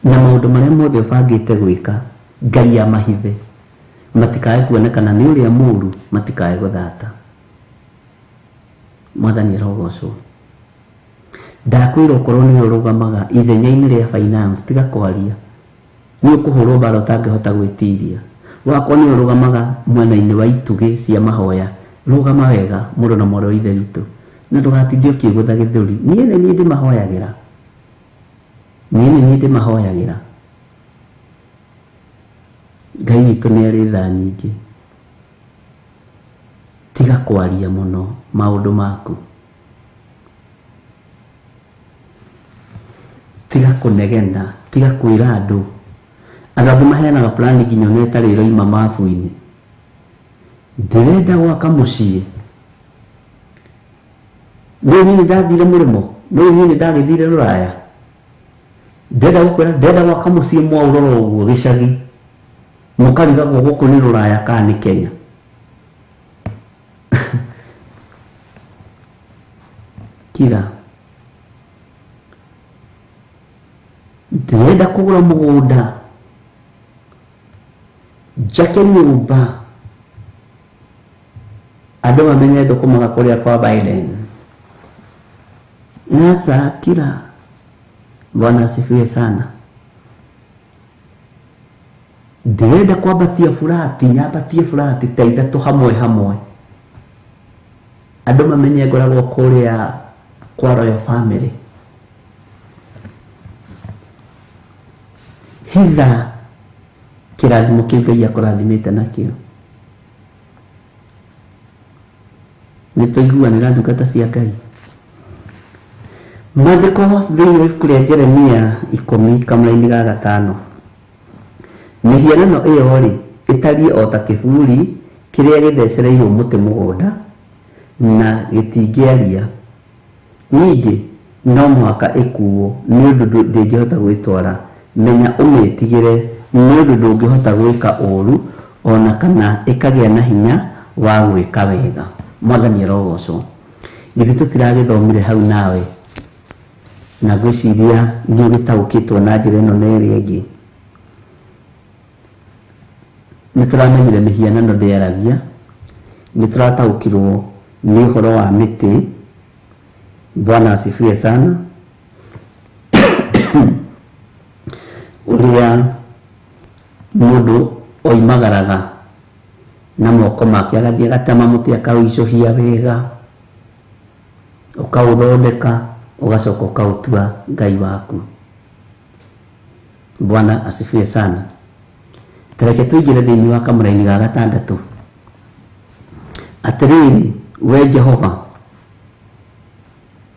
na maũndũ marĩa mothe ũbangĩte gwĩka, Ngai amahithe, matikae kuonekana nĩ ũrĩa mũũru, matikae gũthata. Mwathani arogocwo. Ndakwĩra ũkorwo nĩwe ũrũgamaga ithenya-inĩ rĩa finance, tiga kwaria, nĩ ũkũhũrwo mbara ũtangĩhota gwĩtiria. Wakorwo nĩwe ũrũgamaga mwena-inĩ wa itugĩ cia mahoya, rũgama wega mũrũ na mwarĩ wa ithe witũ, na ndũgatinde ũkĩgũtha gĩthũri. Niĩ nĩ ndĩmahoyagĩra, niĩ ndĩmahoyagĩra. Ngai witũ nĩ arĩ tha nyingĩ, tiga kwaria mũno maũndũ maku, tiga kũnegena, tiga kwĩra andũ. Andũ angĩ maheanaga plan nginya ona ĩtarĩ ĩroima mabu-inĩ. Ndĩrenda gwaka mũciĩ, no niĩ ndathire mũrĩmo, no niĩ ndagĩthire Rũraya, ndĩrenda gũkwĩra, ndĩrenda gwaka mũciĩ mwaũrora ũguo gĩcagi, mũkarigagwo gũkũ nĩ Rũraya kana nĩ Kenya. Kira ndĩrenda kũgũra mũgũnda, njake nyũmba, andũ mamenye thũkũmaga kũrĩa kwa Biden. Nasa Kira, Bwana asifiwe sana. Ndĩrenda kwambatia furati, nyambatie furati ta 3 hamwe, andũ mamenye ngoragwo kũrĩa kwa Royal Family. Hitha kĩrathimo kĩu Ngai akũrathimĩte nakĩo. Nĩtũiguanĩra ndungata cia Ngai. Maandĩko thĩinĩ wa ibuku rĩa Jeremia 10 kamũraini ga 5. Mĩhianano ĩyo rĩ, ĩtariĩ o ta kĩburi kĩrĩa gĩthecereirwo mũtĩ mũgũnda na gĩtingĩaria. Ningĩ no mũhaka ĩkuo nĩ ũndũ ndĩngĩhota gwĩtwara. Menya ũmĩtigĩre nĩ ũndũ ndũngĩhota gwĩka ũũru ona kana ikagĩa na hinya wa gwĩka wega. Mwathani arogocwo. Githĩ tũtiragĩthomire hau nawe na gwĩciria nĩ ũgĩtaũkĩtwo na njĩra ĩno na ĩrĩa ĩngĩ. Nĩ tũramenyire mĩhianano ndĩaragia, nĩ tũrataũkirwo nĩ ũhoro wa mĩtĩ. Bwana asifiwe sana. Ũrĩa mũndũ oimagaraga na moko make agathiĩ agatema mũtĩ akaũicũhia wega, ũkaũthondeka, ũgacoka ũkaũtua Ngai waku. Bwana asifiwe sana. Tareke tũingĩre thĩinĩ wa kamũra-inĩ ga 6. Atĩrĩrĩ we Jehova,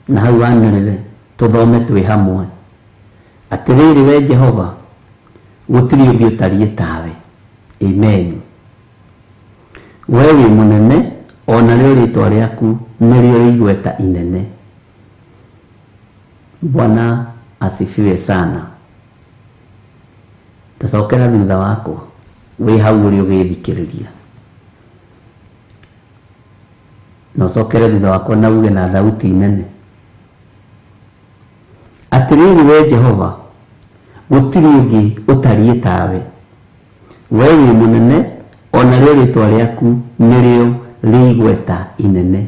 na hau wanĩrĩre tũthome twĩ hamwe. Atĩrĩrĩ we Jehova, gũtirĩ ũngĩ ũtariĩ tawe. Amen. We wĩ mũnene, ona rĩo rĩĩtwa rĩaku nĩrĩo rĩ igweta inene. Bwana asifiwe sana. Tacokera thutha wakwa wĩ hau ũrĩ ũgĩthikĩrĩria, na ũcokere thutha wakwa na uge na thauti nene. Atĩrĩrĩ we Jehova, gũtirĩ ũngĩ ũtariĩ tawe. We wĩ mũnene, ona rĩo rĩĩtwa rĩaku nĩrĩo rĩ igweta inene.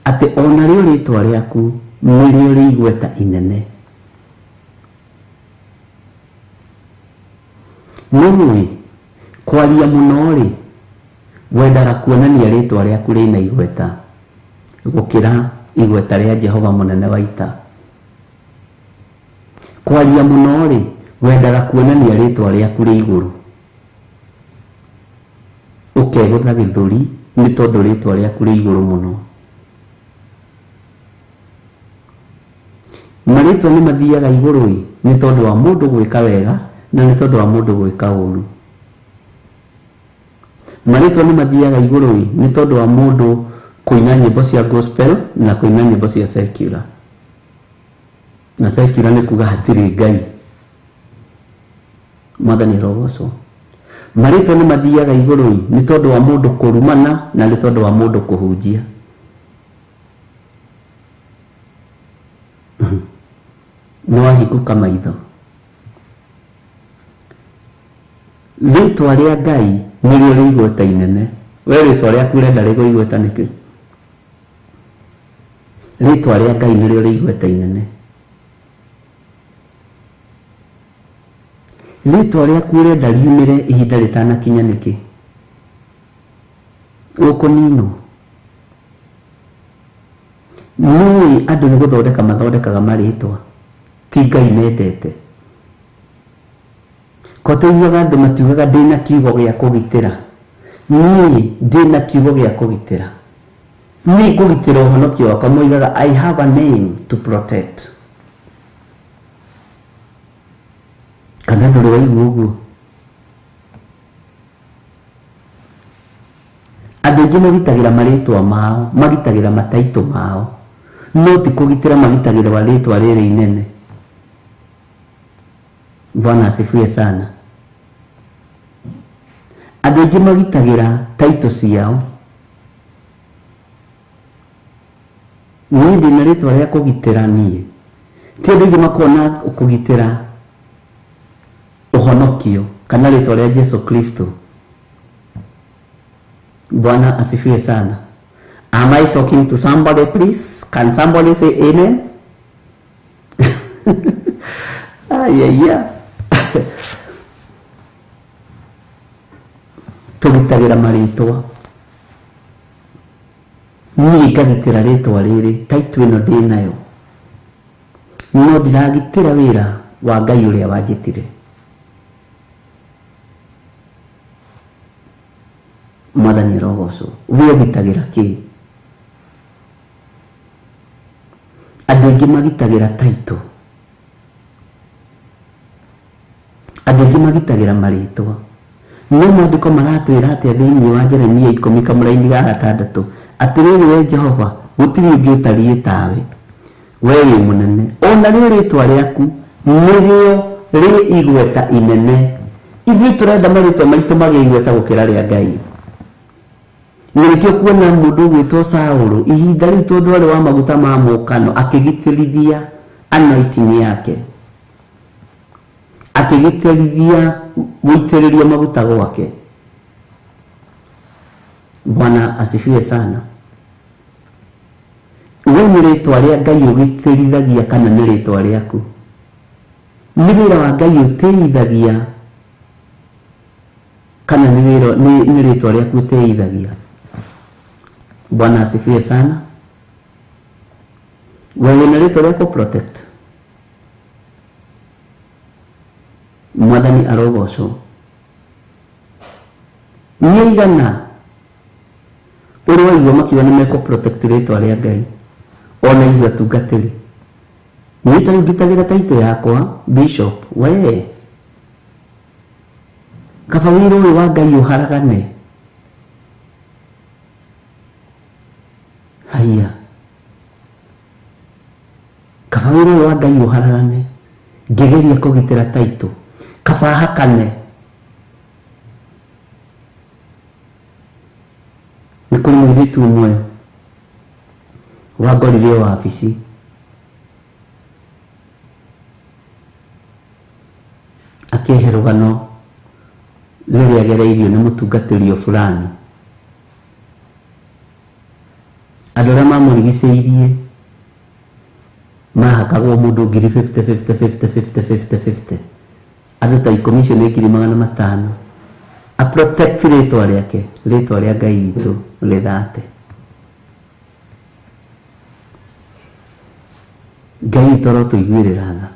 Atĩ ona rĩo rĩĩtwa rĩaku nĩrĩo rĩ igweta inene. Nĩwe kwaria mũno rĩ, wendaga kuonania rĩĩtwa rĩaku rĩna igweta gũkĩra igweta rĩa Jehova mũnene wa ita. Kwaria mũno rĩ, wendaga kuonania rĩĩtwa rĩaku rĩ igũrũ, ũkegũtha gĩthũri nĩ tondũ rĩĩtwa rĩaku rĩ igũrũ mũno. Marĩĩtwa nĩ mathiaga igũrũ nĩ tondũ wa mũndũ gwĩka wega na nĩ tondũ wa mũndũ gwĩka ũũru. Marĩĩtwa nĩ mathiaga igũrũ nĩ tondũ wa mũndũ kũina nyĩmbo cia gospel na kũina nyĩmbo cia secular. Na secular nĩ kuga hatirĩ Ngai. Mwathani arogocwo. Marĩĩtwa nĩ mathiaga igũrũ nĩ tondũ wa mũndũ kũrumana na nĩ tondũ wa mũndũ kũhunjia. Nĩ wahingũka maitho. Rĩĩtwa rĩa Ngai nĩrĩo rĩ igweta inene. We rĩĩtwa rĩaku ũrenda rĩgwo igweta nĩkĩ? Rĩĩtwa rĩa Ngai nĩrĩo rĩ igweta inene. Rĩĩtwa rĩaku ũrenda riumĩre ihinda rĩtanakinya nĩkĩ? Ũkũninwo. Nĩũĩ andũ nĩ gũthondeka mathondekaga marĩĩtwa, ti Ngai mendete. Ko tũiguaga andũ makiugaga ndĩna kiugo gĩa kũgitĩra. Niĩ ndĩna kiugo gĩa kũgitĩra. Nĩ ngũgitĩra ũhonokio wakwa, moigaga I have a name to protect. Kana ndũrĩ waigua ũguo? Andũ aingĩ magitagĩra marĩĩtwa mao, magitagĩra mataitũ mao, no ti kũgitĩra magitagĩra rĩĩtwa rĩrĩ inene. Bwana asifiwe sana. Andũ aingĩ magitagĩra taitũ ciao. Niĩ ndĩna rĩĩtwa rĩa kũgitĩra niĩ. Ti andũ aingĩ makona kũgitĩra ũhonokio kana rĩĩtwa rĩa Jesu Kristo. Bwana asifiwe sana. Am I talking to somebody please? Can somebody say amen? Yeah. Tũgitagĩra marĩĩtwa. Niĩ ngagitĩra rĩĩtwa rĩrĩ, taitũ ĩno ndĩnayo. No ndiragitĩra wĩra wa Ngai ũrĩa wanjĩtire. Mwathani arogocwo. We ũgitagĩra kĩ? Andũ aingĩ magitagĩra taitũ. Andũ aingĩ magitagĩra marĩĩtwa. No maandĩko maratwĩra atĩa thĩinĩ wa Jeremia 10 kamũra-inĩ ga 6, atĩrĩrĩ we Jehova, gũtirĩ ũngĩ ũtariĩ tawe. We wĩ mũnene, ona rĩo rĩĩtwa rĩaku nĩrĩo rĩ igweta inene. ithuĩ tũrenda marĩtwa maitũ magĩe igweta gũkĩra rĩa Ngai. Nĩkĩo kuona mũndũ gwĩtwo Saũlũ ihinda rĩu tondũ arĩ wa maguta ma mũkano akĩgitĩrithia anointing yake, akĩgitĩrithia gũitĩrĩria maguta gwake. Bwana asifiwe sana. Wewe nĩ rĩtwa rĩa Ngai ũgitĩrithagia kana nĩ rĩtwa rĩaku? Nĩ wĩra wa Ngai ũteithagia kana nĩ rĩtwa rĩaku ũteithagia? Bwana asifiwe sana. Wewe nĩ rĩtwa rĩaku protect. Mwathani arogocwo. Nĩ igana ũrĩ waigua makiuga nĩ meko protect rĩtwa rĩa Ngai ona igua tungatĩri. Nĩta ngitagĩra taito yakwa bishop we kaba wĩra ũyũ wa Ngai ũharagane. Haya, kaba wĩra ũyũ wa Ngai ũharagane, ngĩgeria kũgitĩra taito kaba hakane. Nĩ kũrĩ mũirĩtu ũmwe wangorire wabici, akĩhe rũgano rũrĩa agereirio nĩ mũtungatĩri fulani. Andũ arĩa mamũrigicĩirie mahakagwo mũndũ ngiri 50. Andũ ta commission ngiri 500 a protect rĩtwa rĩake, rĩtwa rĩa Ngai witũ rĩthate. Ngai witũ arotũiguĩrĩra tha.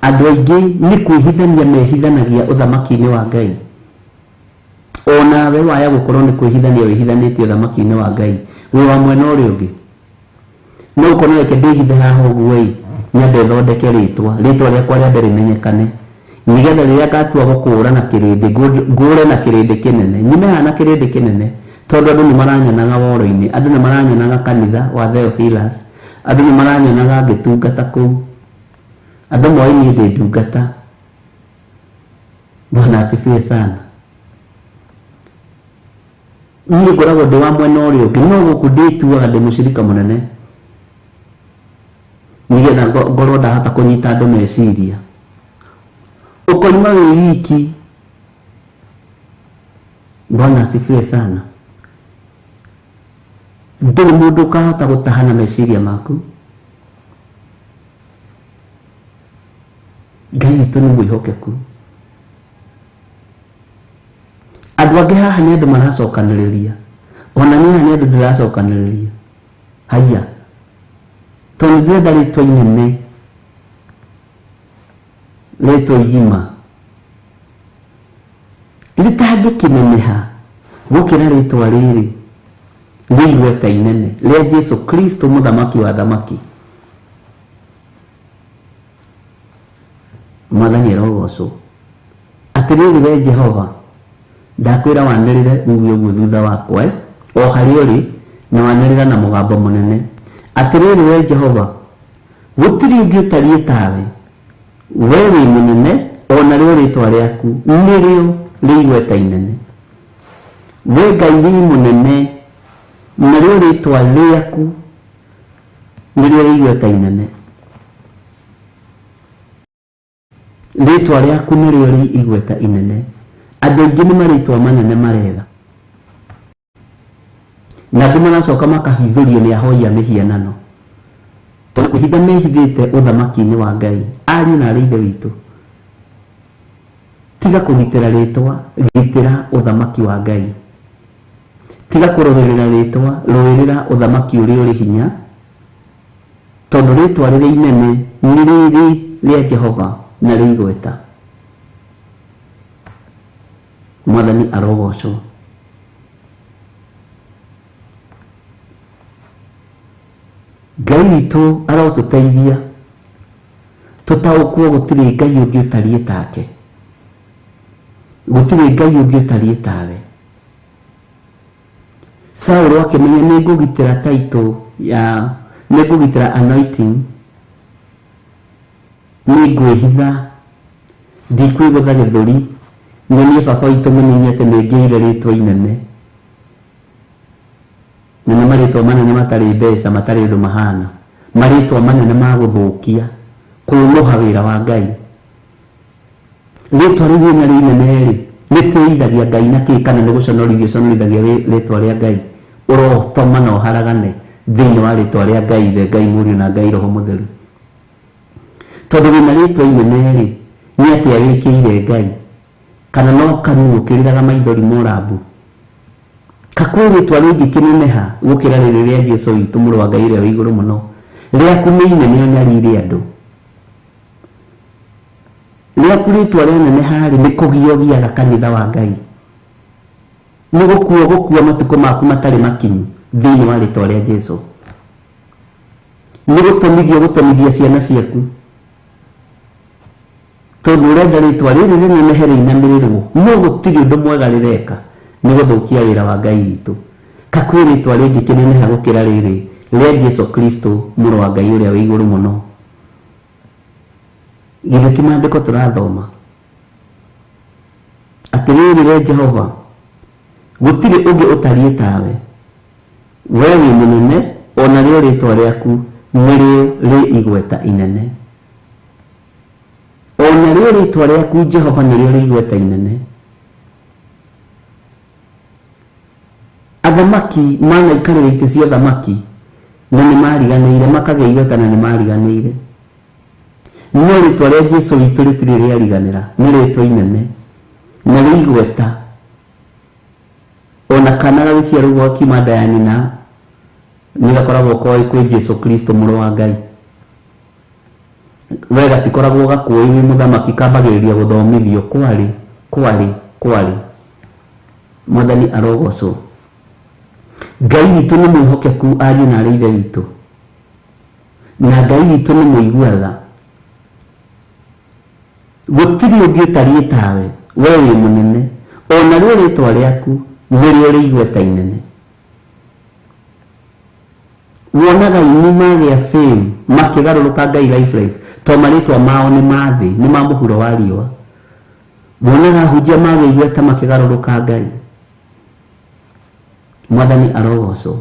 Andũ aingĩ nĩ kwĩhithania mehithanagia ũthamaki-inĩ wa Ngai. Ona we waya gũkorwo nĩ kwĩhithania wĩhithanĩtie ũthamaki-inĩ wa Ngai, wĩ wa mwena ũrĩa ũngĩ. No ũkorwo reke ndĩhithe haha ũguo nyambe thondeke rĩtwa rĩakwa rĩa mbere menyekane, nĩgetha rĩrĩa ngatua gũkũũra na kĩrĩndĩ ngũũre na kĩrĩndĩ kĩnene, nyume haha na kĩrĩndĩ kĩnene, tondũ andũ nĩ maranyonaga woro-inĩ, andũ nĩ maranyonaga kanitha wa Theophilus, andũ nĩ maranyonaga ngĩtungata kũu, andũ moĩ niĩ ndĩ ndungata. Bwana asifiwe sana. Niĩ ngoragwo ndĩ wa mwena ũrĩa ũngĩ, no gũkũ ndĩtuaga ndĩ mũcirika mũnene, nĩgetha ngorwo ndahota kũnyita andũ meciria. Ũkoima wĩ wiki. Bwana asifiwe sana. Ndũrĩ mũndũ ũkahota gũtahana meciria maku. Ngai witũ nĩ mwĩhokeku. Andũ angĩ haha nĩ andũ maracokanĩrĩria, ona niĩ haha nĩ andũ ndĩracokanĩrĩria. Haya, tondũ ndĩrenda rĩtwa inene, rĩtwa igima rĩtangĩkĩneneha gũkĩra rĩtwa rĩrĩ rĩ igweta inene rĩa Jesu Kristo mũthamaki wa thamaki. Mwathani arogocwo. Atĩrĩrĩ we Jehova, ndakwĩra wanĩrĩre uge ũguo thutha wakwa, o harĩa ũrĩ na wanĩrĩra na mũgambo mũnene. Atĩrĩrĩ we Jehova, gũtirĩ ũngĩ ũtariĩ tawe, we wĩ mũnene, ona rĩo rĩtwa rĩaku nĩrĩo rĩ igweta inene. We Ngai wĩ mũnene, na rĩo rĩtwa rĩaku nĩrĩo rĩ igweta inene. Rĩtwa rĩaku nĩrĩo rĩ igweta inene. Andũ aingĩ nĩ marĩtwa manene maretha, na andũ maracoka makahithũrio nĩ ahoi a mĩhianano, tondũ kwĩhitha mehithĩte ũthamaki-inĩ wa Ngai. Ariũ na aarĩ a Ithe witũ, tiga kũgitĩra rĩtwa, gitĩra ũthamaki wa Ngai. Tiga kũrũĩrĩra rĩtwa, rũĩrĩra ũthamaki ũrĩa ũrĩ hinya, tondũ rĩtwa rĩrĩa inene nĩ rĩrĩ rĩa Jehova na rĩ igweta. Mwathani arogocwo. Ngai witũ arotũteithia tũtaũkwo gũtirĩ Ngai ũngĩ ũtariĩ take, gũtirĩ Ngai ũngĩ ũtariĩ tawe. Saũlũ akĩmenya nĩ ngũgitĩra taito ya, nĩ ngũgitĩra anointing ni ngwihitha ndikwigutha githuri nyonie baba witũ mũnini atĩ nĩngĩire rĩtwa inene na nĩ marĩtwa manene matarĩ mbeca matarĩ ũndũ mahana marĩtwa manene ma gũthũkia kũnũha wĩra wa Ngai rĩtwa rĩu wĩna rĩnene-rĩ rĩtĩithagia Ngai na kĩ kana nĩ gũconorithagia rĩtwa rĩa Ngai ũrotoma na ũharagane thĩinĩ wa rĩtwa rĩa Ngai Ithe Ngai Mũriũ na Ngai Roho Mũtheru tondũ wĩna rĩtwa inene-rĩ nĩ atĩa wĩkĩire Ngai kana no kanua ũkĩrĩraga maithori mũrambu kakwĩ rĩtwa rĩngĩ kĩneneha gũkĩra rĩrĩ rĩa Jesũ witũ mũrũ wa Ngai ũrĩa wĩ igũrũ mũno rĩaku nĩ inene nyarire andũ rĩaku rĩtwa rĩaneneha-rĩ nĩ kũgiogiaga kanitha wa Ngai nĩ gũkua matukũ maku matarĩ makinyu thĩinĩ wa rĩtwa rĩa Jesũ nĩ gũtomithia ciana ciaku tondũ ũrenda rĩtwa rĩrĩ rĩnenehe rĩinamĩrĩrwo no gũtirĩ ũndũ mwega rĩreka nĩ gũthũkia wĩra wa Ngai witũ kakwĩ rĩtwa rĩngĩ kĩneneha gũkĩra rĩrĩ rĩa Jesũ Kristo mũrũ wa Ngai ũrĩa wĩ igũrũ mũno githĩ ti maandĩko tũrathoma atĩ rĩrĩ rĩa Jehova gũtirĩ ũngĩ ũtariĩ tawe wee wĩ mũnene ona rĩo rĩtwa rĩaku nĩrĩo rĩ igweta inene ona rĩo rĩtwa rĩaku Jehova nĩrĩo rĩ igweta inene athamaki manaikarĩra itĩ cia ũthamaki na nĩ mariganĩire makagĩa igweta na nĩ mariganĩire no rĩtwa rĩa Jesũ witũ rĩtirĩ rĩariganĩra nĩ rĩtwa inene na rĩ igweta ona kana gagĩciarwo gwakiuma nda ya nyina nĩ gakoragwo koĩ kwĩ Jesũ Kristo mũrũ wa Ngai we gatikoragwo gakũĩ wĩ mũthamaki kambagĩrĩria gũthomithio kwarĩ Mwathani arogocwo Ngai witũ nĩ mwĩhokeku ariũ na arĩ ithe witũ na Ngai witũ nĩ mũigua tha gũtirĩ ũngĩ ũtariĩ tawe we wĩ mũnene ona rĩo rĩtwa rĩaku nĩrĩo rĩ igweta inene wonaga ini magĩa fame makĩgarũrũka Ngai life to marĩtwa mao nĩ mathĩ nĩ ma mũhuro wa riũa wonaga hunjia magĩa igweta makĩgarũrũka Ngai Mwathani arogocwo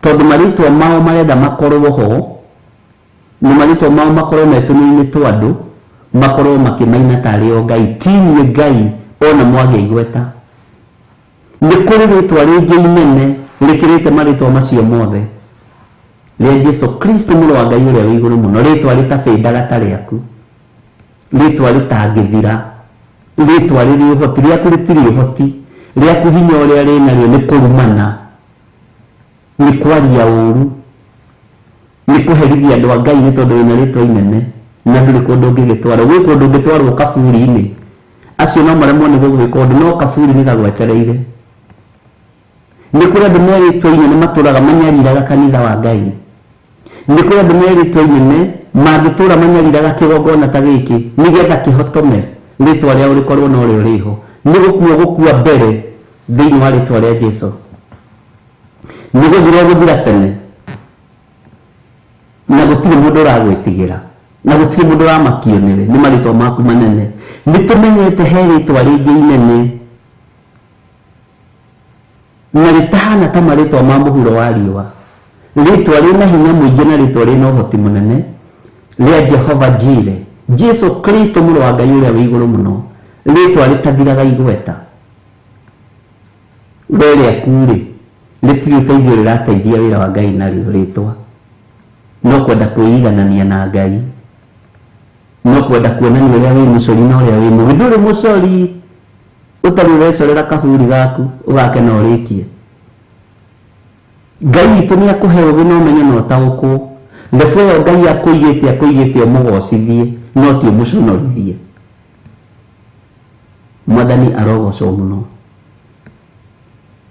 tondũ marĩtwa mao marenda makorwo ho nĩ marĩtwa mao makorwo metũnũ-inĩ twa andũ makorwo makĩmaina tarĩ o Ngai tiwe Ngai ona mwagĩa igweta nĩ kũrĩ rĩtwa rĩngĩ inene rĩkĩrĩte marĩtwa macio mothe rĩa Jesũ Kristo mũrũ wa Ngai ũrĩa wĩ igũrũ mũno rĩtwa rĩtabĩndaga ta rĩaku rĩtwa rĩtangĩthira rĩtwa rĩrĩ ũhoti rĩaku rĩtirĩ ũhoti rĩaku hinya ũrĩa rĩnarĩo nĩ kũrumana nĩ kwaria ũru nĩ kũherithia andũ a Ngai nĩ tondũ wĩna rĩtwa inene na ndũrĩ kũndũ ũngĩgĩtwarwo gwĩ kũndũ ũngĩtwarwo kaburi-inĩ acio no maremwo nĩ gũgwĩka ũndũ no kaburi nĩ gagwetereire nĩ kũrĩ andũ merĩtwa inene matũraga manyariraga kanitha wa Ngai nĩ kũrĩ andũ merĩtwa inene mangĩtũra manyariraga kĩgongona ta gĩkĩ nĩgetha kĩhotome rĩtwa rĩao rĩkorwo no rĩo rĩho nĩ gũkua mbere thĩinĩ wa rĩtwa rĩa Jesũ nĩ gũthira tene na gũtirĩ mũndũ ũragwĩtigĩra na gũtirĩ mũndũ ũramakio nĩwe nĩ marĩtwa maku manene nĩ tũmenyete he rĩtwa rĩngĩ inene na rĩtahana ta marĩtwa ma mũhuro wa riũa rĩtwa rĩna hinya mũingĩ na rĩtwa rĩna ũhoti mũnene rĩa Jehova Jire Jesũ Kristo mũrũ wa Ngai ũrĩa wĩ igũrũ mũno rĩtwa rĩtathiraga igweta we rĩaku-rĩ rĩtirĩ ũteithio rĩrateithia wĩra wa Ngai narĩo rĩtwa no kwenda kwĩiganania na Ngai no kwenda kuonania ũrĩa wĩ mũcori na ũrĩa wĩ mũũgĩ ndũrĩ mũcori ũtarĩ ũrecorera kaburi gaku ũgakena ũrĩkie Ngai witũ nĩ akũhe ũgĩ na ũmenyo na ũtaũkwo lebu ĩyo Ngai akũigĩte ũmũgocithie no ti ũmũconorithie Mwathani arogocwo mũno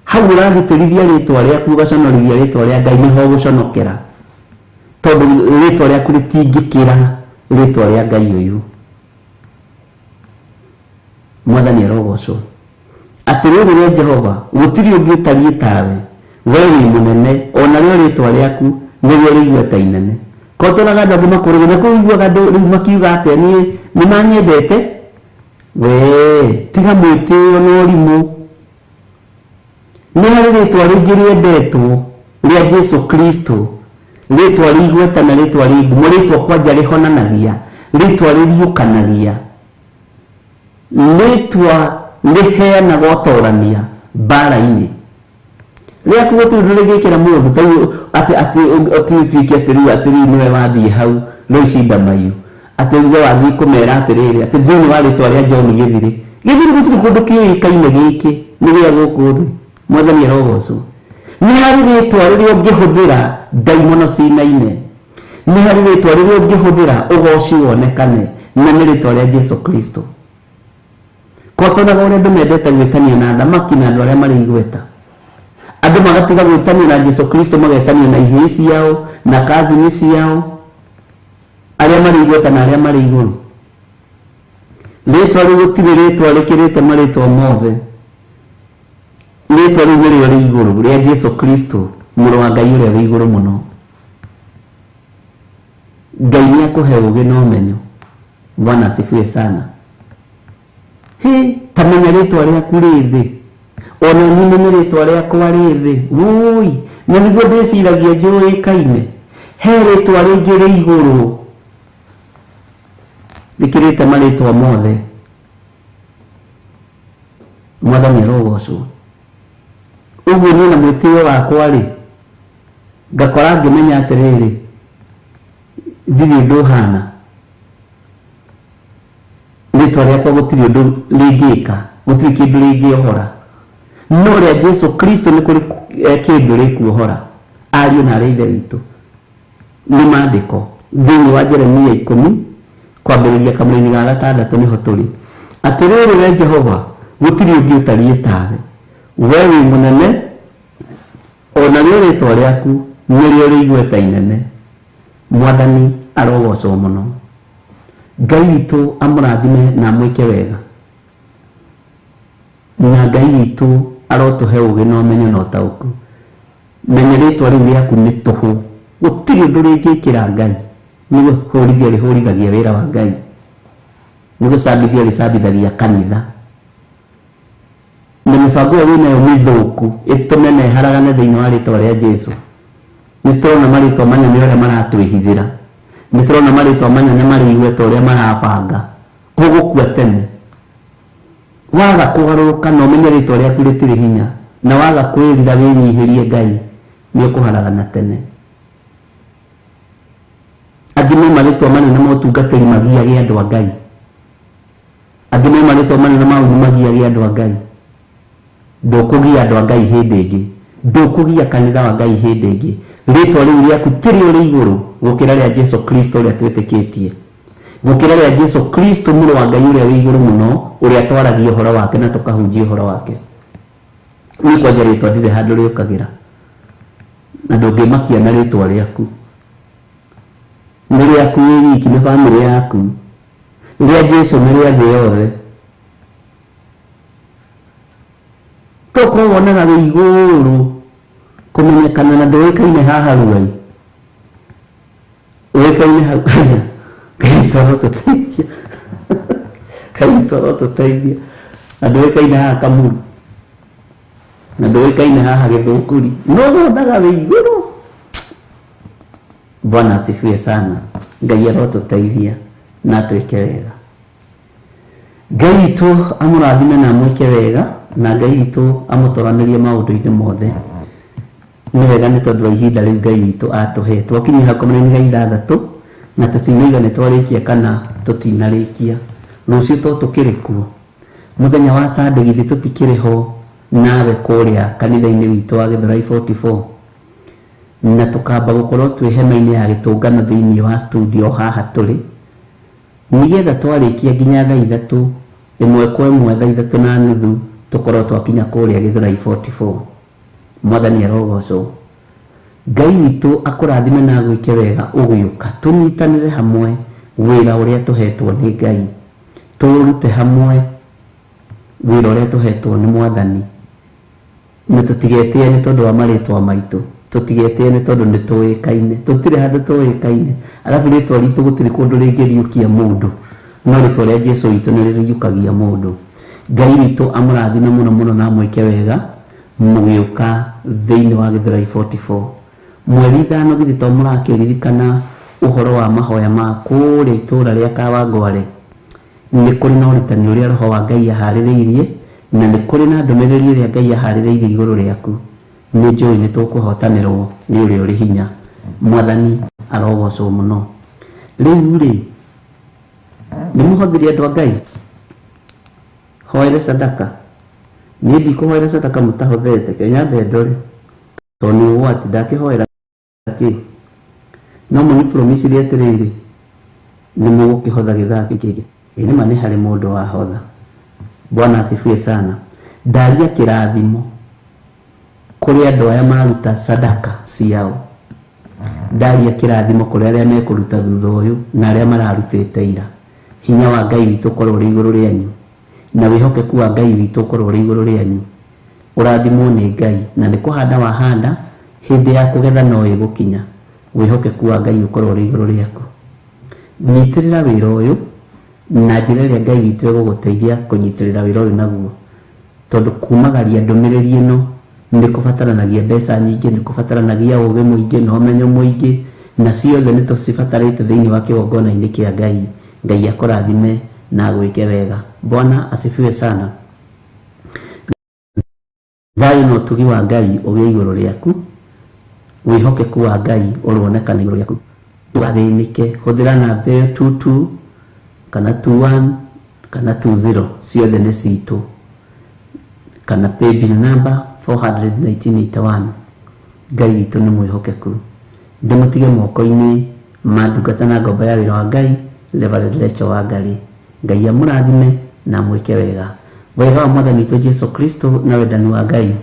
hau ũragitĩrithia rĩtwa rĩaku ũgaconorithia rĩtwa rĩa Ngai nĩho gũconokera tondũ rĩtwa rĩaku rĩtingĩkĩra rĩtwa rĩa Ngai ũyũ Mwathani arogocwo atĩrĩrĩ rĩa Jehova gũtirĩ ũngĩ ũtariĩ tawe we wĩ mũnene ona rĩo rĩtwa rĩaku nĩrĩo rĩ igweta inene kotoraga andũ angĩ makũrĩgĩra kũiguaga andũ rĩu makiuga atĩa nĩ manyendete we tiga mwĩtĩo na ũrimũ. Nĩ harĩ rĩtwa rĩngĩ rĩendetwo rĩa Jesu Kristo, rĩtwa rĩigweta na rĩtwa rĩngumo, rĩtwa kwanja rĩhonanagia, rĩtwa rĩriũkanagia, rĩtwa rĩheanaga ũtorania mbara-inĩ. Rĩrĩa kuo tũndũ rĩgĩkĩra mũndũ atĩ tuĩke atĩrĩu nĩwe wathiĩ hau rũcinda mayu, atĩ uge wathiĩ kũmera atĩrĩrĩ atĩ thĩinĩ wa rĩtwa rĩa John Gĩthiri gũtirĩ kũndũ kĩũĩkaine gĩkĩ nĩ gĩa gũkũ thĩ. Mwathani arogocwo. Nĩ harĩ rĩtwa rĩrĩa ũngĩhũthĩra ndaimono cinaine, nĩ harĩ rĩtwa rĩrĩa ũngĩhũthĩra ũgoci wonekane, na nĩ rĩtwa rĩa Jesu Kristo. Kotonaga ũrĩa andũ mendete gwĩtania na thamaki na andũ arĩa marĩ igweta, andũ magatiga gwĩtania na Jesu Kristo magetania na ihĩĩ ciao na kazini ciao, arĩa marĩ igweta na arĩa marĩ igũrũ. Rĩtwa rĩu gũtirĩ rĩtwa rĩkĩrĩte marĩtwa mothe. Rĩtwa rĩu nĩrĩo rĩ igũrũ rĩa Jesu Kristo, mũrũ wa Ngai ũrĩa wĩ igũrũ mũno. Ngai nĩ akũhe ũgĩ na ũmenyo. Bwana asifiwe sana. Tamenya rĩtwa rĩaku rĩ thĩ, ona niĩ menye rĩtwa rĩakwa rĩ thĩ. Wui, na nĩguo ndĩciragia njũĩkaine. He rĩtwa rĩngĩ rĩ igũrũ rĩkĩrĩte marĩtwa mothe. Mwathani arogocwo. Ũguo niĩ na mwĩtĩo wakwa rĩ, ngakora ngĩmenya atĩrĩrĩ ndirĩ ũndũ hana, rĩtwa rĩakwa gũtirĩ ũndũ rĩngĩka, gũtirĩ kĩndũ rĩngĩohora, no rĩa Jesu Kristo nĩ kũrĩ kĩndũ rĩkuohora. Ariũ na arĩa ithe witũ, nĩ maandĩko thĩinĩ wa Jeremia 10 kwambĩrĩria kamũrĩ-inĩ ga 6 nĩho tũrĩ. Atĩrĩrĩ we Jehova, gũtirĩ ũngĩ ũtariĩ tawe, we wĩ mũnene, ona rĩo rĩtwa rĩaku nĩrĩo rĩ igweta inene. Mwathani arogocwo mũno. Ngai witũ amũrathime na amwĩke wega, na Ngai witũ arotũhe ũgĩ na ũmenyo na ũtaũku. Menya rĩtwa rĩu rĩaku nĩ tũhũ, gũtirĩ ũndũ rĩngĩkĩra Ngai. Nĩ gũhũrithia rĩhũrithagia wĩra wa Ngai, nĩ gũcambithia rĩcambithagia kanitha, na mĩbango ĩyo wĩnayo mĩthũku ĩtũmene haragane thĩinĩ wa rĩtwa rĩa Jesu. Nĩ tũrona marĩtwa manene ũrĩa maratwĩhithĩra, nĩ tũrona marĩtwa manene marĩ igweta ũrĩa marabanga. Ũgũkua tene waga kũgarũrũka na ũmenye rĩtwa rĩaku rĩtirĩ hinya, na waga kwĩrira wĩnyihĩrie Ngai, nĩ ũkũharagana tene. Angĩ me marĩtwa manene ma ũtungatĩri magiage andũ a Ngai, angĩ me marĩtwa manene ma ũguni magiage andũ a Ngai. Ndũkũgia andũ a Ngai hĩndĩ ĩngĩ, ndũkũgia kanitha wa Ngai hĩndĩ ĩngĩ. Rĩtwa rĩu rĩaku tĩrĩ ũrĩ igũrũ gũkĩra rĩa Jesu Kristo ũrĩa twĩtĩkĩtie, gũkĩra rĩa Jesu Kristo mũrũ wa Ngai ũrĩa wĩ igũrũ mũno, ũrĩa twaragia ũhoro wake na tũkahunjia ũhoro wake. Niĩ kwanja rĩtwa ndirĩ handũ rĩũkagĩra, na ndũngĩmakia na rĩtwa rĩaku. Nĩ rĩaku wĩ wiki, nĩ bamĩrĩ yaku. Rĩa Jesu nĩ rĩa thĩ yothe. Tũkorwo wonaga wĩ igũrũ kũmenyekana na ndũĩkaine haha rugai, ũĩkaine hau. Ngai tũrotũteithia, Ngai tũrotũteithia. Na ndũĩkaine haha Kamuru, na ndũĩkaine haha Gĩthũngũri, no wonaga wĩ igũrũ. Bwana asifiwe sana. Ngai arotũteithia na twĩke wega. Ngai witũ amũrathime na amwĩke wega, na Ngai witũ amũtoranĩrie maũndũ-inĩ mothe. Nĩ wega nĩ tondũ wa ihinda rĩu Ngai witũ atũhe. Twakinyia hau kamũrĩ-inĩ ga 6 na tũtinaiga nĩ twarĩkia kana tũtinarĩkia. Rũciũ to tũkĩrĩ kuo, mũthenya wa Sunday githĩ tũtikĩrĩ ho nawe kũrĩa kanitha-inĩ witũ wa Gĩthũrai 44, na tũkamba gũkorwo twĩ hema-inĩ ya gĩtũngano thĩinĩ wa studio haha tũrĩ, nĩgetha twarĩkia nginya thaa 3, ĩmwe kwa ĩmwe thaa 3:30 tũkorwo twakinya kũrĩa Gĩthũrai 44. Mwathani arogocwo. Ngai witũ akũrathime na gwĩke wega ũgĩũka. Tũnyitanĩre hamwe wĩra ũrĩa tũhetwo nĩ Ngai, tũrute hamwe wĩra ũrĩa tũhetwo nĩ Mwathani, na tũtigetĩe nĩ tondũ wa marĩtwa maitũ, tutigetiene tondu ni tuikaine tutire handu tuikaine alafu ritwa ritu gutiri kundu ringiriukia mundu no ritwa ria Jesu witu ni ririukagia mundu. Ngai witu amurathime muno muno na mwike wega mugiuka thiini wa Githurai 44 mweri thano githi to murakiririkana uhoro wa mahoya ma kuria itura ria Kawangware. Ni kuri na uritani uria roho wa Ngai ahaririirie na ni kuri na ndumiriri iria Ngai ahaririirie iguru riaku. Ni njui ni tukuhotanirwo ni uria uri hinya. Mwathani arogocwo muno. Riu ri ni muhothiri andu a Ngai hoere sadaka ni ndikuhoera sadaka mutahothete kenya ndendore to ni wati ndakihoera ki no mu promise ri atiriri ni mugukihotha githaki kigi ini mane hari mundu wa hotha. Bwana asifiwe sana. Ndaria kirathimo kuri andu aya maruta sadaka ciao. Ndaria kirathimo kuri aria mekuruta thutha uyu na aria mararutite ira. Hinya wa Ngai witu korwo ri iguru rianyu na wihokeku wa Ngai witu korwo ri iguru rianyu. Urathimwo ni Ngai na ni kuhanda wahanda hindi ya kugetha no igukinya. Wihokeku wa Ngai ukorwo ri iguru riaku. Nyitirira wira uyu na njira iria Ngai witu eguguteithia kunyitirira wira uyu naguo tondu kumagaria ndumiriri ino ni kubataranagia mbeca nyingi ni kubataranagia uge muingi na umenyo muingi na ciothe ni tucibatarite thiini wa kigongona-ini kia Ngai. Ngai akurathime na gwike wega. Bwana asifiwe sana. Thayu no tugi wa Ngai ugie iguru riaku. Wihokeku wa Ngai uronekana iguru riaku. Tugathinike huthira namba 22 kana 21 kana 20 ciothe ni citu kana paybill number 41981. Ngai witu ni mwihokeku. Ndimutige moko-ini ma ndungata na ngombo ya wira wa Ngai Reverend Rachel Wangarĩ. Ngai amurathime na mwike wega. Wega wa Mwathani witu Jesu Kristo na wendani wa Ngai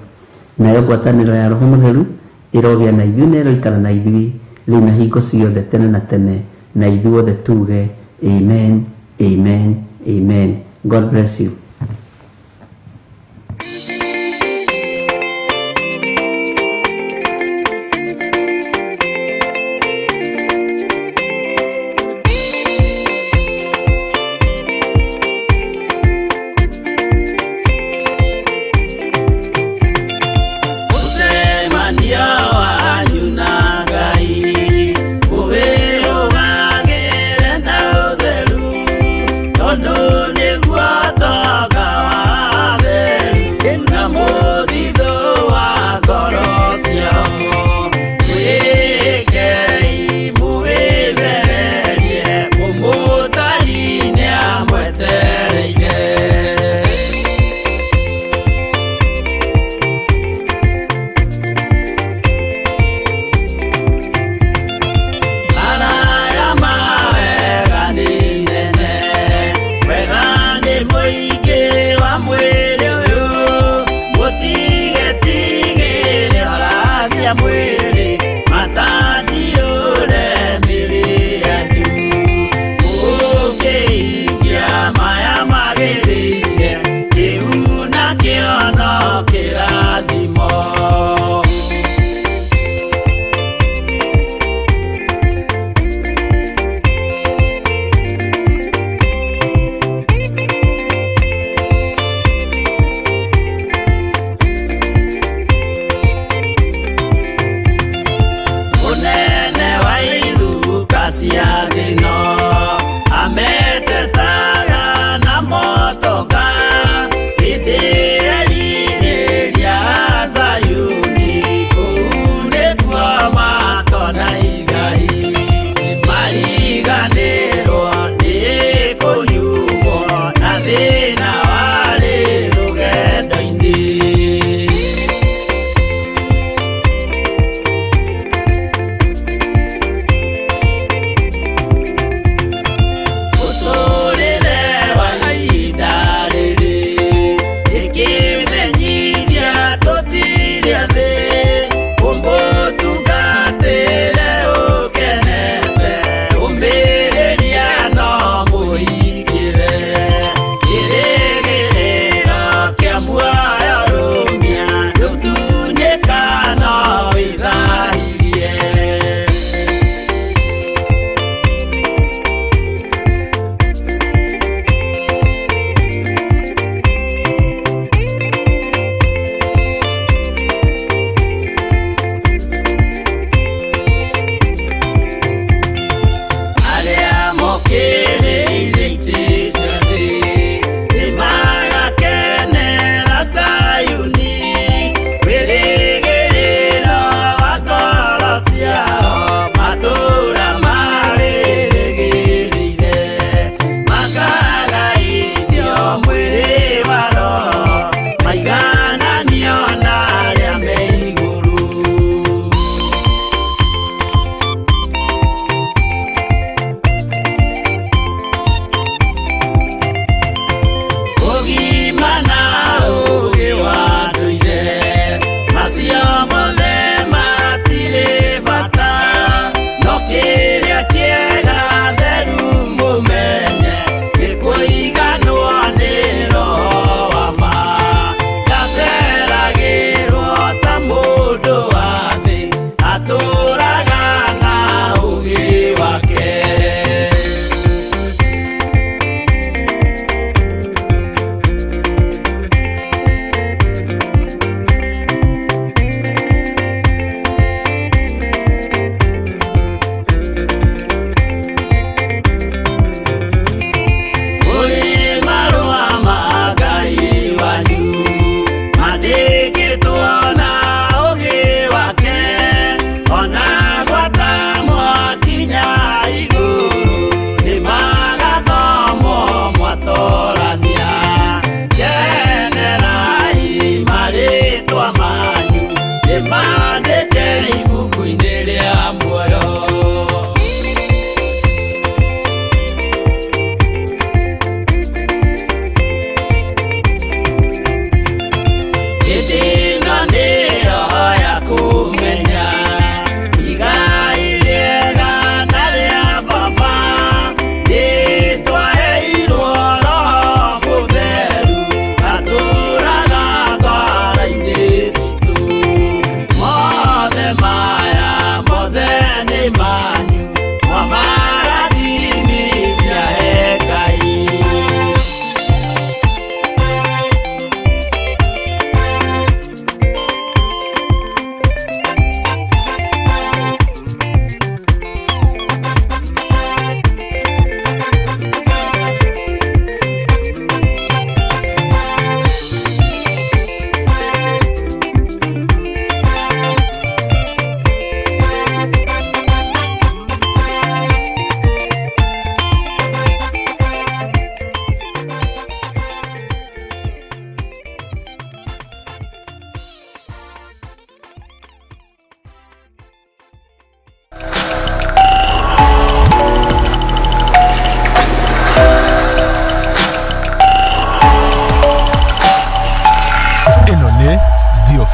nayo ngwatanĩro ya Roho Mũtheru ĩrogĩa na ithuĩ na ĩroikara na ithuĩ rĩu na hingo ciothe tene na tene na ithuothe tuge amen, amen, amen. God bless you. Tondo ni guata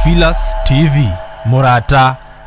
Theophilus TV, Murata